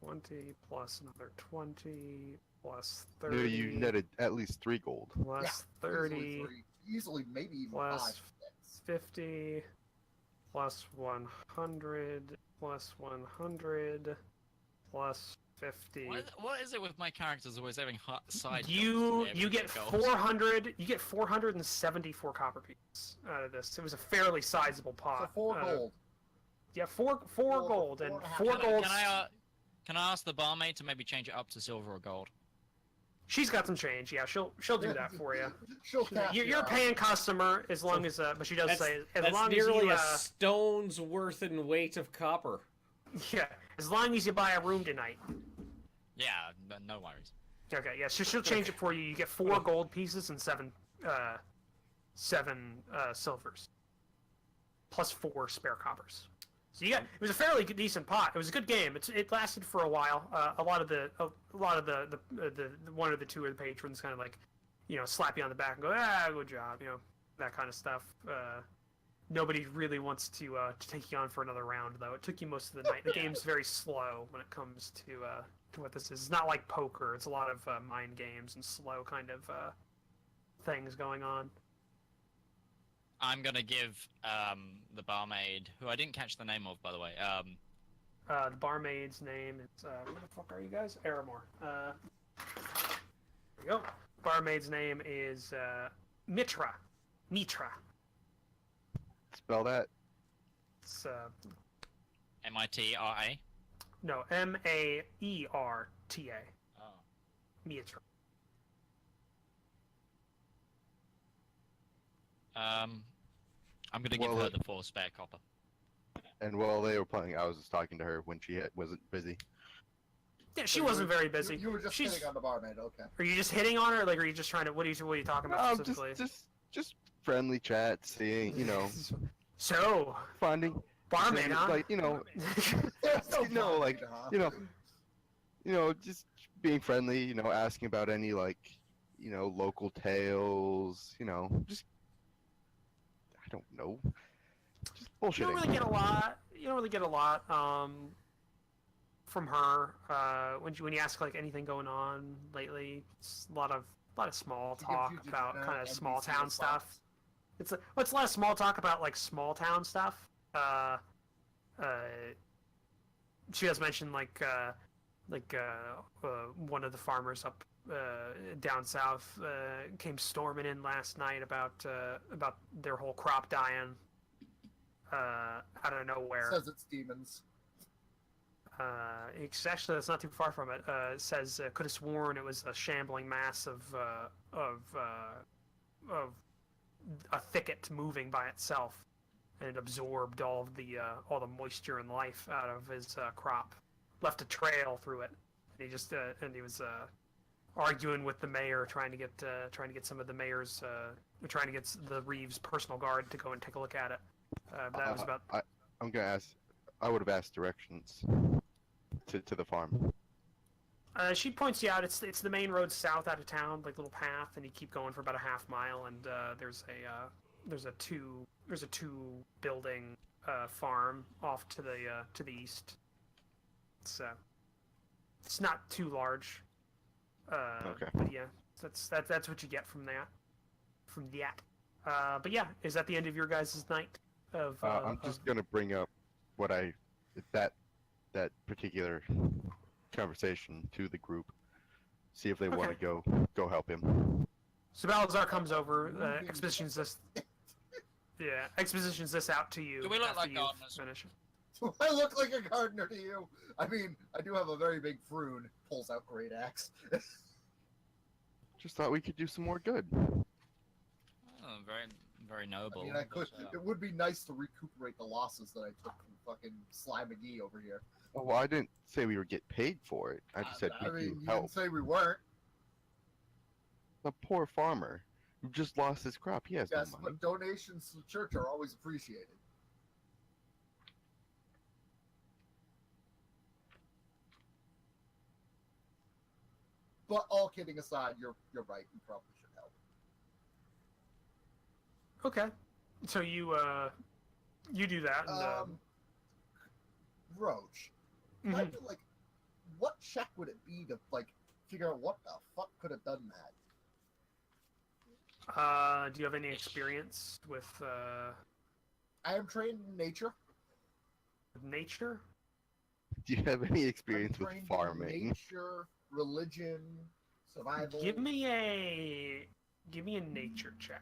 20 plus another 20 plus 30 No, you netted at least 3 gold. plus Yeah, 30 easily maybe even plus 5. 50 plus 100 plus 100 plus 50. What is it with my characters always having side You jobs? you get 400 you get 474 copper pieces out of this. It was a fairly sizable So pot. 4 gold. Yeah, four gold and 4 4 gold. Can I ask the barmaid to maybe change it up to silver or gold? She's got some change. Yeah, she'll do that for you. She'll cash You're you a out. paying customer as long as but she does say as That's long nearly as a you stone's worth in weight of copper. yeah, as long as you buy a room tonight. Yeah, no worries. Okay, yeah, she'll change it for you. You get 4 gold pieces and 7 silvers, plus 4 spare coppers. So it was a fairly decent pot. It was a good game. It lasted for a while. A lot of the 1 or the 2 of the patrons kind of like, slap you on the back and go, good job, that kind of stuff. Nobody really wants to take you on for another round though. It took you most of the night. The game's very slow when it comes to what this is. It's not like poker. It's a lot of mind games and slow kind of things going on. I'm gonna give the barmaid, who I didn't catch the name of, by the way. The barmaid's name is where the fuck are you guys? Aramore. There we go. Barmaid's name is Mitra. Spell that. It's Mitra. no Maerta. Oh. Mitra. I'm gonna give Well, her the 4 spare copper. And while they were playing, I was just talking to her when she wasn't busy. Yeah, she So wasn't very busy. You were just She's- hitting on the barmaid. Okay. Are you just hitting on her? Like, are you just trying to? What are you talking about just, specifically? just friendly chat, seeing, So, finding, barmaid, huh? like, There's no No, like, barmaid, huh? just being friendly, asking about any, like, local tales, just, I don't know, just you bullshitting. don't really get a lot. You don't really get a lot from her when you ask like anything going on lately. It's a lot of small She gives talk you just about generic kind of small NPC town advice. stuff. It's a lot of small talk about like small town stuff. She has mentioned like one of the farmers up down south came storming in last night about their whole crop dying out of nowhere. Says it's demons. It's actually, that's not too far from it. It says could have sworn it was a shambling mass of a thicket moving by itself, and it absorbed all the moisture and life out of his crop, left a trail through it. And he was arguing with the mayor, trying to get some of the mayor's trying to get the Reeves personal guard to go and take a look at it. That was about. I'm gonna ask. I would have asked directions to the farm. She points you out. It's the main road south out of town, like little path, and you keep going for about a half mile, and there's a two building farm off to the east. It's not too large. Okay. But yeah, that's what you get from that. But yeah, is that the end of your guys' night? I'm just gonna bring up what that particular conversation to the group, see if they want to go help him. So Balazar comes over, expositions this. Yeah, expositions this out to you. Do we look after like you've gardeners? finished. Do I look like a gardener to you? I mean, I do have a very big froon. Pulls out great axe. Just thought we could do some more good. Oh, very, very noble. I mean, I could. but, It would be nice to recuperate the losses that I took from fucking Sly McGee over here. Oh, well, I didn't say we would get paid for it. I just said I we mean, do you help. didn't say we weren't. The poor farmer who just lost his crop. He has Yes, no money. but donations to the church are always appreciated. But all kidding aside, you're right. You probably should help. Okay, so you do that. And, Roach, mhm. kind of like, what check would it be to like figure out what the fuck could have done that? Do you have any experience with I am trained in nature. nature? Do you have any I'm experience with trained in farming? nature, religion, survival. Give me a nature check.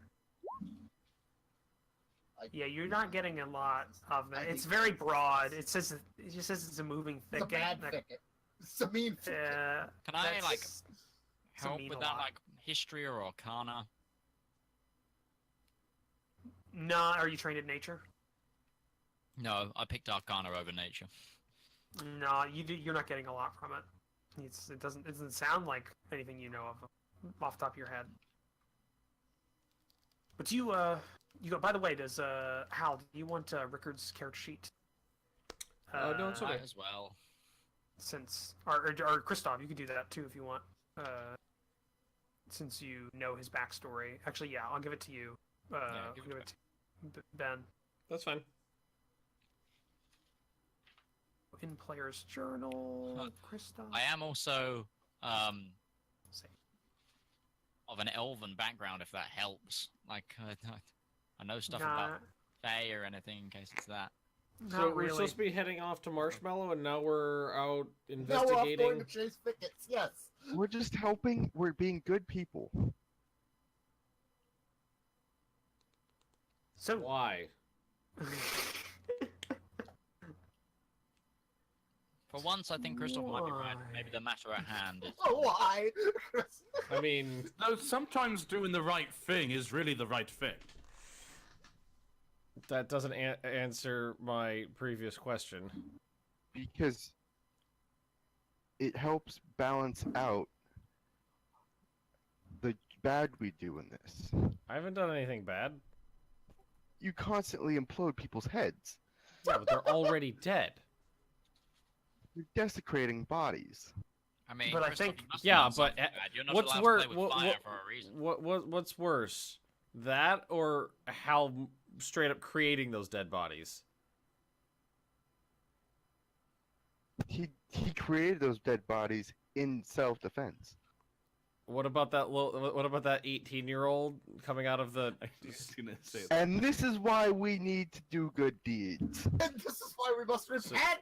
Yeah, you're not getting a lot of that. It's very broad. It just says it's a moving It's a thicket. bad thicket. It's a mean thicket. Can I like that's- help mean with a that, lot. like history or arcana? No, are you trained in nature? No, I picked arcana over nature. No, you're not getting a lot from it. It doesn't sound like anything you know of off the top of your head. But you go. By the way, does Hal? Do you want Rickard's character sheet? No, it's okay. Might as well. Since or Christoph, you can do that too if you want. Since you know his backstory. Actually, yeah, I'll give it to you. give Give it it to Ben. That's fine. In player's journal, Christoph. I am also Say. of an elven background, if that helps. Like, I know stuff Nah, about Fae or anything in case it's that. not So we're really. supposed to be heading off to Marshmallow, and now we're out Now we're off going investigating. to chase thickets. Yes. We're just helping. We're being good people. So Why? For once, I think Christoph might be right. Maybe the matter at hand is. Oh, why? I mean, No, sometimes doing the right thing is really the right thing. that doesn't answer my previous question. Because it helps balance out the bad we do in this. I haven't done anything bad. You constantly implode people's heads. Yeah, but they're already dead. You're desecrating bodies. I mean, But I Christoph, think- you must have Yeah, done but something bad. You're not what's allowed worse? to play with fire for a reason. What's worse, that or how straight up creating those dead bodies? He created those dead bodies in self-defense. What about that What about that 18-year-old coming out of the? I was just gonna say that. And this is why we need to do good deeds. And this is why we must repent!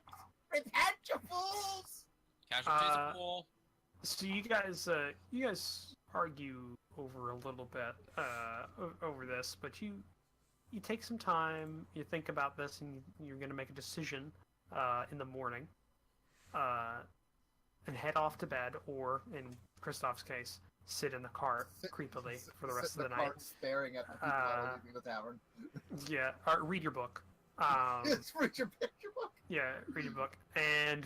Repent, you fools! Casualties of war. So you guys argue over a little bit over this, but you take some time, you think about this, and you're going to make a decision in the morning, and head off to bed, or in Christoph's case, sit in the cart creepily for the rest Sit of in the night. cart staring at the people that are leaving the tavern. Yeah, or read your book. It's read your picture book. Yeah, read your book, and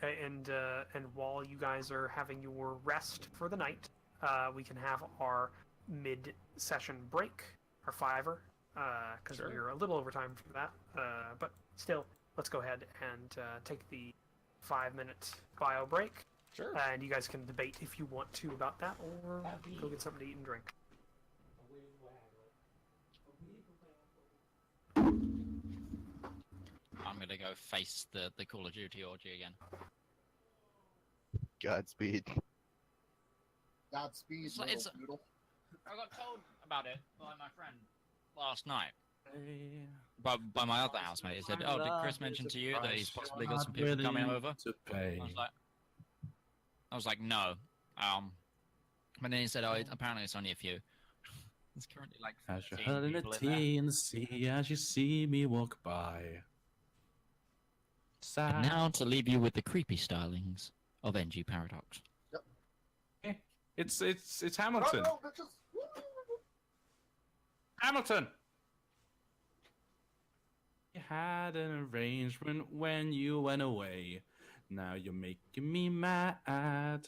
and while you guys are having your rest for the night, we can have our mid-session break, our 5-er, because Sure. we're a little over time for that. But still, let's go ahead and take the 5-minute bio break, Sure. and you guys can debate if you want to about that, or go get something to eat and drink. I'm gonna go face the Call of Duty orgy again. Godspeed. Godspeed, It's- little it's- doodle. I got told about it by my friend last night. By my other housemate. He said, "Oh, did Chris mention to you that he's possibly got some people coming over?" To pay. I was like, no. But then he said, "Oh, apparently it's only a few." It's currently like As you're 15 hurling a people in there. tea in the sea, as you see me walk by. And now to leave you with the creepy stylings of NG Paradox. It's Run, Hamilton. roll, bitches! Hamilton. You had an arrangement when you went away. Now you're making me mad.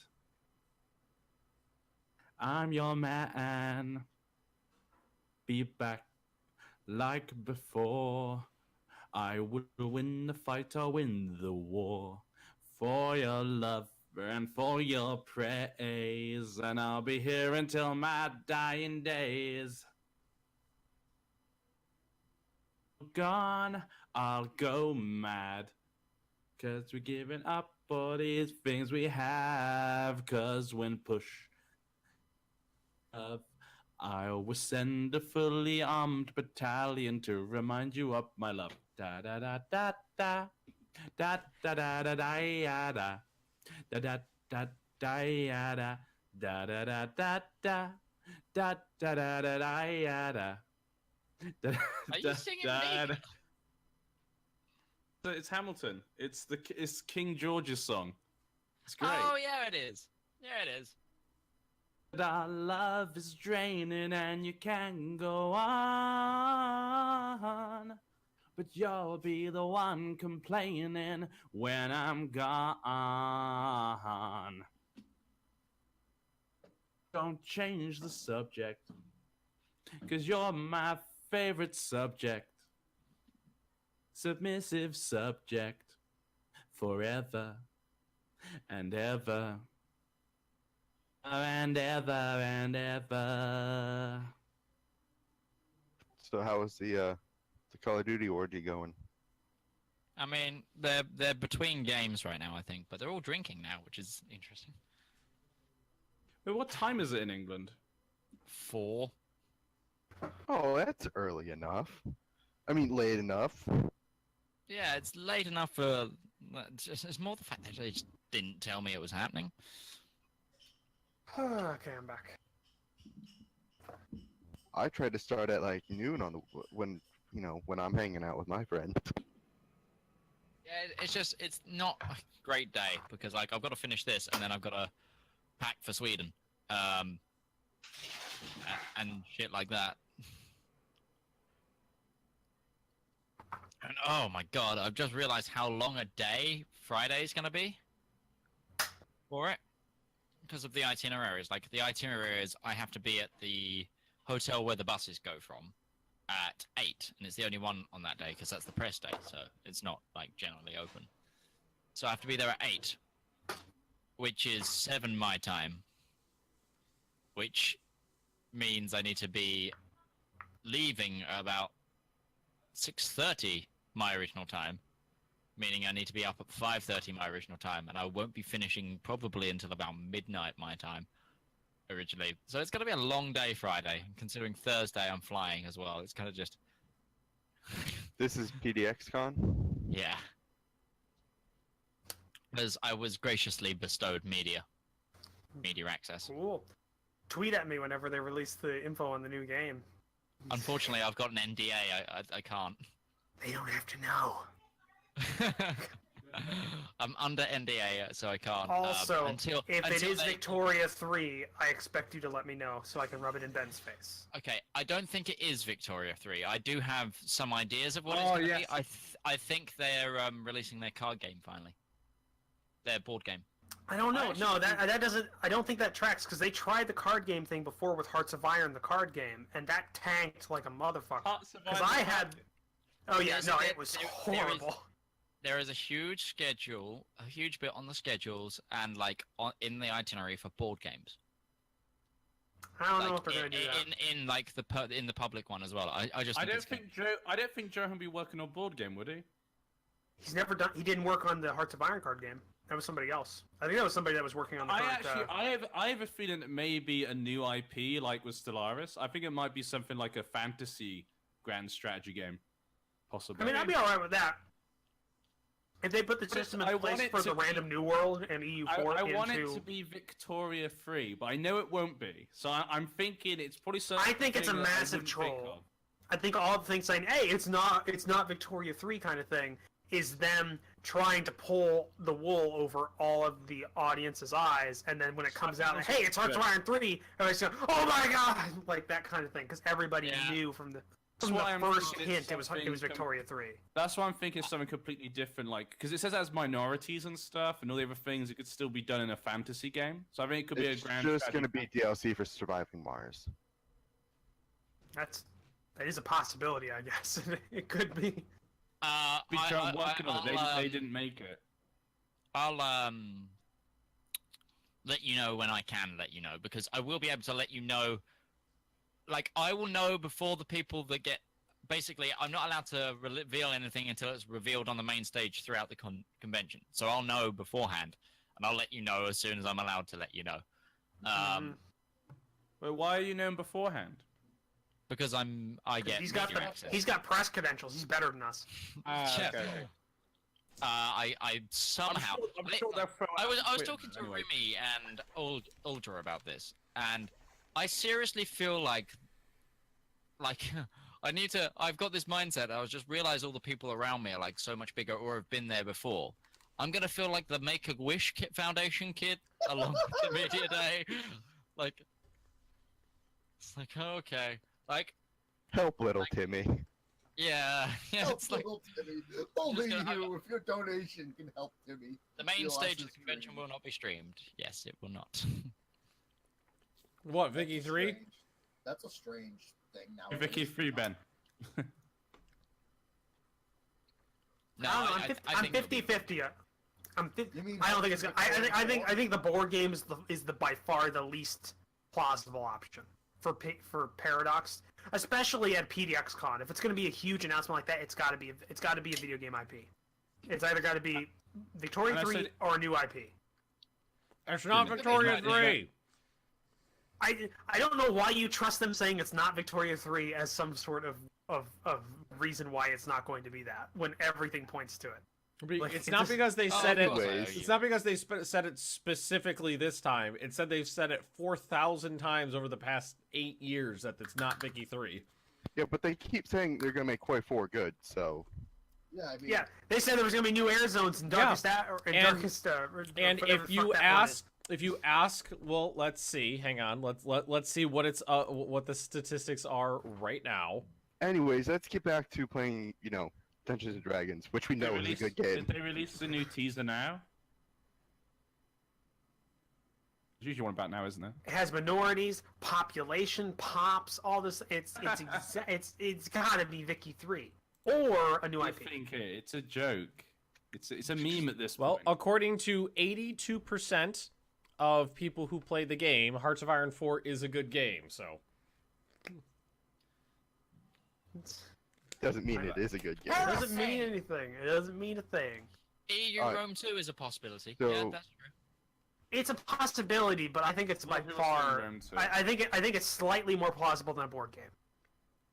I'm your man. Be back like before. I will win the fight or win the war. For your love and for your praise. And I'll be here until my dying days. Gone, I'll go mad. 'Cause we're giving up all these things we have. 'Cause when push up, I will send a fully armed battalion to remind you of my love. Da da da da da. Da da da da da ya da. Da da da da ya da. Da da da da da. Da da da da da ya da. Are you singing me? So it's Hamilton. It's King George's song. It's great. Oh yeah, it is. Yeah, it is. But our love is draining and you can go on. But you'll be the one complaining when I'm gone. Don't change the subject, 'cause you're my favorite subject. Submissive subject. Forever and ever. And ever and ever. So how is the Call of Duty orgy going? I mean, they're between games right now, I think, but they're all drinking now, which is interesting. Wait, what time is it in England? 4. Oh, that's early enough. I mean, late enough. Yeah, it's late enough for. It's more the fact that they just didn't tell me it was happening. Okay, I'm back. I try to start at like noon on the when I'm hanging out with my friends. Yeah, it's not a great day because like I've got to finish this and then I've got to pack for Sweden, and shit like that. And oh my god, I've just realized how long a day Friday's gonna be. for it because of the itineraries. Like the itineraries, I have to be at the hotel where the buses go from at 8, and it's the only one on that day because that's the press day, so it's not like generally open. So I have to be there at 8, which is 7 my time, which means I need to be leaving at about 6:30 my original time, meaning I need to be up at 5:30 my original time, and I won't be finishing probably until about midnight my time originally. So it's going to be a long day Friday, considering Thursday I'm flying as well. It's kind of just... This is PDXCon? yeah. Because I was graciously bestowed media access. Cool. Tweet at me whenever they release the info on the new game. Unfortunately, I've got an NDA. I can't. They don't have to know. I'm under NDA, so I can't. Also, until if it is they... Victoria 3, I expect you to let me know so I can rub it in Ben's face. Okay, I don't think it is Victoria 3. I do have some ideas of what it's Oh, going to yes. be. I think they're releasing their card game finally. Their board game. I don't know. actually No, that doesn't. I don't think that tracks because they tried the card game thing before with Hearts of Iron, the card game, and that tanked like a motherfucker. Because I had. Oh yeah, no, it was horrible. There is a huge schedule, a huge bit on the schedules, and like in the itinerary for board games. I don't know Like, if they're gonna do that. in like in the public one as well. I just I think don't it's think Joe would be working on board game, would he? He's never done. He didn't work on the Hearts of Iron card game. That was somebody else. I think that was somebody that was working on the current. I have a feeling it may be a new IP like with Stellaris. I think it might be something like a fantasy grand strategy game, possibly. I mean, I'd be alright with that. If they put the system in place for the random New World and EU4 I want it to be Victoria 3, but I know it won't be. So I'm thinking it's probably something. I think it's a that I massive wouldn't think troll. of. I think all the things saying, "Hey, it's not Victoria 3" kind of thing, is them trying to pull the wool over all of the audience's eyes, and then when it comes out, hey, it's Hearts of Iron 3, everybody's going, "Oh my god!" like that kind of thing, because everybody knew from the why I'm first thinking hint it was Victoria 3. That's why I'm thinking something completely different, like because it says it has minorities and stuff, and all the other things. It could still be done in a fantasy game, so I think it could be a It's grand. just going to be DLC for Surviving Mars. That is a possibility, I guess. It could be. I'm working on it. They didn't make it. I'll let you know when I can let you know, because I will be able to let you know. Like, I will know before the people that get... Basically, I'm not allowed to reveal anything until it's revealed on the main stage throughout the convention. So I'll know beforehand, and I'll let you know as soon as I'm allowed to let you know. Wait, why are you known beforehand? Because I get He's got media access. he's got press credentials. He's better than us. Yeah. Okay. I somehow... I'm sure they'll throw I was out talking to anyway. Remy and Ultra about this, and I seriously feel like I've got this mindset. I was just realized all the people around me are like so much bigger or have been there before. I'm gonna feel like the Make-A-Wish Foundation kid along with the media day. Like, it's like, okay, like, Help, little Timmy. yeah, Help it's like little Timmy. Only gonna- you, if your donation can help Timmy. the main Feel stage of us the convention dream. will not be streamed. Yes, it will not. What, Vicky 3? Strange. That's a strange thing now. Vicky 3, Ben. No, I don't know, I I'm think it'll be- 50-50. You mean I don't think it's gonna. I think the board game is the by far the least plausible option for Paradox, especially at PDXCon. If it's going to be a huge announcement like that, it's got to be a video game IP. It's either got to be Victoria And I 3 said- or a new IP. It's not Victoria 3! I don't know why you trust them saying it's not Victoria 3 as some sort of reason why it's not going to be that when everything points to it. Like, It's it not just- because they said it. Anyways. It's not because they said it specifically this time. It said they've said it 4,000 times over the past 8 years that it's not Vicky 3. Yeah, but they keep saying they're going to make Koi 4 good, so... Yeah, I mean, Yeah, they said there was going to be new air zones in Darkest And if you ask, well, let's see. Hang on. Let's see what what the statistics are right now. Anyways, let's get back to playing, Dungeons and Dragons, which we know is a good game. Did they release the new teaser now? There's usually one about now, isn't there? It has minorities, population, pops, all this. It's gotta be Vicky 3 or a new I IP. think it's a joke. It's a meme at this Well, point. according to 82% of people who play the game, Hearts of Iron 4 is a good game. So Doesn't mean it is a good game. It doesn't mean anything. It doesn't mean a thing. EU Alright. Rome 2 is a possibility. So- Yeah, that's true. It's a possibility, but I think it's by people are far. saying Rome 2. I think it's slightly more plausible than a board game.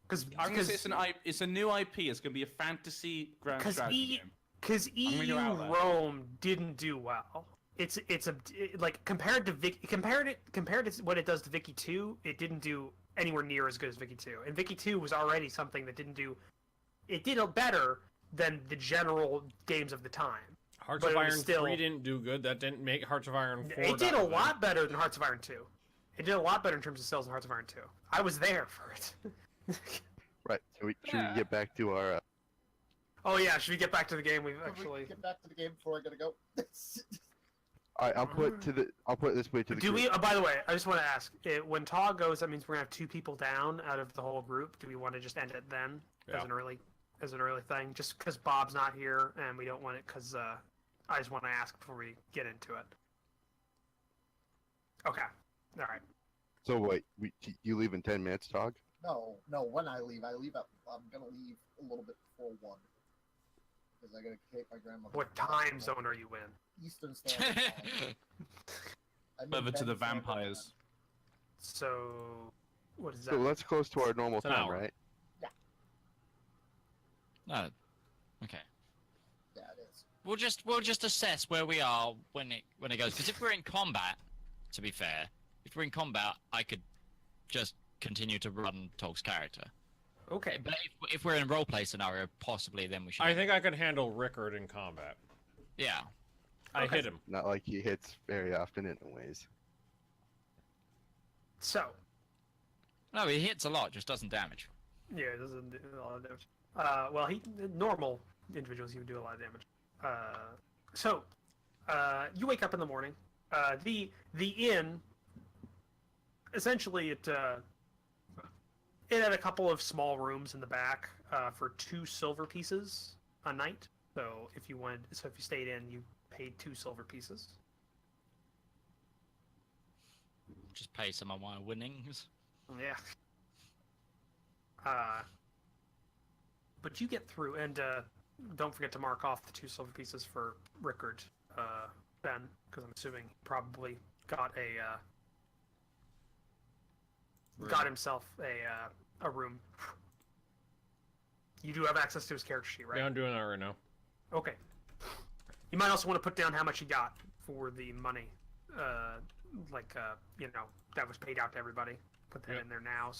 I was gonna say it's a new IP. It's gonna be a fantasy grand strategy game. Because I'm gonna EU go out there. Rome didn't do well. Like compared to what it does to Vicky 2, it didn't do anywhere near as good as Vicky 2. And Vicky 2 was already something that did better than the general games of the time. Hearts But of it was Iron still- 3 didn't do good. That didn't make Hearts of Iron 4. It did not a good. lot better than Hearts of Iron 2. It did a lot better in terms of sales than Hearts of Iron 2. I was there for it. Right. So should we get back to our? Oh yeah, should we get back to the game? We've Can actually. we get back to the game before I gotta go? All right. I'll put it this way to the. Do group. we? By the way, I just want to ask: when Taw goes, that means we're gonna have 2 people down out of the whole group. Do we want to just end it then, Yeah. as an early thing? Just because Bob's not here, and we don't want it because I just want to ask before we get into it. Okay. All right. So wait, you leave in 10 minutes, Tog? No, when I leave I'm gonna leave a little bit before 1. Because I gotta take my grandmother. What time zone are you in? Eastern Standard Time. I'm in Over to the Bend Standard vampires. Time. So, what is that? So that's close to our normal It's an time, hour. right? No. Okay. Yeah, it is. We'll just assess where we are when it goes. Because if we're in combat, to be fair, if we're in combat, I could just continue to run Tog's character. Okay. But if we're in a roleplay scenario, possibly then we should. I think I could handle Rickard in combat. Yeah. I Okay. hit him. Not like he hits very often, anyways. So, No, he hits a lot, just doesn't damage. yeah, it doesn't do a lot of damage. Well, normal individuals, he would do a lot of damage. So, you wake up in the morning. The inn, essentially, it had a couple of small rooms in the back for 2 silver pieces a night. So if you stayed in, you paid 2 silver pieces. Just pay some of my winnings. Yeah. But you get through, and don't forget to mark off the 2 silver pieces for Rickard, Ben, because I'm assuming he probably got himself a room. You do have access to his character sheet, right? Yeah, I'm doing that right now. Okay. You might also want to put down how much you got for the money, that was paid out to everybody. Put that Yep. in there now.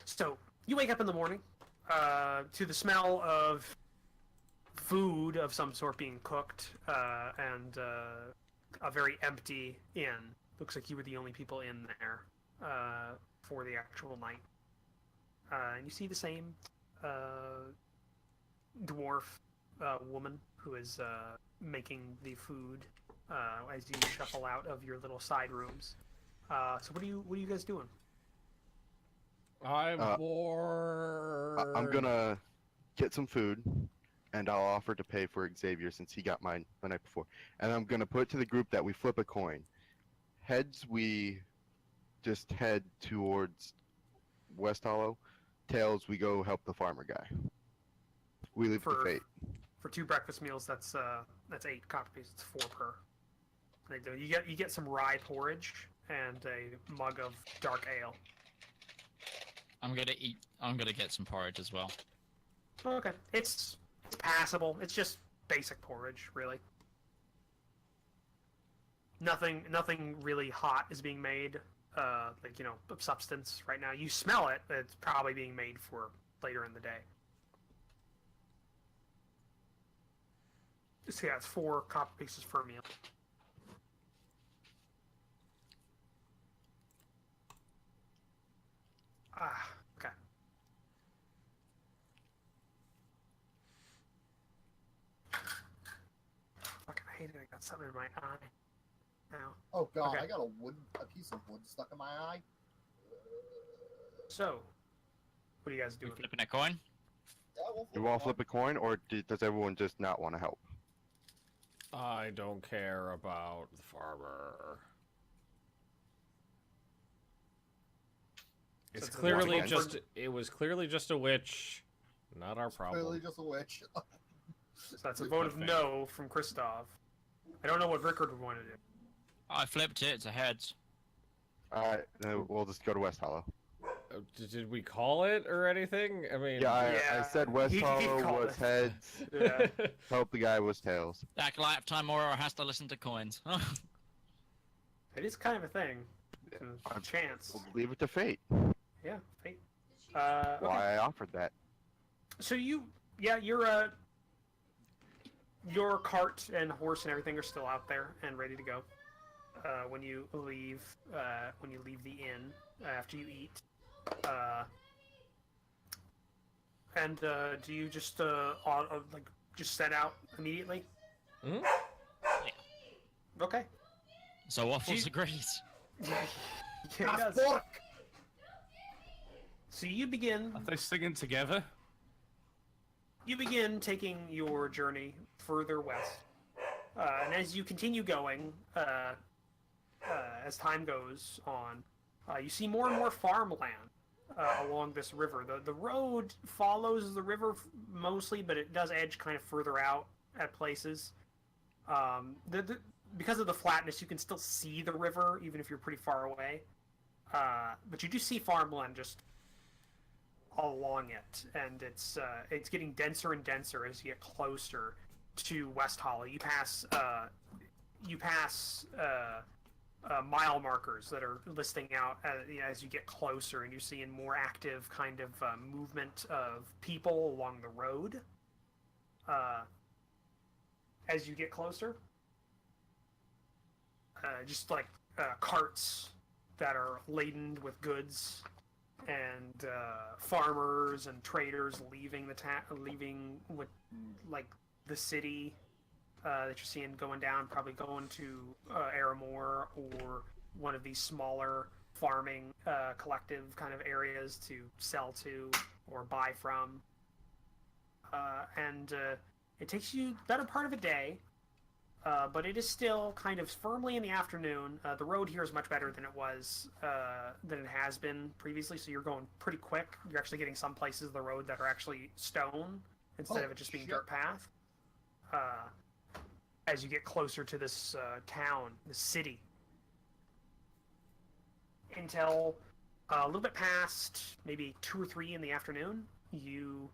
So you wake up in the morning to the smell of food of some sort being cooked, and a very empty inn. Looks like you were the only people in there for the actual night. And you see the same dwarf woman who is making the food as you shuffle out of your little side rooms. So what are you guys doing? I'm Uh, bored. I'm gonna get some food, and I'll offer to pay for Xavier since he got mine the night before. And I'm gonna put it to the group that we flip a coin. Heads, we just head towards West Hollow. Tails, we go help the farmer guy. We leave it to fate. For 2 breakfast meals, that's 8 copper pieces. It's 4 per. They do. You get some rye porridge and a mug of dark ale. I'm gonna get some porridge as well. Okay, it's passable. It's just basic porridge, really. Nothing really hot is being made, of substance right now. You smell it, but it's probably being made for later in the day. So yeah, it's 4 copper pieces per meal. Okay. Fucking hate it. I got something in my eye. Ow. Oh god, Okay. I got a piece of wood stuck in my eye. So, what are you guys You doing? flipping a coin? Yeah, we'll Do you all flip a coin, or does everyone just not want to help? I don't care about the farmer. It's it's a clearly walking just. It was clearly just a witch. Not our Clearly problem. just a witch. So that's a vote of no from Kristoff. I don't know what Rickard would want to do. I flipped it. It's a heads. Alright, then we'll just go to West Hollow. Did we call it or anything? I mean, Yeah, I Yeah, said West he Hollow called was it. heads. Yeah. Hope the guy was tails. That lifetime aura has to listen to coins. It is kind of a thing. It's a chance. We'll leave it to fate. Yeah, fate. Why Okay. I offered that. So your cart and horse and everything are still out there and ready to go. When you leave the inn after you eat. And do you just just set out immediately? Mhm. Okay. So Waffles Gee- agrees. Yeah, he Ah, does. fuck! So you begin Are they singing together? taking your journey further west, and as you continue going, as time goes on, you see more and more farmland along this river. The road follows the river mostly, but it does edge kind of further out at places. Because of the flatness, you can still see the river even if you're pretty far away. But you do see farmland just all along it, and it's getting denser and denser as you get closer to West Hollow. You pass mile markers that are listing out as you get closer, and you're seeing more active kind of movement of people along the road as you get closer. Just like carts that are laden with goods, and farmers and traders leaving with like the city that you're seeing going down, probably going to Aramore or one of these smaller farming collective kind of areas to sell to or buy from. And it takes you about a part of a day, but it is still kind of firmly in the afternoon. The road here is much better than it has been previously, so you're going pretty quick. You're actually getting some places of the road that are actually stone instead of it just being shit. dirt path. As you get closer to this town, the city, until a little bit past maybe 2 or 3 in the afternoon, you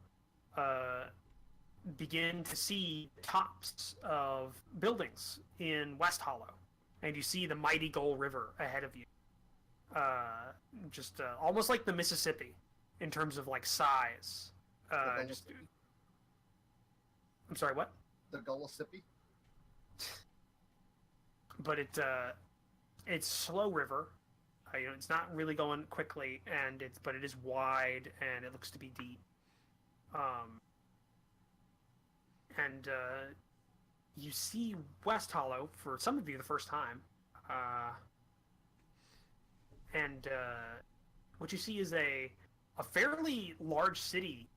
begin to see tops of buildings in West Hollow, and you see the mighty Gull River ahead of you. Just almost like the Mississippi in terms of like size. The Just, I'm sorry, what? The Gullissippi? But it's slow river. It's not really going quickly, but it is wide and it looks to be deep. And you see West Hollow for some of you the first time, and what you see is a fairly large city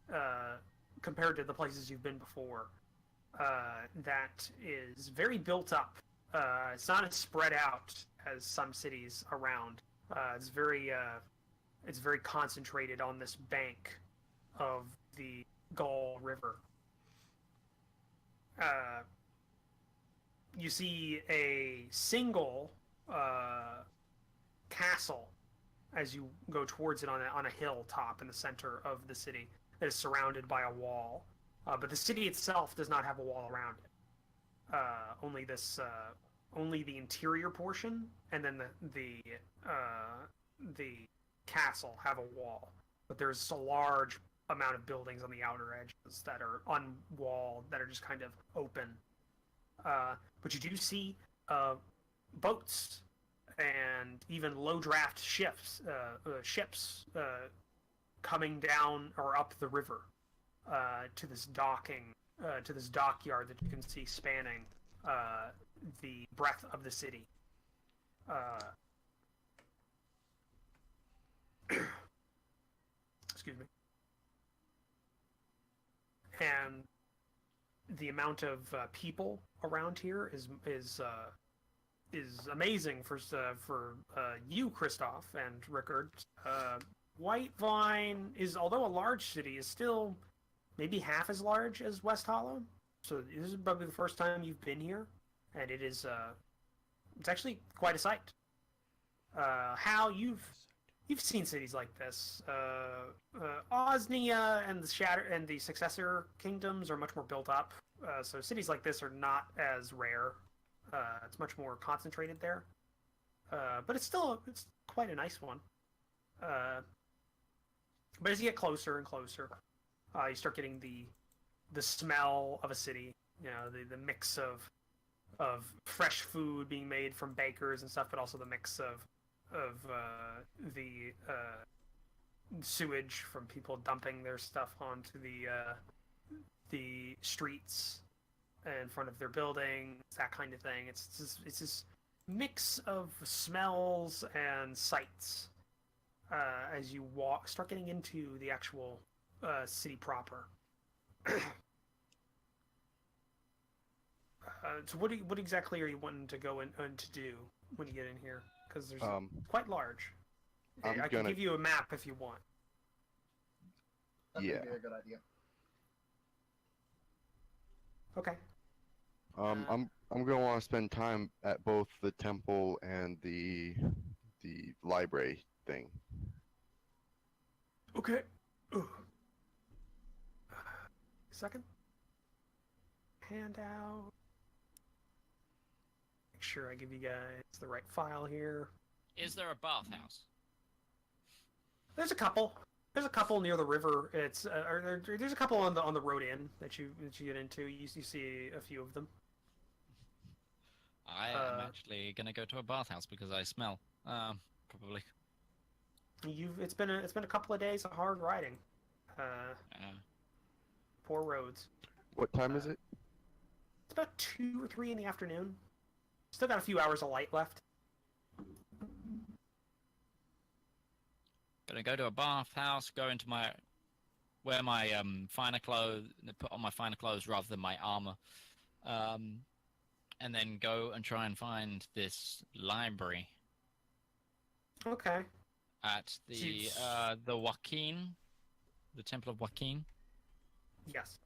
compared to the places you've been before. That is very built up. It's not as spread out as some cities around. It's very concentrated on this bank of the Gull River. You see a single castle as you go towards it on a hilltop in the center of the city that is surrounded by a wall. But the city itself does not have a wall around it. Only the interior portion, and then the castle have a wall. But there's a large amount of buildings on the outer edges that are unwalled, that are just kind of open. But you do see boats and even low draft ships coming down or up the river to this dockyard that you can see spanning the breadth of the city. Excuse me. And the amount of people around here is amazing for you, Christoph and Rickard. White Vine is, although a large city, is still maybe half as large as West Hollow. So this is probably the first time you've been here, and it is it's actually quite a sight. How you've seen cities like this. Osnia and the successor kingdoms are much more built up. So cities like this are not as rare. It's much more concentrated there. But it's quite a nice one. But as you get closer and closer, you start getting the smell of a city. You know, the mix of fresh food being made from bakers and stuff, but also the mix of the sewage from people dumping their stuff onto the streets in front of their buildings, that kind of thing. It's this mix of smells and sights as you start getting into the actual city proper. So what exactly are you wanting to go in to do when you get in here? Because there's quite large. I can give you a map if you want. That Yeah. would be a good idea. Okay. I'm gonna want to spend time at both the temple and the library thing. Okay. Ooh. Second. Handout. Make sure I give you guys the right file here. Is there a bathhouse? There's a couple. There's a couple near the river. There's a couple on the road in that you get into. You see a few of them. I am actually gonna go to a bathhouse because I smell. Probably. It's been a couple of days of hard riding. Poor roads. What time is it? It's about 2 or 3 in the afternoon. Still got a few hours of light left. Gonna go to a bathhouse, go into wear my finer clothes, put on my finer clothes rather than my armor, and then go and try and find this library Okay. at the Joaquin, the Temple of Joaquin. Yes.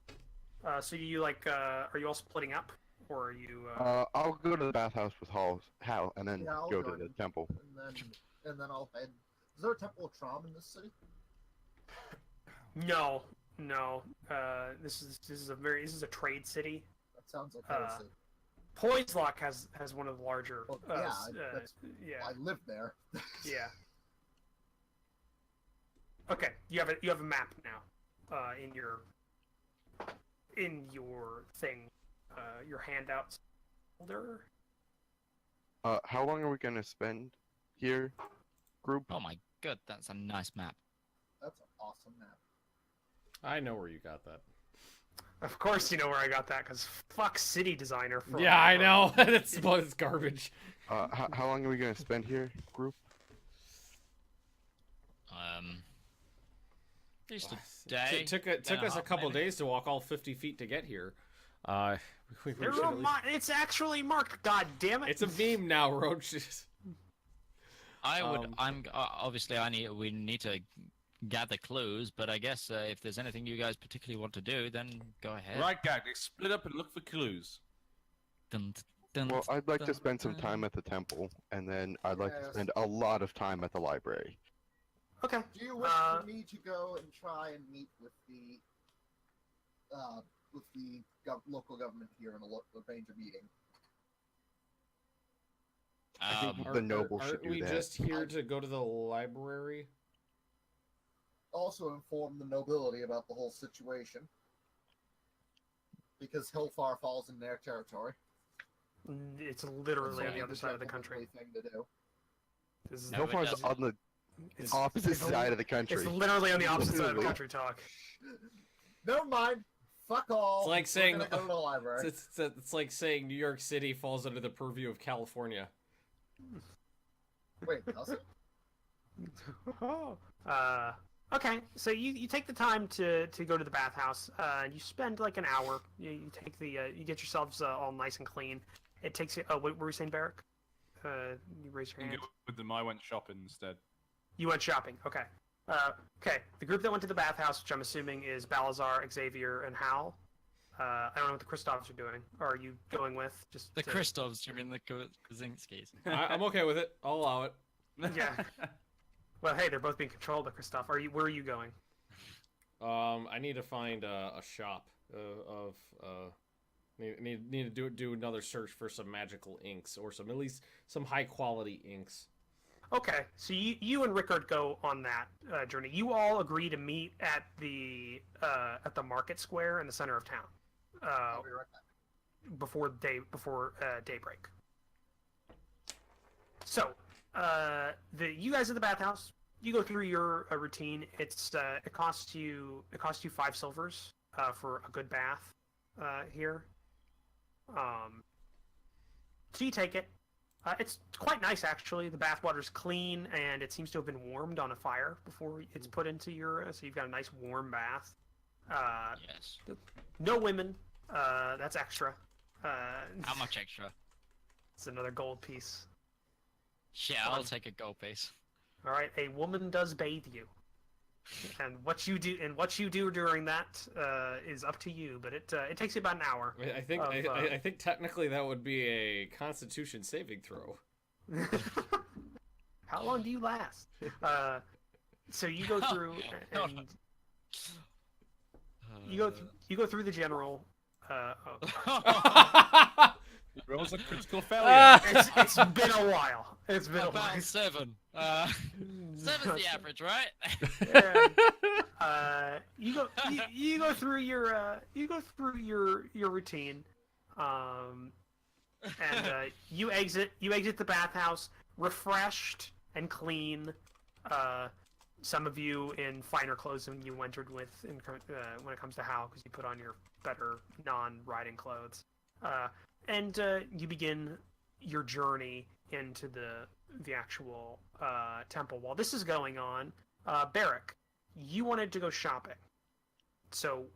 So you are you all splitting up, or are you? I'll go to the bathhouse with Hal, and then Yeah, I'll go to join the you. temple. And then I'll head. Is there a Temple of Trom in this city? No. This is a trade city. That sounds like heresy. Poislock has one of the larger. Well, yeah. I live there. Yeah. Okay, you have a map now, in your thing, your handouts folder. How long are we gonna spend here, group? Oh my god, that's a nice map. That's an awesome map. I know where you got that. Of course, you know where I got that, because fuck City Designer. Yeah, I know. It's garbage. How long are we gonna spend here, group? At least a day. It took us a couple days to walk all 50 feet to get here. We They're should all at least- it's actually marked. God damn it! It's a meme now, Roach. I would. Obviously we need to gather clues, but I guess if there's anything you guys particularly want to do, then go ahead. Right, Gag, let's split up and look for clues. Dun, dun, Well, I'd like to dun, spend some dun. time at the temple, and then I'd like to Yes. spend a lot of time at the library. Okay. Do you wish for me to go and try and meet with the local government here in arrange a meeting? I think the nobles should Aren't do we that. just here to go to the library? Also inform the nobility about the whole situation, because Hillfar falls in their territory. It's literally on the It's other side of the country. Thing to do. This is No, it Nofar's doesn't. on the opposite side of the country. It's literally on the opposite side of the Literally. country. Talk. Never mind. Fuck all. It's like We're saying- gonna go to the library. It's like saying New York City falls under the purview of California. Wait, does it? Okay, so you take the time to go to the bathhouse. You spend like an hour. You take the you get yourselves all nice and clean. It takes you. Oh, what were you saying, Barrick? You raise your And hand. go with them. I went shopping instead. You went shopping. Okay. Okay. The group that went to the bathhouse, which I'm assuming is Balazar, Xavier, and Hal. I don't know what the Kristoffs are doing. Or are you going with just The Kristoffs, you mean the Kaczynskis? I'm okay with it. I'll allow it. Yeah. Well, hey, they're both being controlled by Kristoff. Are you? Where are you going? I need to find a shop of need to do another search for some magical inks or some at least some high quality inks. Okay, so you and Rickard go on that journey. You all agree to meet at the market square in the center of town I'll be right back. before daybreak. So, you guys at the bathhouse, you go through your routine. It costs you 5 silvers for a good bath here. So you take it. It's quite nice, actually. The bathwater's clean, and it seems to have been warmed on a fire before it's put into your... so you've got a nice warm bath. Yes. No women. That's extra. How much extra? It's another gold piece. Yeah, I'll take a gold piece. All right, a woman does bathe you, and what you do during that is up to you. But it takes you about an hour. I think I think technically that would be a Constitution saving throw. How long do you last? So you go through and you go through the general. It rolls a critical failure. It's been a while. It's been a while. About 7. 7's the average, right? And, you go through your routine, and you exit the bathhouse refreshed and clean. Some of you in finer clothes than you entered with when it comes to Hal, because you put on your better non-riding clothes. And you begin your journey into the actual temple. While this is going on, Barrick, you wanted to go shopping. So,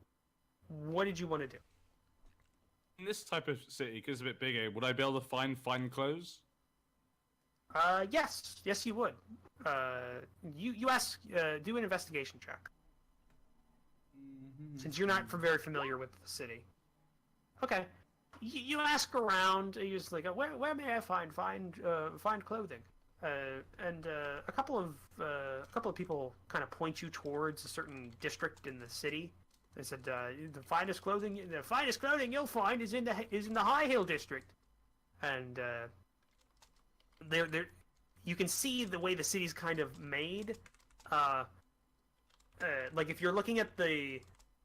what did you want to do? In this type of city, because it's a bit bigger, would I be able to find fine clothes? Yes, you would. You ask, do an investigation check, since you're not very familiar with the city. Okay. You ask around. You're just like, where may I find clothing? And a couple of people kind of point you towards a certain district in the city. They said the finest clothing you'll find is in the High Hill district, and you can see the way the city's kind of made. Like if you're looking at the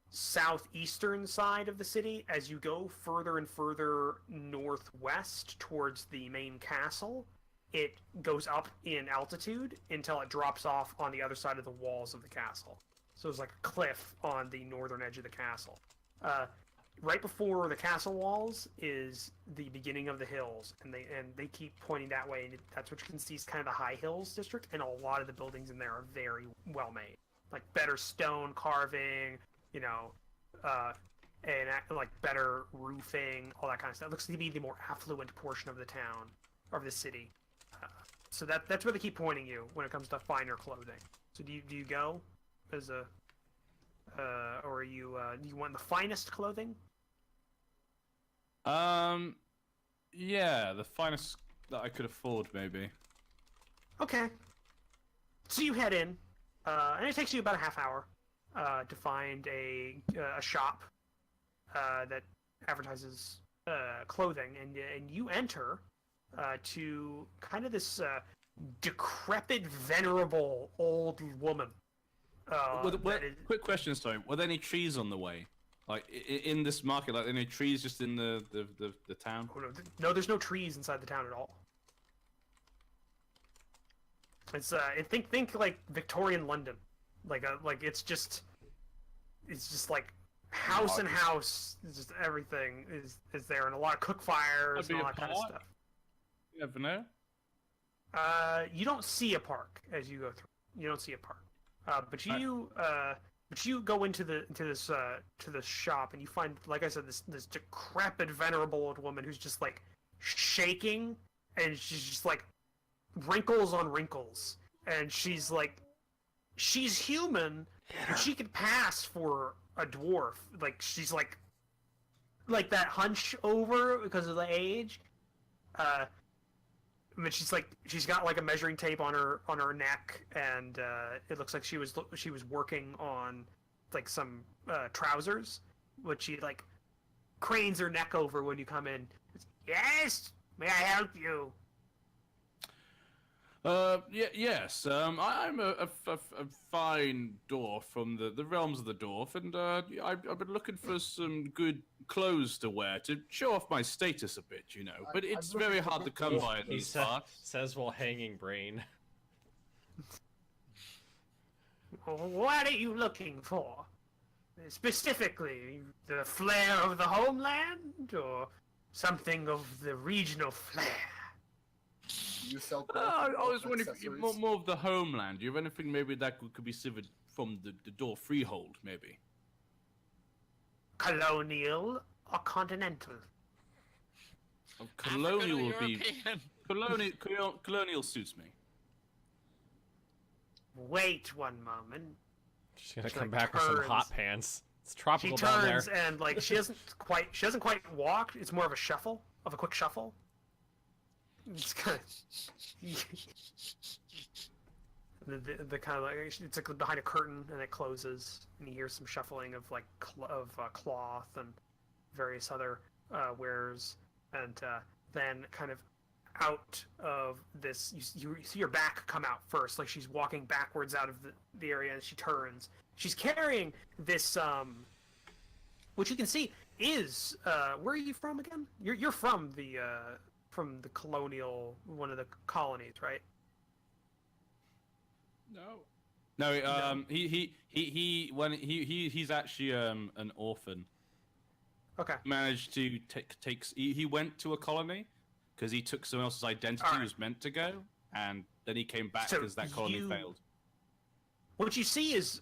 southeastern side of the city, as you go further and further northwest towards the main castle, it goes up in altitude until it drops off on the other side of the walls of the castle. So it's like a cliff on the northern edge of the castle. Right before the castle walls is the beginning of the hills, and they keep pointing that way, and that's what you can see is kind of the High Hills district, and a lot of the buildings in there are very well made, like better stone carving, and like better roofing, all that kind of stuff. It looks to be the more affluent portion of the town, of the city. So that's where they keep pointing you when it comes to finer clothing. So do you go as a, or are you do you want the finest clothing? Yeah, the finest that I could afford, maybe. Okay. So you head in, and it takes you about a half hour to find a shop that advertises clothing, and you enter to kind of this decrepit, venerable old woman. Quick question, sorry. Were there any trees on the way? Like in this market, like any trees just in the town? Oh, no, there's no trees inside the town at all. It's think like Victorian London, like it's just like house and house. It's just everything is there, and a lot of cook fires and all that kind of stuff. You never know. You don't see a park as you go through. You don't see a park. But you go into this shop and you find, like I said, this decrepit, venerable old woman who's just like shaking, and she's just like wrinkles on wrinkles, and she's human, but she could pass for a dwarf. Like she's like that hunch over because of the age. But she's got like a measuring tape on her neck, and it looks like she was working on like some trousers, which she like cranes her neck over when you come in. Yes, may I help you? Yes. I'm a fine dwarf from the realms of the dwarf, and I've been looking for some good clothes to wear to show off my status a bit, you know. But it's I'm very looking hard for to come by in He these parts. says while hanging brain. What are you looking for? Specifically, the flair of the homeland, or something of the regional flair? You sell I was wondering if accessories? more of the homeland. Do you have anything maybe that could be severed from the dwarf freehold, maybe? Colonial or continental? Colonial would be European. colonial suits me. Wait one moment. She's gonna She, come like, back with some turns. hot pants. It's She tropical down there. turns and like she doesn't quite walk. It's more of a quick shuffle. It's kind of the kind of like it's like behind a curtain and it closes, and you hear some shuffling of like cloth and various other wares, and then kind of out of this, you see her back come out first, like she's walking backwards out of the area, and she turns. She's carrying this which you can see is where are you from again? You're from the colonial, one of the colonies, right? No. He's actually an orphan. Okay. Managed to he went to a colony because he took someone else's identity. Alright. He was meant to go, and then he came back So because that colony failed. What you see is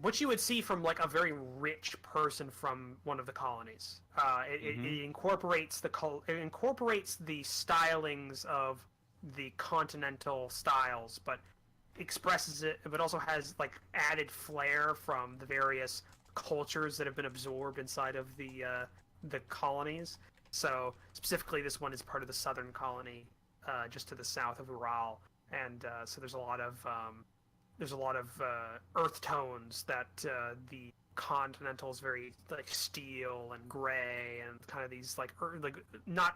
what you would see from like a very rich person from one of the colonies. It incorporates the stylings of the continental styles, but expresses it, but also has like added flair from the various cultures that have been absorbed inside of the colonies. So specifically, this one is part of the southern colony, just to the south of Ural, and so there's a lot of earth tones that the continental is very like steel and gray, and kind of these like not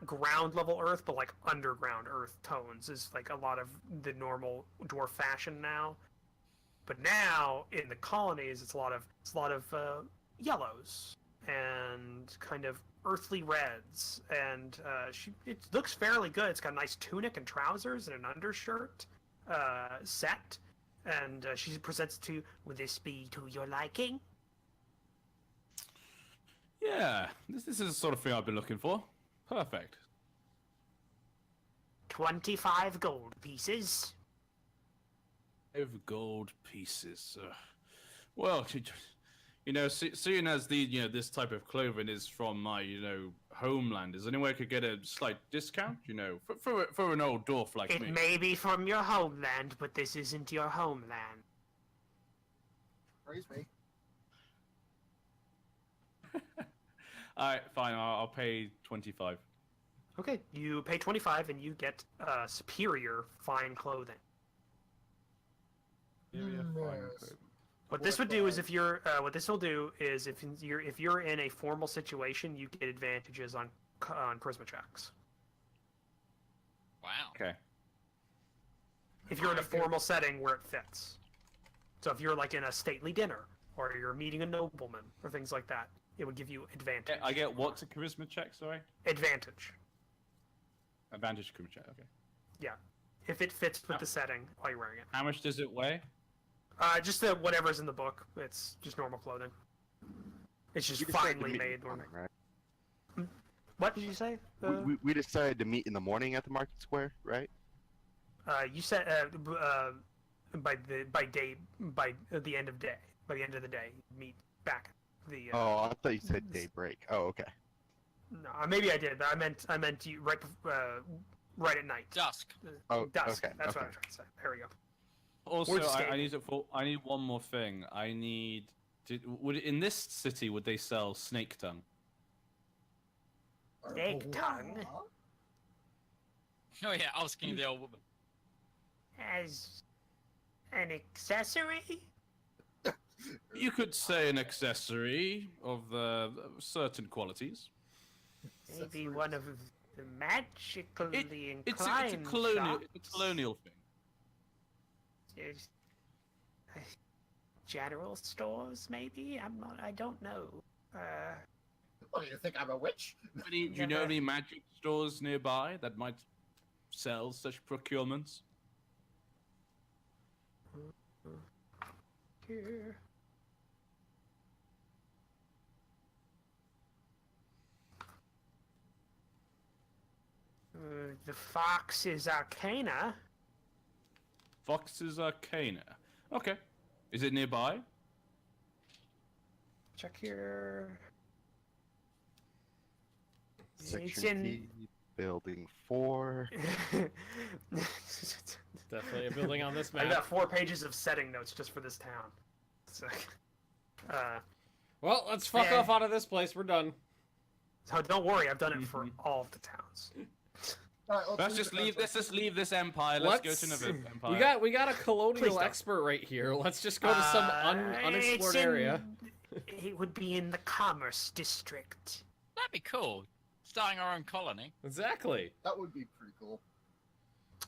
ground level earth, but like underground earth tones is like a lot of the normal dwarf fashion now. But now in the colonies, it's a lot of yellows and kind of earthly reds, and it looks fairly good. It's got a nice tunic and trousers and an undershirt set, and she presents it to you. Would this be to your liking? Yeah, this is the sort of thing I've been looking for. Perfect. 25 gold pieces. 5 gold pieces. Well, seeing as this type of clothing is from my homeland, is there any way I could get a slight discount? For an old dwarf like me. It may be from your homeland, but this isn't your homeland. Praise me. Alright, fine. I'll pay 25. Okay, you pay 25 and you get superior fine clothing. Yes. What this would do is if you're if you're in a formal situation, you get advantages on charisma checks. Wow. Okay. If you're in a formal setting where it fits. So if you're like in a stately dinner, or you're meeting a nobleman, or things like that, it would give you advantage. I get what's a charisma check, sorry? Advantage. Advantage charisma check, okay. Yeah. If it fits with the setting while you're wearing it. How much does it weigh? Just whatever's in the book. It's just normal clothing. It's just You decided to finely meet made. in comic, right? What did you say? We decided to meet in the morning at the market square, right? You said by the end of day. By the end of the day, meet back at the. Oh, I thought you said daybreak. Oh, okay. No, maybe I did, but I meant you right at night. Dusk. Oh, Dusk. okay, That's what okay. I was trying to say. There we go. Also, We're I need one more thing. I need. In this city would they sell snake tongue? Snake tongue? Oh yeah, asking the old woman. As an accessory? You could say an accessory of certain qualities. Maybe one of the magically It's inclined a colonial shops? colonial thing. There's general stores, maybe? I don't know. What do you think? I'm a witch? Do you know any magic stores nearby that might sell such procurements? Here. The Fox's Arcana. Fox's Arcana. Okay. Is it nearby? Check here. It's Section in. D, building 4. Definitely a building on this I map. got 4 pages of setting notes just for this town. So, Well, let's fuck Yeah. off out of this place. We're done. so don't worry, I've done it for all of the towns. All right, Let's just leave. Let's just leave this empire. Let's go to another empire. We got a Please colonial don't. expert right here. Let's just go to some unexplored area. It would be in the Commerce District. That'd be cool. Starting our own colony. Exactly. That would be pretty cool.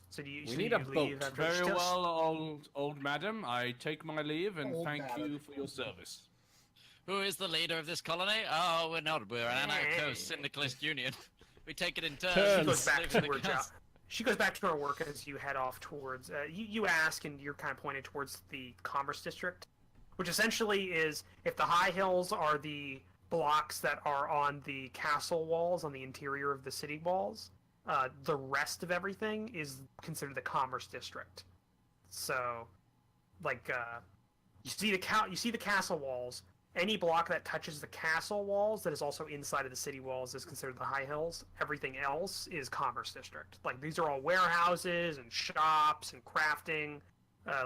So do you? We so need you a leave boat. after Very just- well, old madam. I take my leave and Old thank madam. you for your service. Who is the leader of this colony? Oh, we're not. We're an anarcho-syndicalist union. We take it in turns. She Turns. goes back Live to in the her job. council. She goes back to her work as you head off towards. You ask, and you're kind of pointed towards the Commerce District, which essentially is if the high hills are the blocks that are on the castle walls on the interior of the city walls, the rest of everything is considered the Commerce District. So, like, you see the castle walls. Any block that touches the castle walls that is also inside of the city walls is considered the high hills. Everything else is Commerce District. Like, these are all warehouses and shops and crafting,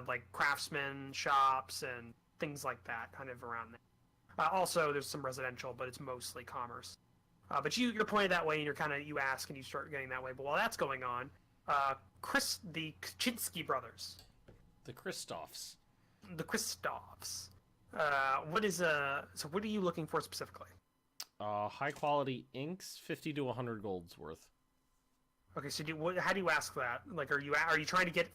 like craftsman shops and things like that, kind of around there. Also, there's some residential, but it's mostly commerce. But you're pointed that way, and you ask and you start getting that way. But while that's going on, the Kaczynski brothers, The Kristoffs. the Kristoffs. So what are you looking for specifically? High quality inks, 50 to 100 gold's worth. Okay, so how do you ask that? Like, are you trying to get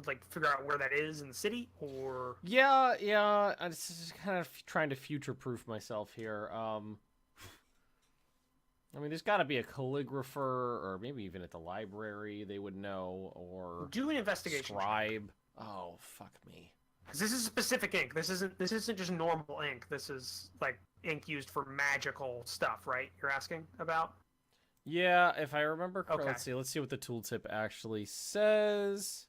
like figure out where that is in the city, or? Yeah. I'm just kind of trying to future-proof myself here. I mean, there's got to be a calligrapher, or maybe even at the library they would know, or Do an investigation check. scribe. Oh, fuck me. 'Cause this is specific ink. This isn't just normal ink. This is like ink used for magical stuff, right? You're asking about? Yeah, if I remember correctly, Okay. let's see what the tooltip actually says.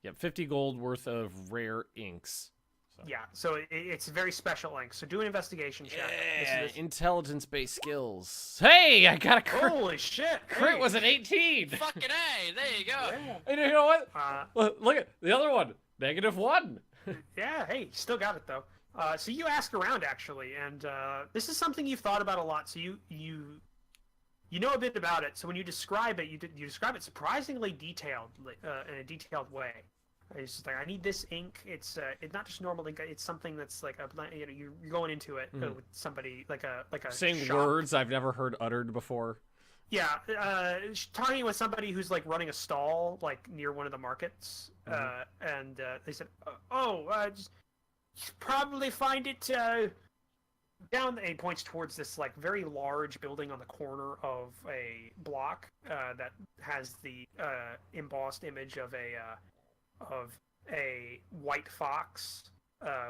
Yep, 50 gold worth of rare inks. So. Yeah. So it's very special ink. So do an investigation check. Yeah, This is- intelligence-based skills. Hey, I got a crit. Holy shit! Crit hey. was an 18. Fucking A, there you go. Yeah. And you know what? Uh, Look at the other one. -1. Yeah, hey, still got it though. So you ask around actually, and this is something you've thought about a lot. So you know a bit about it. So when you describe it, you describe it surprisingly detailed, in a detailed way. It's just like, I need this ink. It's not just normal ink. It's something that's like you're going into it with somebody like a Saying shop. words I've never heard uttered before. Yeah, talking with somebody who's like running a stall like near one of the markets, and they said, just probably find it down. And he points towards this like very large building on the corner of a block that has the embossed image of a white fox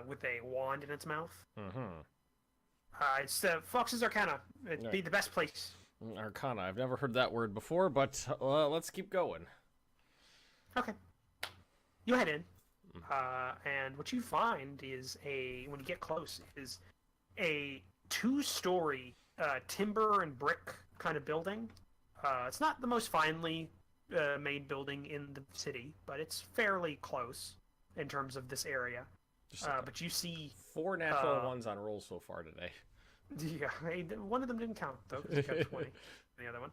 with a wand in its mouth. Mm-hmm. It's Fox's Arcana. It'd be the best place. Arcana. I've never heard that word before, but let's keep going. Okay. You head in, and what you find is when you get close, is a 2-story timber and brick kind of building. It's not the most finely made building in the city, but it's fairly close in terms of this area. But you see 4 natural ones on rolls so far today. Yeah, one of them didn't count though, 'cause you got 20. The other one.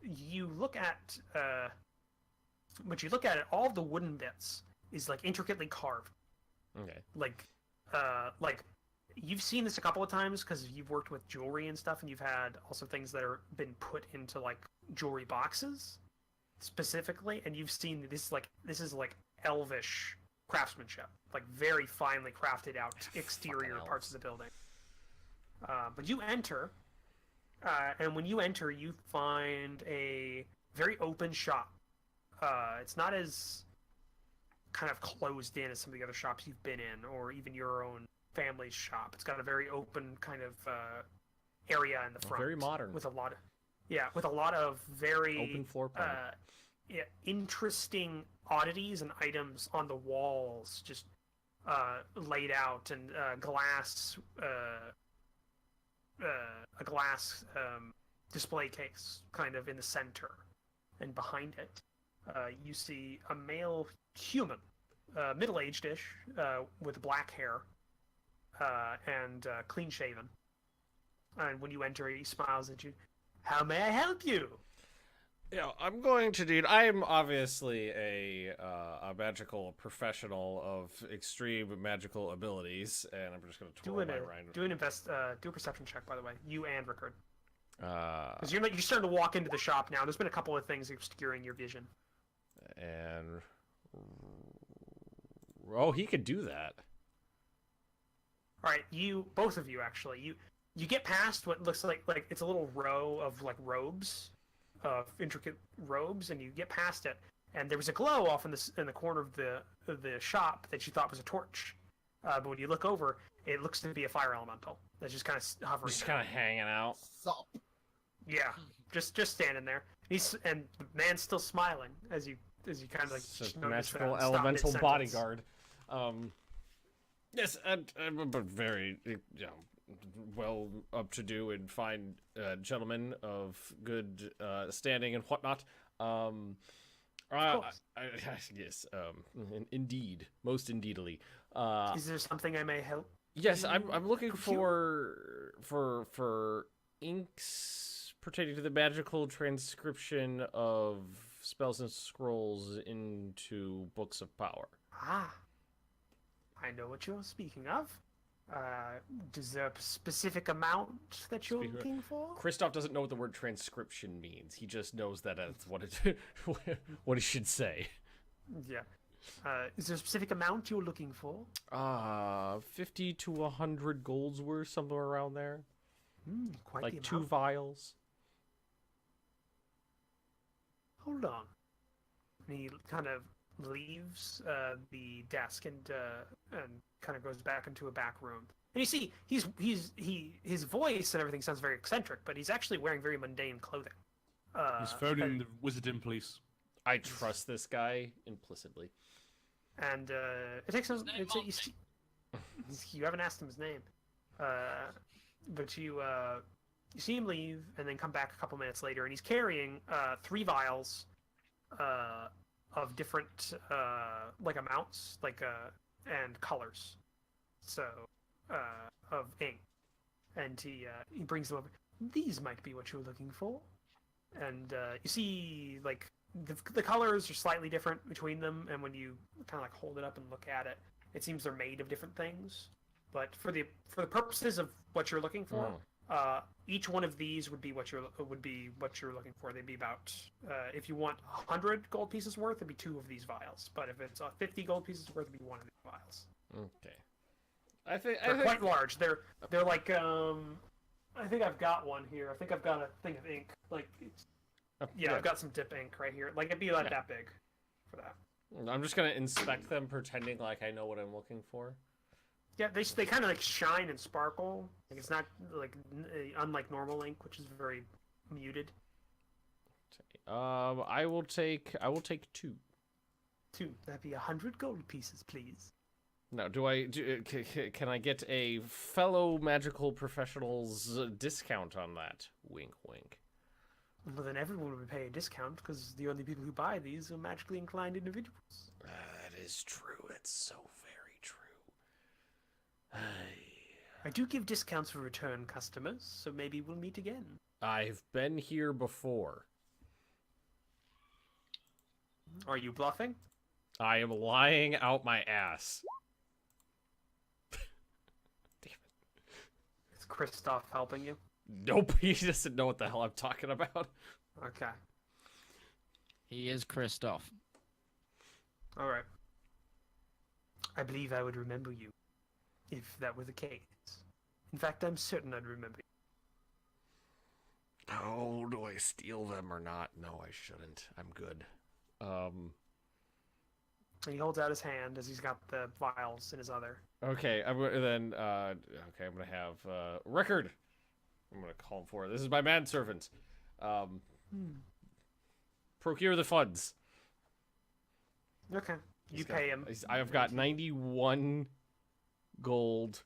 You look at, all the wooden bits is like intricately carved. Okay. Like you've seen this a couple of times because you've worked with jewelry and stuff, and you've had also things that are been put into like jewelry boxes specifically, and you've seen this is like elvish craftsmanship, like very finely crafted out exterior parts of the building. But you enter, and when you enter, you find a very open shop. It's not as kind of closed in as some of the other shops you've been in, or even your own family's shop. It's got a very open kind of area in the front. Very modern. With a lot of very open floor plan. Interesting oddities and items on the walls, just laid out, and a glass display case kind of in the center, and behind it you see a male human, middle-aged-ish, with black hair and clean shaven, and when you enter he smiles at you. How may I help you? Yeah, I'm going to need. I'm obviously a magical professional of extreme magical abilities, and I'm just going to twirl my rind. Do a perception check, by the way. You and Rickard. Because you're starting to walk into the shop now. There's been a couple of things obscuring your vision. And oh, he could do that. All right, both of you actually. You get past what looks like it's a little row of like robes. Of intricate robes, and you get past it, and there was a glow off in the corner of the shop that you thought was a torch, but when you look over, it looks to be a fire elemental that's just kind of hovering, just kind of hanging out. Sup? Yeah, just standing there. And the man's still smiling as you kind of like just magical elemental bodyguard. Yes, but very well up to do and fine gentlemen of good standing and whatnot. Yes, indeed, most indeedly. Is there something I may help? Yes, I'm looking for inks pertaining to the magical transcription of spells and scrolls into books of power. Ah, I know what you're speaking of. Is there a specific amount that you're looking for? Kristoff doesn't know what the word transcription means. He just knows that that's what it what he should say. Yeah. Is there a specific amount you're looking for? 50 to 100 golds worth, somewhere around there. Quite like the 2 amount. vials. Hold on. And he kind of leaves the desk and kind of goes back into a back room. And you see, his voice and everything sounds very eccentric, but he's actually wearing very mundane clothing. He's phoning the Wizarding police. I trust this guy implicitly. And it takes him. You haven't asked him his name, but you see him leave and then come back a couple minutes later, and he's carrying 3 vials of different like amounts, and colors, so of ink, and he brings them over. These might be what you're looking for, and you see like the colors are slightly different between them, and when you kind of like hold it up and look at it, it seems they're made of different things. But for the purposes of what you're looking for, each one of these would be what you're looking for. They'd be about if you want 100 gold pieces worth, it'd be 2 of these vials. But if it's 50 gold pieces worth, it'd be 1 of these vials. Okay. I think They're quite large. They're like I think I've got one here. I think I've got a thing of ink. Like it's I've got some dip ink right here. Like it'd be like that big for that. I'm just gonna inspect them, pretending like I know what I'm looking for. Yeah, they kind of like shine and sparkle. Like it's not like unlike normal ink, which is very muted. I will take 2. 2. That'd be 100 gold pieces, please. Now, can I get a fellow magical professional's discount on that? Wink, wink. Well, then everyone would pay a discount because the only people who buy these are magically inclined individuals. That is true. It's so very true. I do give discounts for return customers, so maybe we'll meet again. I've been here before. Are you bluffing? I am lying out my ass. Damn it. Is Kristoff helping you? Nope, he doesn't know what the hell I'm talking about. Okay. He is Kristoff. All right. I believe I would remember you, if that were the case. In fact, I'm certain I'd remember you. Oh, do I steal them or not? No, I shouldn't. I'm good. And he holds out his hand as he's got the vials in his other. Okay, I'm gonna have Rickard. I'm gonna call him for it. This is my manservant. Procure the funds. Okay. You pay him. I've got 91 gold,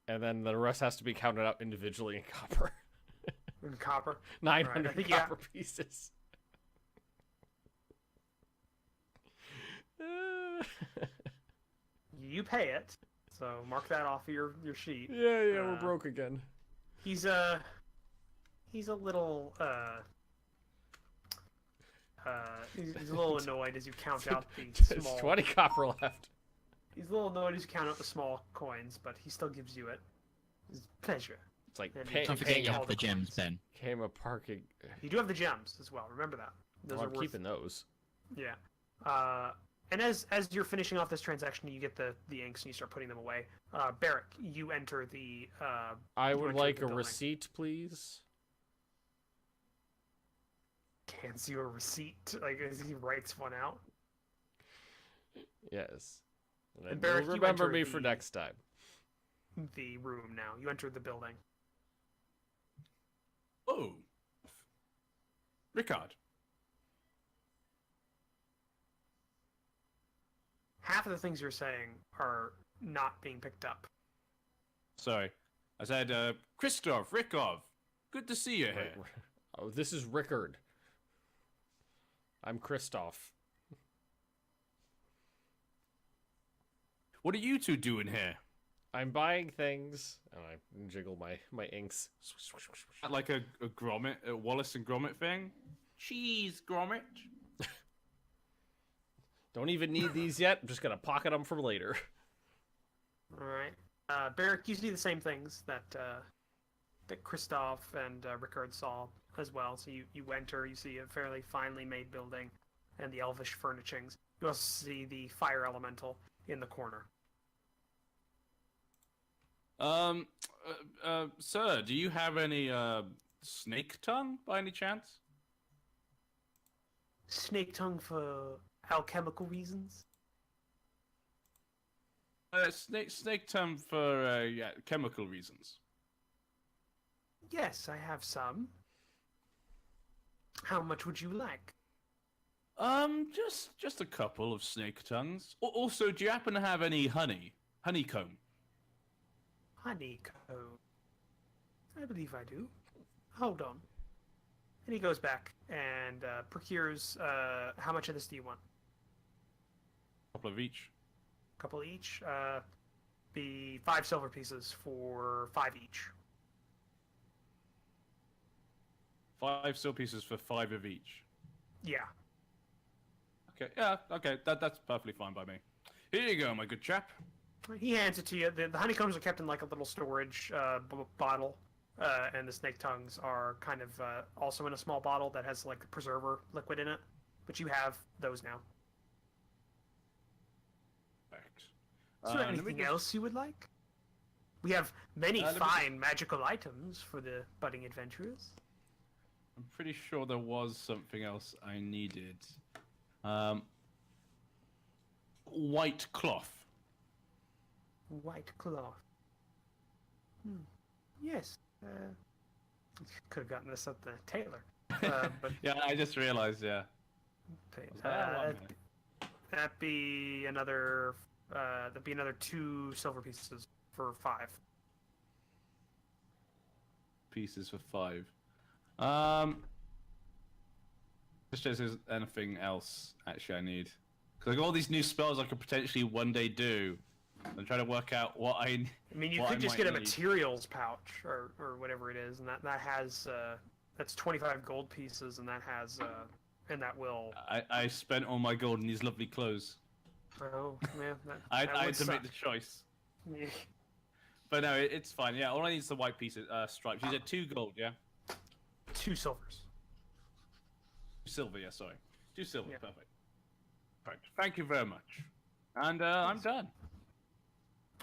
and then the rest has to be counted out individually in copper. In copper? 900 Right, copper pieces. You pay it, so mark that off of your sheet. Yeah, we're broke again. He's a little he's a little annoyed as you count out the There's small. 20 copper left. He's a little annoyed as you count out the small coins, but he still gives you it. His pleasure. It's like And pay, Don't forget paying you all have the gems, coins. Ben. came a parking. You do have the gems as well. Remember that. Those Well, are I'm worth. keeping those. Yeah. And as you're finishing off this transaction, you get the inks and you start putting them away. Barrick, you enter the. I you would enter like the a building. receipt, please. Hands you a receipt, like as he writes one out. Yes. And then Barrick, you'll you remember enter me for the- next time. The room now. You enter the building. Oh. Rickard. Half of the things you're saying are not being picked up. Sorry. I said, Christoph, Rickov. Good to see you here. Oh, this is Rickard. I'm Kristoff. What are you two doing here? I'm buying things, and I jiggle my inks. Like a Gromit, a Wallace and Gromit thing? Cheese, Gromit. Don't even need these yet. I'm just gonna pocket them for later. All right. Barrick, you see the same things that Kristoff and Rickard saw as well. So you enter, you see a fairly finely made building and the elvish furnishings. You also see the fire elemental in the corner. Sir, do you have any snake tongue by any chance? Snake tongue for alchemical reasons? Snake tongue for chemical reasons. Yes, I have some. How much would you like? Just a couple of snake tongues. Also, do you happen to have any honeycomb? Honeycomb. I believe I do. Hold on. And he goes back and procures. How much of this do you want? Couple of each. Couple each. Be 5 silver pieces for 5 each. 5 silver pieces for 5 of each. Yeah. Okay, yeah, okay, that's perfectly fine by me. Here you go, my good chap. He hands it to you. The honeycombs are kept in like a little storage bottle, and the snake tongues are kind of also in a small bottle that has like preserver liquid in it. But you have those now. Perfect. Is there let me anything just- else you would like? We have many let me fine magical items for the budding adventurers. I'm pretty sure there was something else I needed. White cloth. White cloth. Yes. Could have gotten this at the tailor. But Yeah, I just realized. Yeah. that'd be another 2 silver pieces for 5. Pieces for 5. Just shows there's anything else actually I need. Because I got all these new spells I could potentially one day do. I'm trying to work out what I. I mean, you what could I just might get a need. materials pouch or whatever it is, and that has that's 25 gold pieces, and that has and that will. I spent all my gold in these lovely clothes. Oh man, I that had would to make suck. the choice. Yeah. But no, it's fine. Yeah, all I need is the white pieces, stripes. You said 2 gold, yeah? 2 silvers. Silver, yeah, sorry. 2 silver, Yeah. perfect. Right, thank you very much. And I'm done.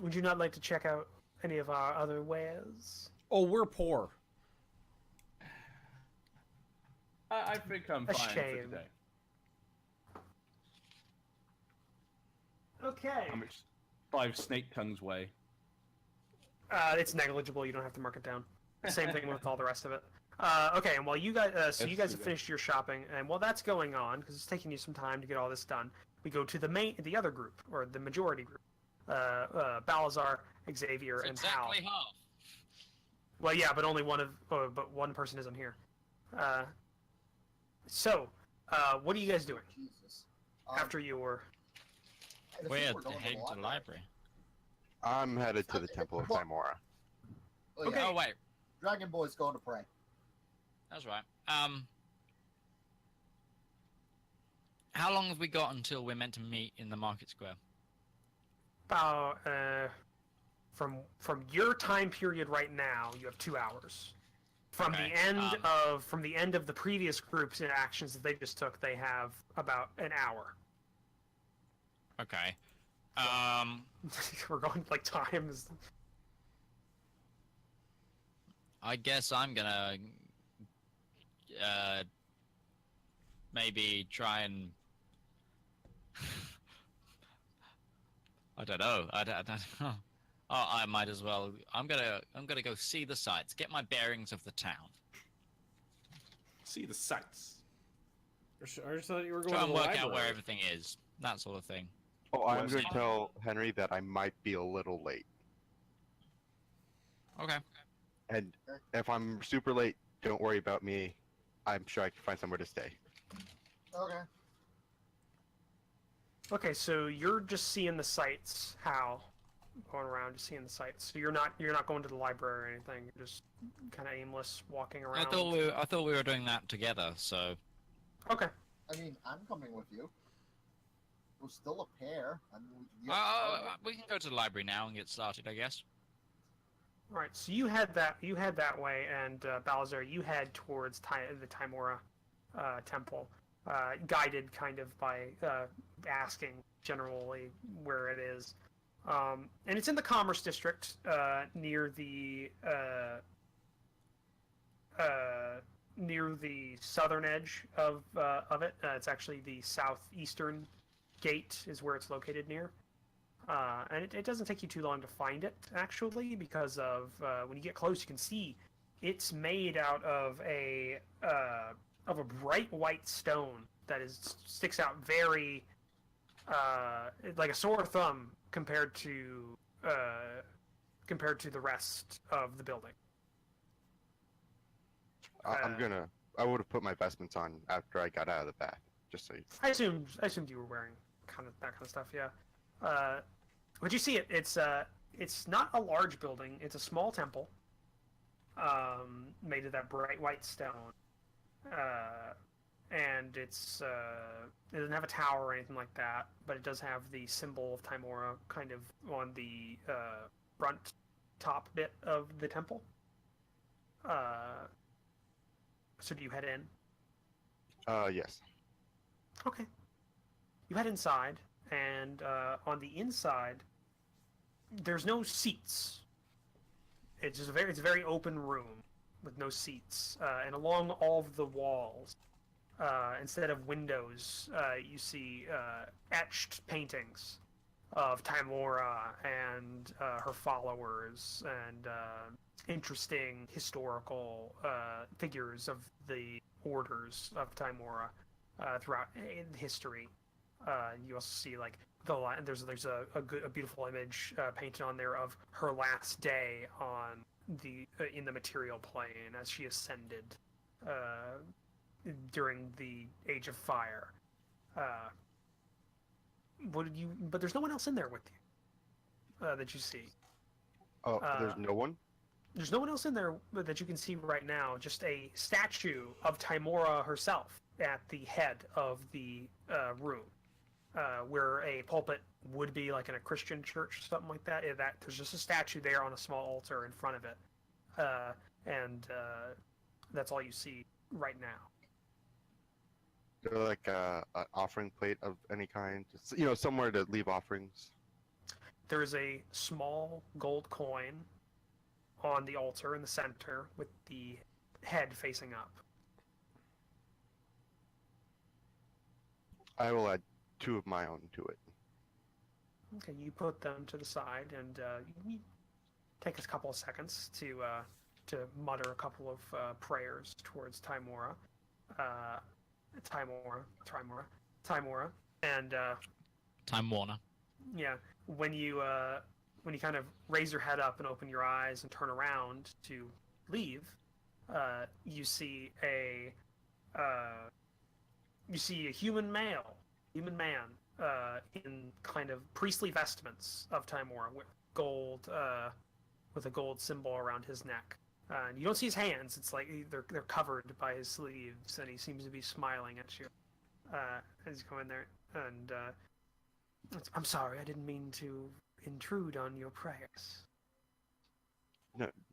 Would you not like to check out any of our other wares? Oh, we're poor. I think I'm A fine for shame. today. Okay. How much? 5 snake tongues weigh. It's negligible. You don't have to mark it down. Same thing with all the rest of it. Okay, and while you guys, so Yes, you guys we have do. finished your shopping, and while that's going on, because it's taking you some time to get all this done, we go to the other group, or the majority group. Balazar, Xavier, It's and Hal. exactly half. Well, yeah, but only but one person isn't here. So, what are you guys doing Jesus. after your? I think We're we're going heading to the library. I'm headed to the Temple of Tymora. Oh, yeah. Okay. Oh wait, Dragon Boy's going to pray. that's right. How long have we got until we're meant to meet in the market square? About from your time period right now, you have 2 hours. From Okay, the end of the previous groups and actions that they just took, they have about an hour. Okay. We're going like times. I guess I'm gonna maybe try and I don't know. I don't know. Oh, I might as well. I'm gonna go see the sights, get my bearings of the town, See the sights. I just thought you were going try to and the work library. out where everything is, that sort of thing. Oh, I'm West going to End. tell Henry that I might be a little late. Okay. And if I'm super late, don't worry about me. I'm sure I can find somewhere to stay. Okay. Okay, so you're just seeing the sights. How? Going around just seeing the sights. So you're not going to the library or anything. You're just kind of aimless walking around. I thought we were doing that together. So Okay. I mean, I'm coming with you. We're still a pair. I mean, we can go to the library now and get started, I guess. All right. So you head that way, and Balazar, you head towards the Tymora temple, guided kind of by asking generally where it is. And it's in the Commerce District, near the southern edge of it. It's actually the southeastern gate is where it's located near. And it doesn't take you too long to find it, actually, because of when you get close, you can see it's made out of a bright white stone that sticks out very like a sore thumb compared to the rest of the building. I would have put my vestments on after I got out of the bath, just so you... I assumed you were wearing kind of that kind of stuff, yeah. But you see it. It's not a large building. It's a small temple, made of that bright white stone, and it doesn't have a tower or anything like that. But it does have the symbol of Tymora kind of on the front top bit of the temple. So do you head in? Yes. Okay. You head inside, and on the inside, there's no seats. It's just a very open room with no seats. And along all of the walls, instead of windows, you see etched paintings of Tymora and her followers, and interesting historical figures of the orders of Timora throughout in history. You also see like there's a beautiful image painted on there of her last day on the in the material plane as she ascended during the Age of Fire. But there's no one else in there with you that you see. Oh, there's no one? There's no one else in there that you can see right now. Just a statue of Timora herself at the head of the room, where a pulpit would be, like in a Christian church or something like that. There's just a statue there on a small altar in front of it, and that's all you see right now. Is there like an offering plate of any kind? Just, somewhere to leave offerings. There is a small gold coin on the altar in the center with the head facing up. I will add 2 of my own to it. Okay, you put them to the side, and you take a couple of seconds to mutter a couple of prayers towards Timora, and Time Warner. yeah. When you kind of raise your head up and open your eyes and turn around to leave, you see a human man in kind of priestly vestments of Timor with a gold symbol around his neck. And you don't see his hands; it's like they're covered by his sleeves, and he seems to be smiling at you as you come in there. And I'm sorry, I didn't mean to intrude on your prayers.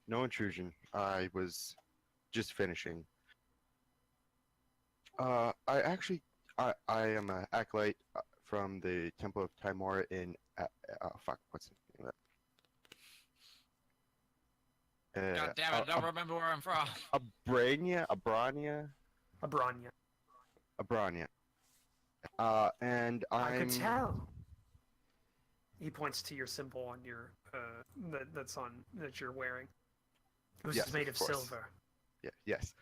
No intrusion. I was just finishing. I am an acolyte from the Temple of Timora in what's the name of that? God damn it, I don't remember where I'm from. Abrania. And I could tell. He points to your symbol on your that you're wearing. It was Yes, made of of course. silver. Yeah, yes.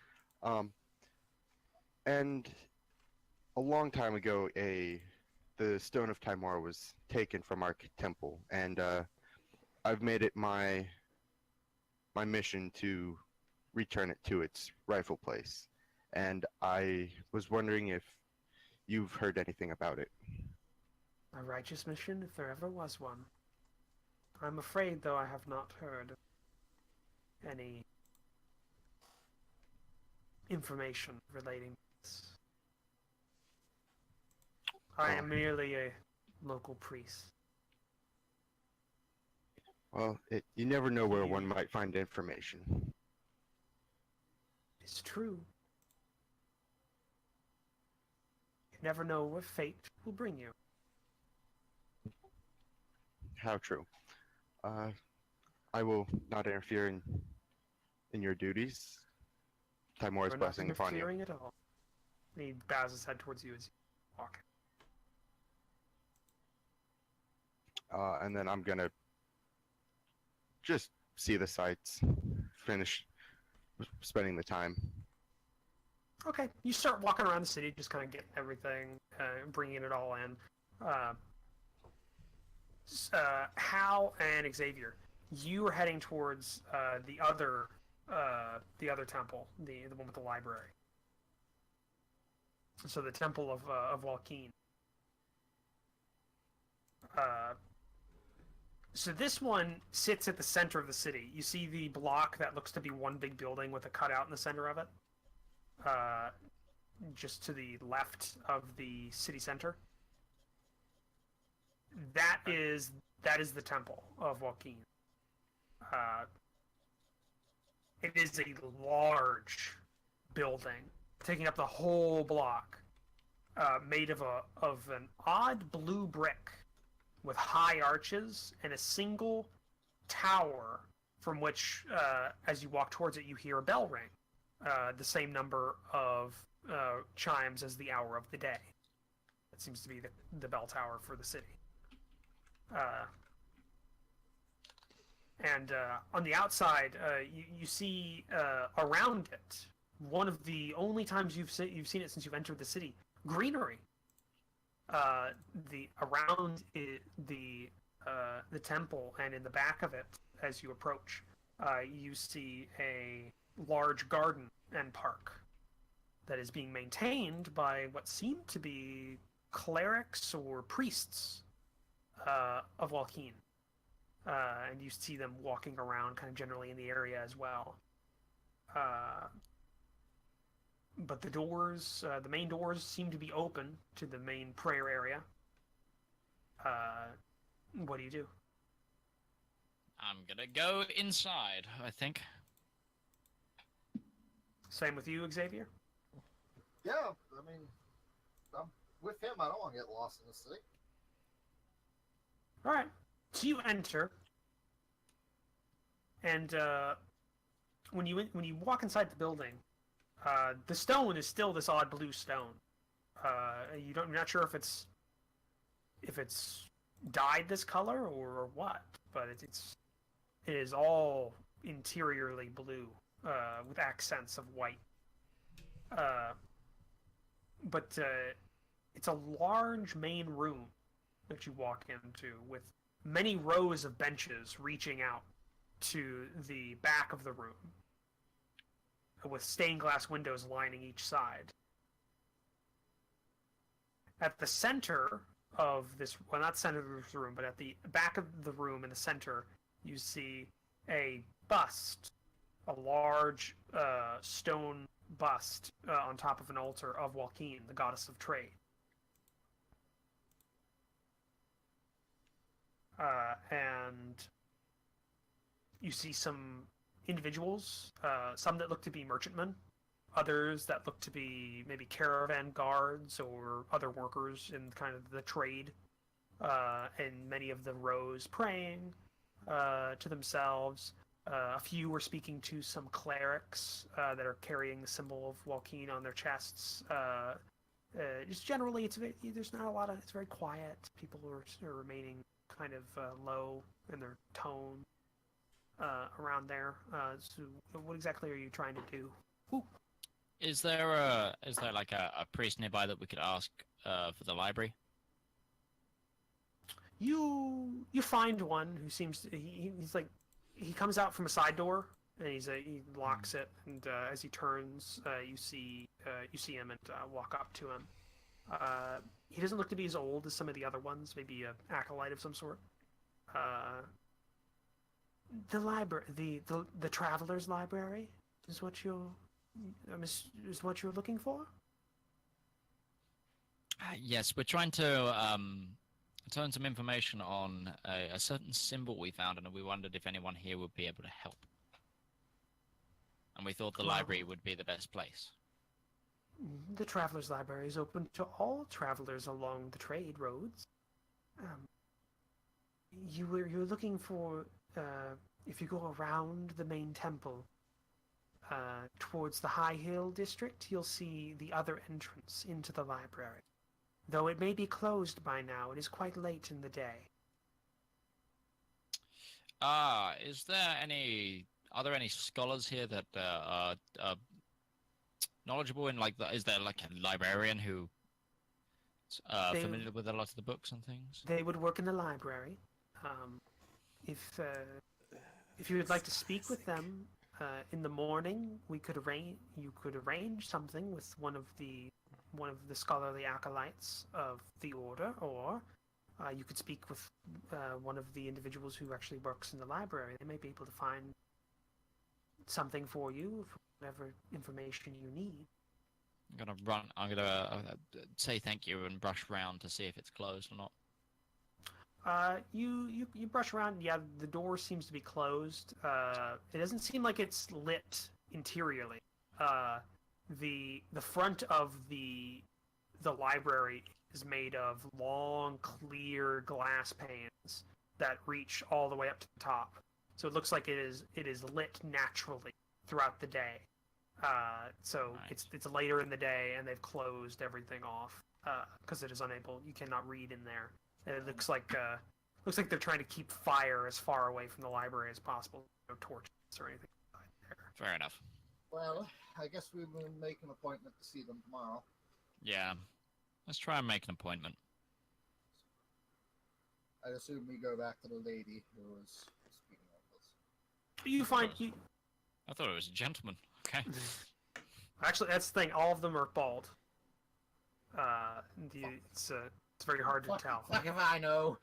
And a long time ago, the Stone of Timor was taken from our temple, and I've made it my mission to return it to its rightful place. And I was wondering if you've heard anything about it. A righteous mission, if there ever was one. I'm afraid, though, I have not heard any information relating to this. I am merely a local priest. Well, you never know where one might find information. It's true. You never know what fate will bring you. How true. I will not interfere in your duties. Timora's We're not blessing upon you. interfering at all. He bows his head towards you as you walk. And then I'm gonna just see the sights, finish spending the time. Okay, you start walking around the city, just kind of getting everything, bringing it all in. Hal and Xavier, you are heading towards the other temple, the one with the library. So the temple of Walkeen. So this one sits at the center of the city. You see the block that looks to be one big building with a cutout in the center of it. Just to the left of the city center. That is the temple of Walkeen. It is a large building, taking up the whole block, made of an odd blue brick with high arches and a single tower from which, as you walk towards it, you hear a bell ring. The same number of chimes as the hour of the day. That seems to be the bell tower for the city. And on the outside, you see around it, one of the only times you've seen it since you've entered the city, greenery. Around the temple and in the back of it, as you approach, you see a large garden and park that is being maintained by what seem to be clerics or priests of Walkeen. And you see them walking around kind of generally in the area as well. But the doors, the main doors, seem to be open to the main prayer area. What do you do? I'm gonna go inside, I think. Same with you, Xavier? Yeah, I mean, I'm with him. I don't want to get lost in the city. All right. So you enter, and when you walk inside the building, the stone is still this odd blue stone. You're not sure if it's dyed this color or what, but it is all interiorly blue with accents of white. But it's a large main room that you walk into with many rows of benches reaching out to the back of the room, with stained glass windows lining each side. At the center of this, well, not center of this room, but at the back of the room in the center, you see a bust, a large stone bust on top of an altar of Walkeen, the goddess of trade. And you see some individuals, some that look to be merchantmen, others that look to be maybe caravan guards or other workers in kind of the trade, and many of the rows praying to themselves. A few were speaking to some clerics that are carrying the symbol of Walkeen on their chests. Just generally, there's not a lot of. It's very quiet. People are remaining kind of low in their tone around there. So, what exactly are you trying to do? Ooh. Is there like a priest nearby that we could ask for the library? You find one who seems to, he's like, he comes out from a side door and he locks it, and as he turns, you see him and walk up to him. He doesn't look to be as old as some of the other ones, maybe an acolyte of some sort. The library, the traveler's library, is what you're looking for? Yes, we're trying to turn some information on a certain symbol we found, and we wondered if anyone here would be able to help. And we thought the library would be the best place. The Traveler's Library is open to all travelers along the trade roads. You're looking for, if you go around the main temple, towards the High Hill district, you'll see the other entrance into the library. Though it may be closed by now, it is quite late in the day. Are there any scholars here that are knowledgeable in is there like a librarian who familiar with a lot of the books and things? They would work in the library. If you would like to speak with them in the morning, you could arrange something with one of the scholarly acolytes of the order, or you could speak with one of the individuals who actually works in the library. They may be able to find something for you, for whatever information you need. I'm gonna say thank you and brush around to see if it's closed or not. You brush around. Yeah, the door seems to be closed. It doesn't seem like it's lit interiorly. The front of the library is made of long, clear glass panes that reach all the way up to the top. So it looks like it is lit naturally throughout the day. So Nice. it's later in the day, and they've closed everything off because it is unable. You cannot read in there. And it looks like Looks like they're trying to keep fire as far away from the library as possible. No torches or anything like that there. Fair enough. Well, I guess we will make an appointment to see them tomorrow. Yeah. Let's try and make an appointment. I assume we go back to the lady who was speaking of us. You find you I thought it was a gentleman. Okay. actually that's the thing. All of them are bald. It's very hard to tell. Fuck if I know.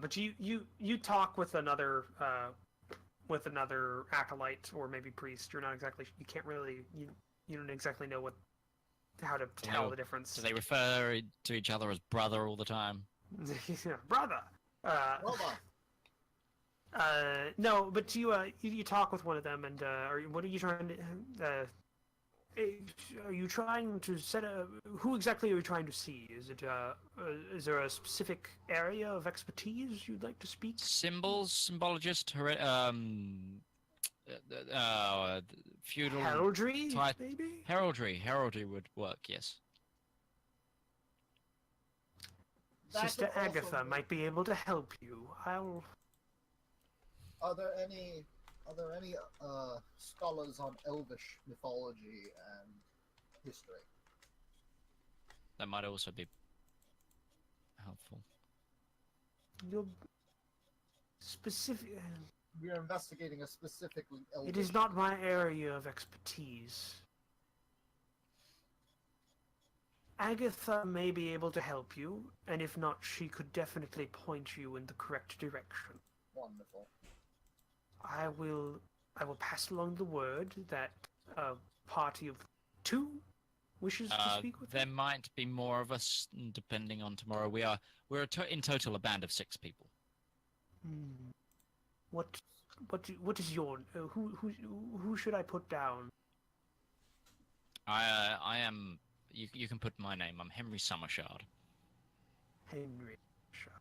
But you talk with another acolyte or maybe priest. You're not exactly. You can't really. You don't exactly know how to tell No. the difference. Do they refer to each other as brother all the time? Yeah, brother. Well done. No, but you talk with one of them, and what are you trying to? Are you trying to set a? Who exactly are you trying to see? Is there a specific area of expertise you'd like to speak? Symbols, symbologist, feudal Heraldry, type- maybe. heraldry would work. Yes. That Sister could also Agatha be- might be able to help you. Are there any scholars on Elvish mythology and history? That might also be helpful. You're specific. We are investigating a specifically Elvish. It is not my area of expertise. Agatha may be able to help you, and if not, she could definitely point you in the correct direction. Wonderful. I will pass along the word that a party of 2 wishes to speak with There you. might be more of us, depending on tomorrow. We're in total a band of 6 people. Hmm. What is your who should I put down? I am. You can put my name. I'm Henry Summershard. Henry. Sure.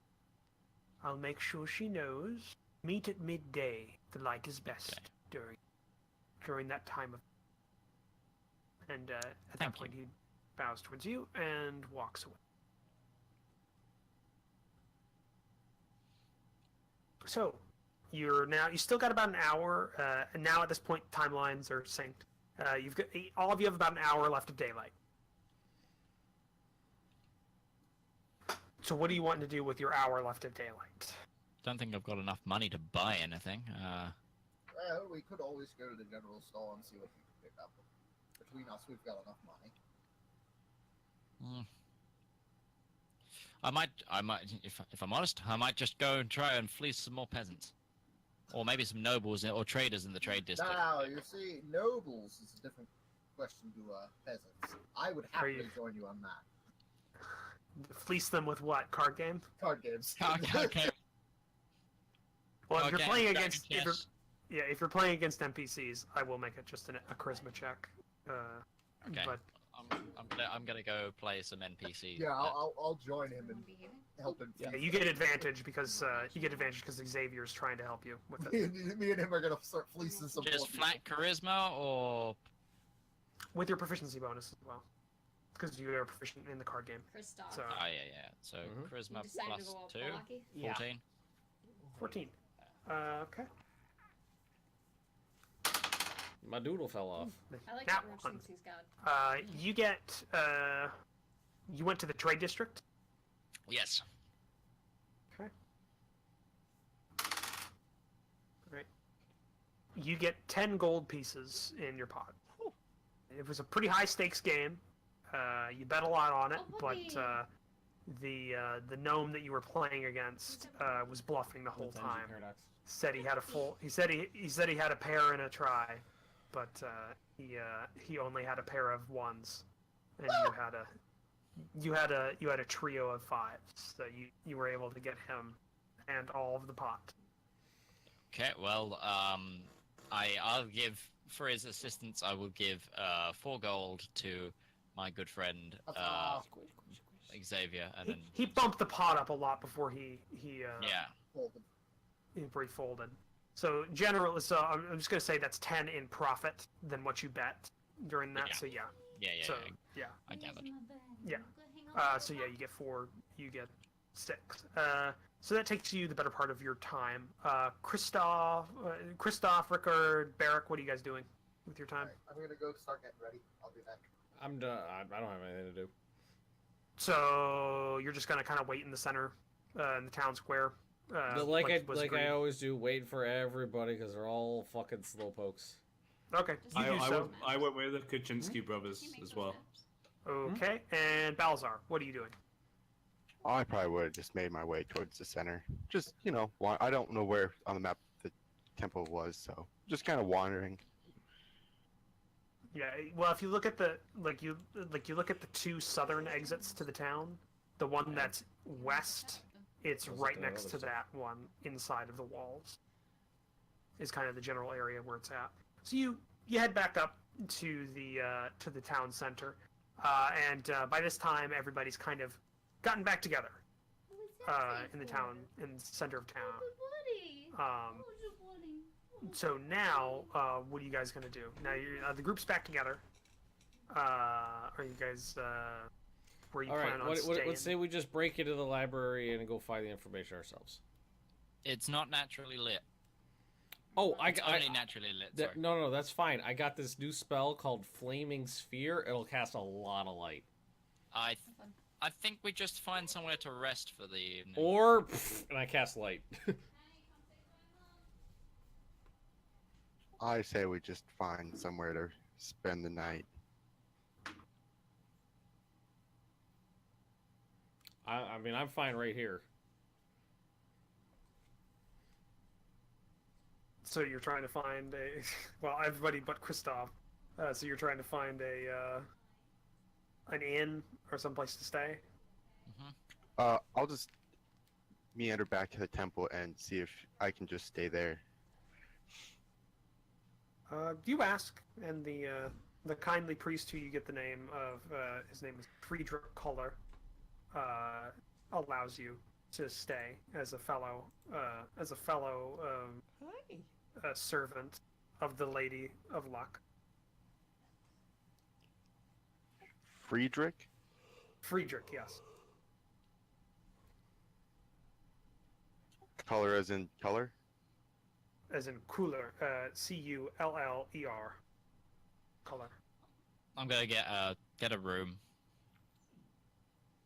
I'll make sure she knows. Meet at midday. The light is best during that time of. And at that Thank point, he bows towards you and walks away. So, you still got about an hour. And now at this point, timelines are synced. All of you have about an hour left of daylight. So what do you want to do with your hour left of daylight? Don't think I've got enough money to buy anything. Well, we could always go to the general store and see what we can pick up. Between us, we've got enough money. I might, if I'm honest, I might just go and try and fleece some more peasants, or maybe some nobles or traders in the trade district. Now, you see, nobles is a different question to peasants. I would happily join you on that. Fleece them with what? Card game? Card games. Okay. Well, if you're Okay, playing dragon against chess. if you're playing against NPCs, I will make it just a charisma check. Okay. But I'm gonna go play some NPCs. Yeah, I'll join him and help him. yeah, you get advantage because Xavier's trying to help you with it. Me and him are gonna start fleecing some. Just poor flat charisma, or With your proficiency bonus as well, because you are proficient in the card game. Christoph. So yeah. So Mhm. charisma You decided plus to go all 2, Polaki? Yeah. 14. 14. Okay. My doodle fell off. I like That that Roach one. thinks he's God. You get. You went to the trade district. Yes. Okay. Right. You get 10 gold pieces in your pot. It was a pretty high stakes game. You bet a lot on it, Oh, but puppy. the gnome that you were playing against was bluffing the whole time. Said he had a full. He said he had a pair and a try, but he only had a pair of ones, and you had a trio of 5s. So you were able to get him and all of the pot. Okay. Well, I'll give for his assistance. I will give 4 gold to my good friend Xavier, and then He bumped the pot up a lot before he yeah. before he folded. So I'm just gonna say that's 10 in profit than what you bet during that. Yeah. So yeah. Yeah. So yeah. I gathered. Yeah. So yeah, you get 4. You get 6. So that takes you the better part of your time. Christoph, Rickard, Barrick, what are you guys doing with your time? Alright, I'm gonna go start getting ready. I'll be back. I'm done. I don't have anything to do. So you're just gonna kind of wait in the center, in the town square. Like was I agreed? always do, waiting for everybody because they're all fucking slowpokes. Okay, you do so. I went with the Kuczynski brothers You make as those well. steps. Okay, and Balzar, what are you doing? I probably would have just made my way towards the center. Just, I don't know where on the map the temple was, so just kind of wandering. Yeah, well, if you look at the you look at the 2 southern exits to the town, the one that's west, it's Those are right the next to other that one inside of the walls. Is kind of the general area where it's at. So you head back up to the town center, and by this time everybody's kind of gotten back together Who is that in the for? town, in the center of Oh, town. good buddy. Um, Oh, good buddy. Oh. So now, what are you guys gonna do? Now the group's back together. Are you guys where you All right, plan on staying? let's say we just break into the library and go find the information ourselves. It's not naturally lit. Oh, It's only naturally lit. Sorry. no, that's fine. I got this new spell called Flaming Sphere. It'll cast a lot of light. I think we just find somewhere to rest for the evening. Or, and I cast light. I say we just find somewhere to spend the night. I mean, I'm fine right here. So you're trying to find a well, everybody but Kristoff. So you're trying to find an inn or someplace to stay. I'll just meander back to the temple and see if I can just stay there. You ask, and the kindly priest who you get the name of, his name is Friedrich Koller, allows you to stay as a fellow servant of the Lady of Luck. Friedrich? Friedrich, yes. Color as in color? As in cooler, Culler. Color. I'm gonna get a room.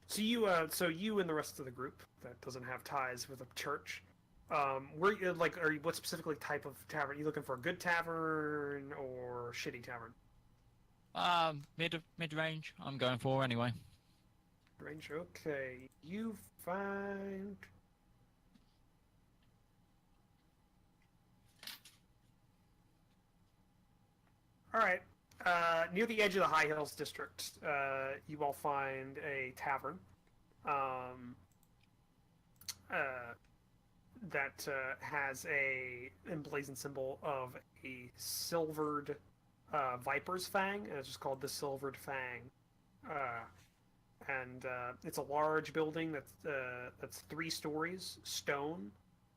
So you and the rest of the group that doesn't have ties with a church, where what specifically type of tavern? Are you looking for a good tavern or shitty tavern? Mid range. I'm going for anyway. Range, okay. You find. All right. Near the edge of the High Hills district, you all find a tavern that has a emblazoned symbol of a silvered viper's fang, and it's just called the Silvered Fang. And it's a large building that's 3 stories, stone,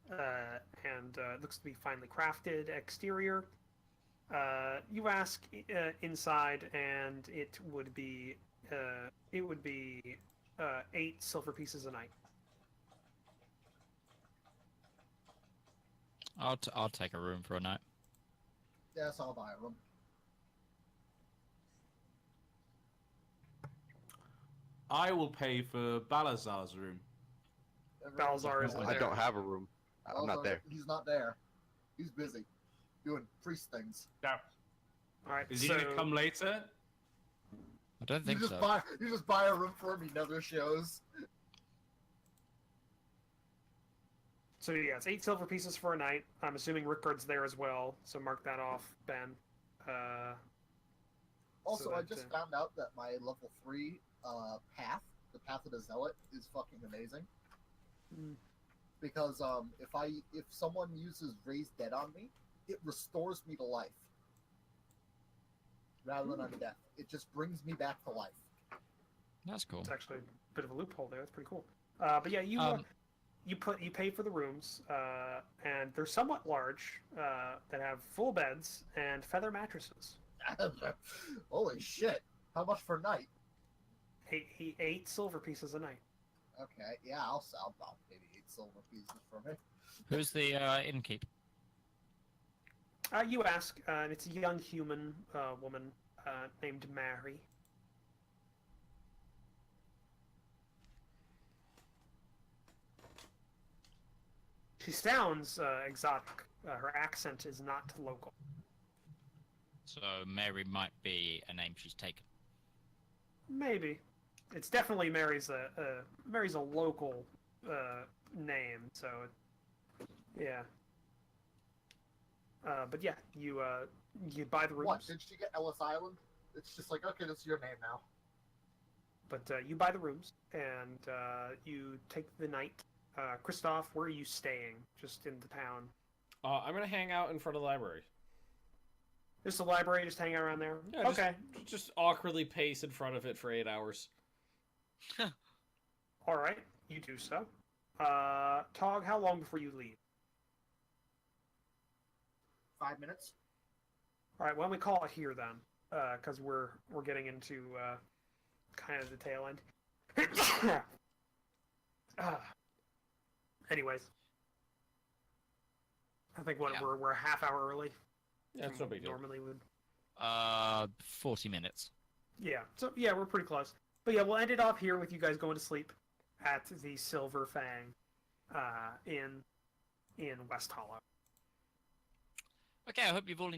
and looks to be finely crafted exterior. You ask inside, and it would be 8 silver pieces a night. I'll take a room for a night. Yes, I'll buy a room. I will pay for Balazar's room. Balzar is I there. don't have a room. I'm not there. He's not there. He's busy doing priest things. Now, All right. is he so, gonna come later? I don't think you so. just buy a room for him. He never shows. So yeah, it's 8 silver pieces for a night. I'm assuming Rickard's there as well, so mark that off, Ben. Also, So I that, just found out that my level 3 path, the Path of the Zealot, is fucking amazing. Mm. Because if someone uses Raise Dead on me, it restores me to life. Rather than undeath. It just brings me back to life. That's cool. It's actually a bit of a loophole there. That's pretty cool. But yeah, you pay for the rooms, and they're somewhat large, that have full beds and feather mattresses. Holy shit. How much per night? 8 silver pieces a night. Okay, yeah, I'll sell about maybe 8 silver pieces for me. Who's the innkeep? You ask, and it's a young human woman named Mary. She sounds exotic. Her accent is not local. So Mary might be a name she's taken. Maybe. It's definitely Mary's a local name. So yeah. But yeah, you buy the rooms. What, did she get Ellis Island? It's just like, okay, that's your name now. But you buy the rooms and you take the night. Christoph, where are you staying? Just in the town? I'm gonna hang out in front of the library. Just the library, just hang out around there? Yeah, Okay. Just awkwardly pace in front of it for 8 hours. Alright, you do so. Tog, how long before you leave? 5 minutes. Alright, why don't we call it here then? Because we're getting into kind of the tail end. Anyways. I think Yeah. we're a half hour early. Yeah, it's no big deal. Normally would. 40 minutes. Yeah. So yeah, we're pretty close. But yeah, we'll end it off here with you guys going to sleep at the Silver Fang in West Hollow. Okay, I hope you've all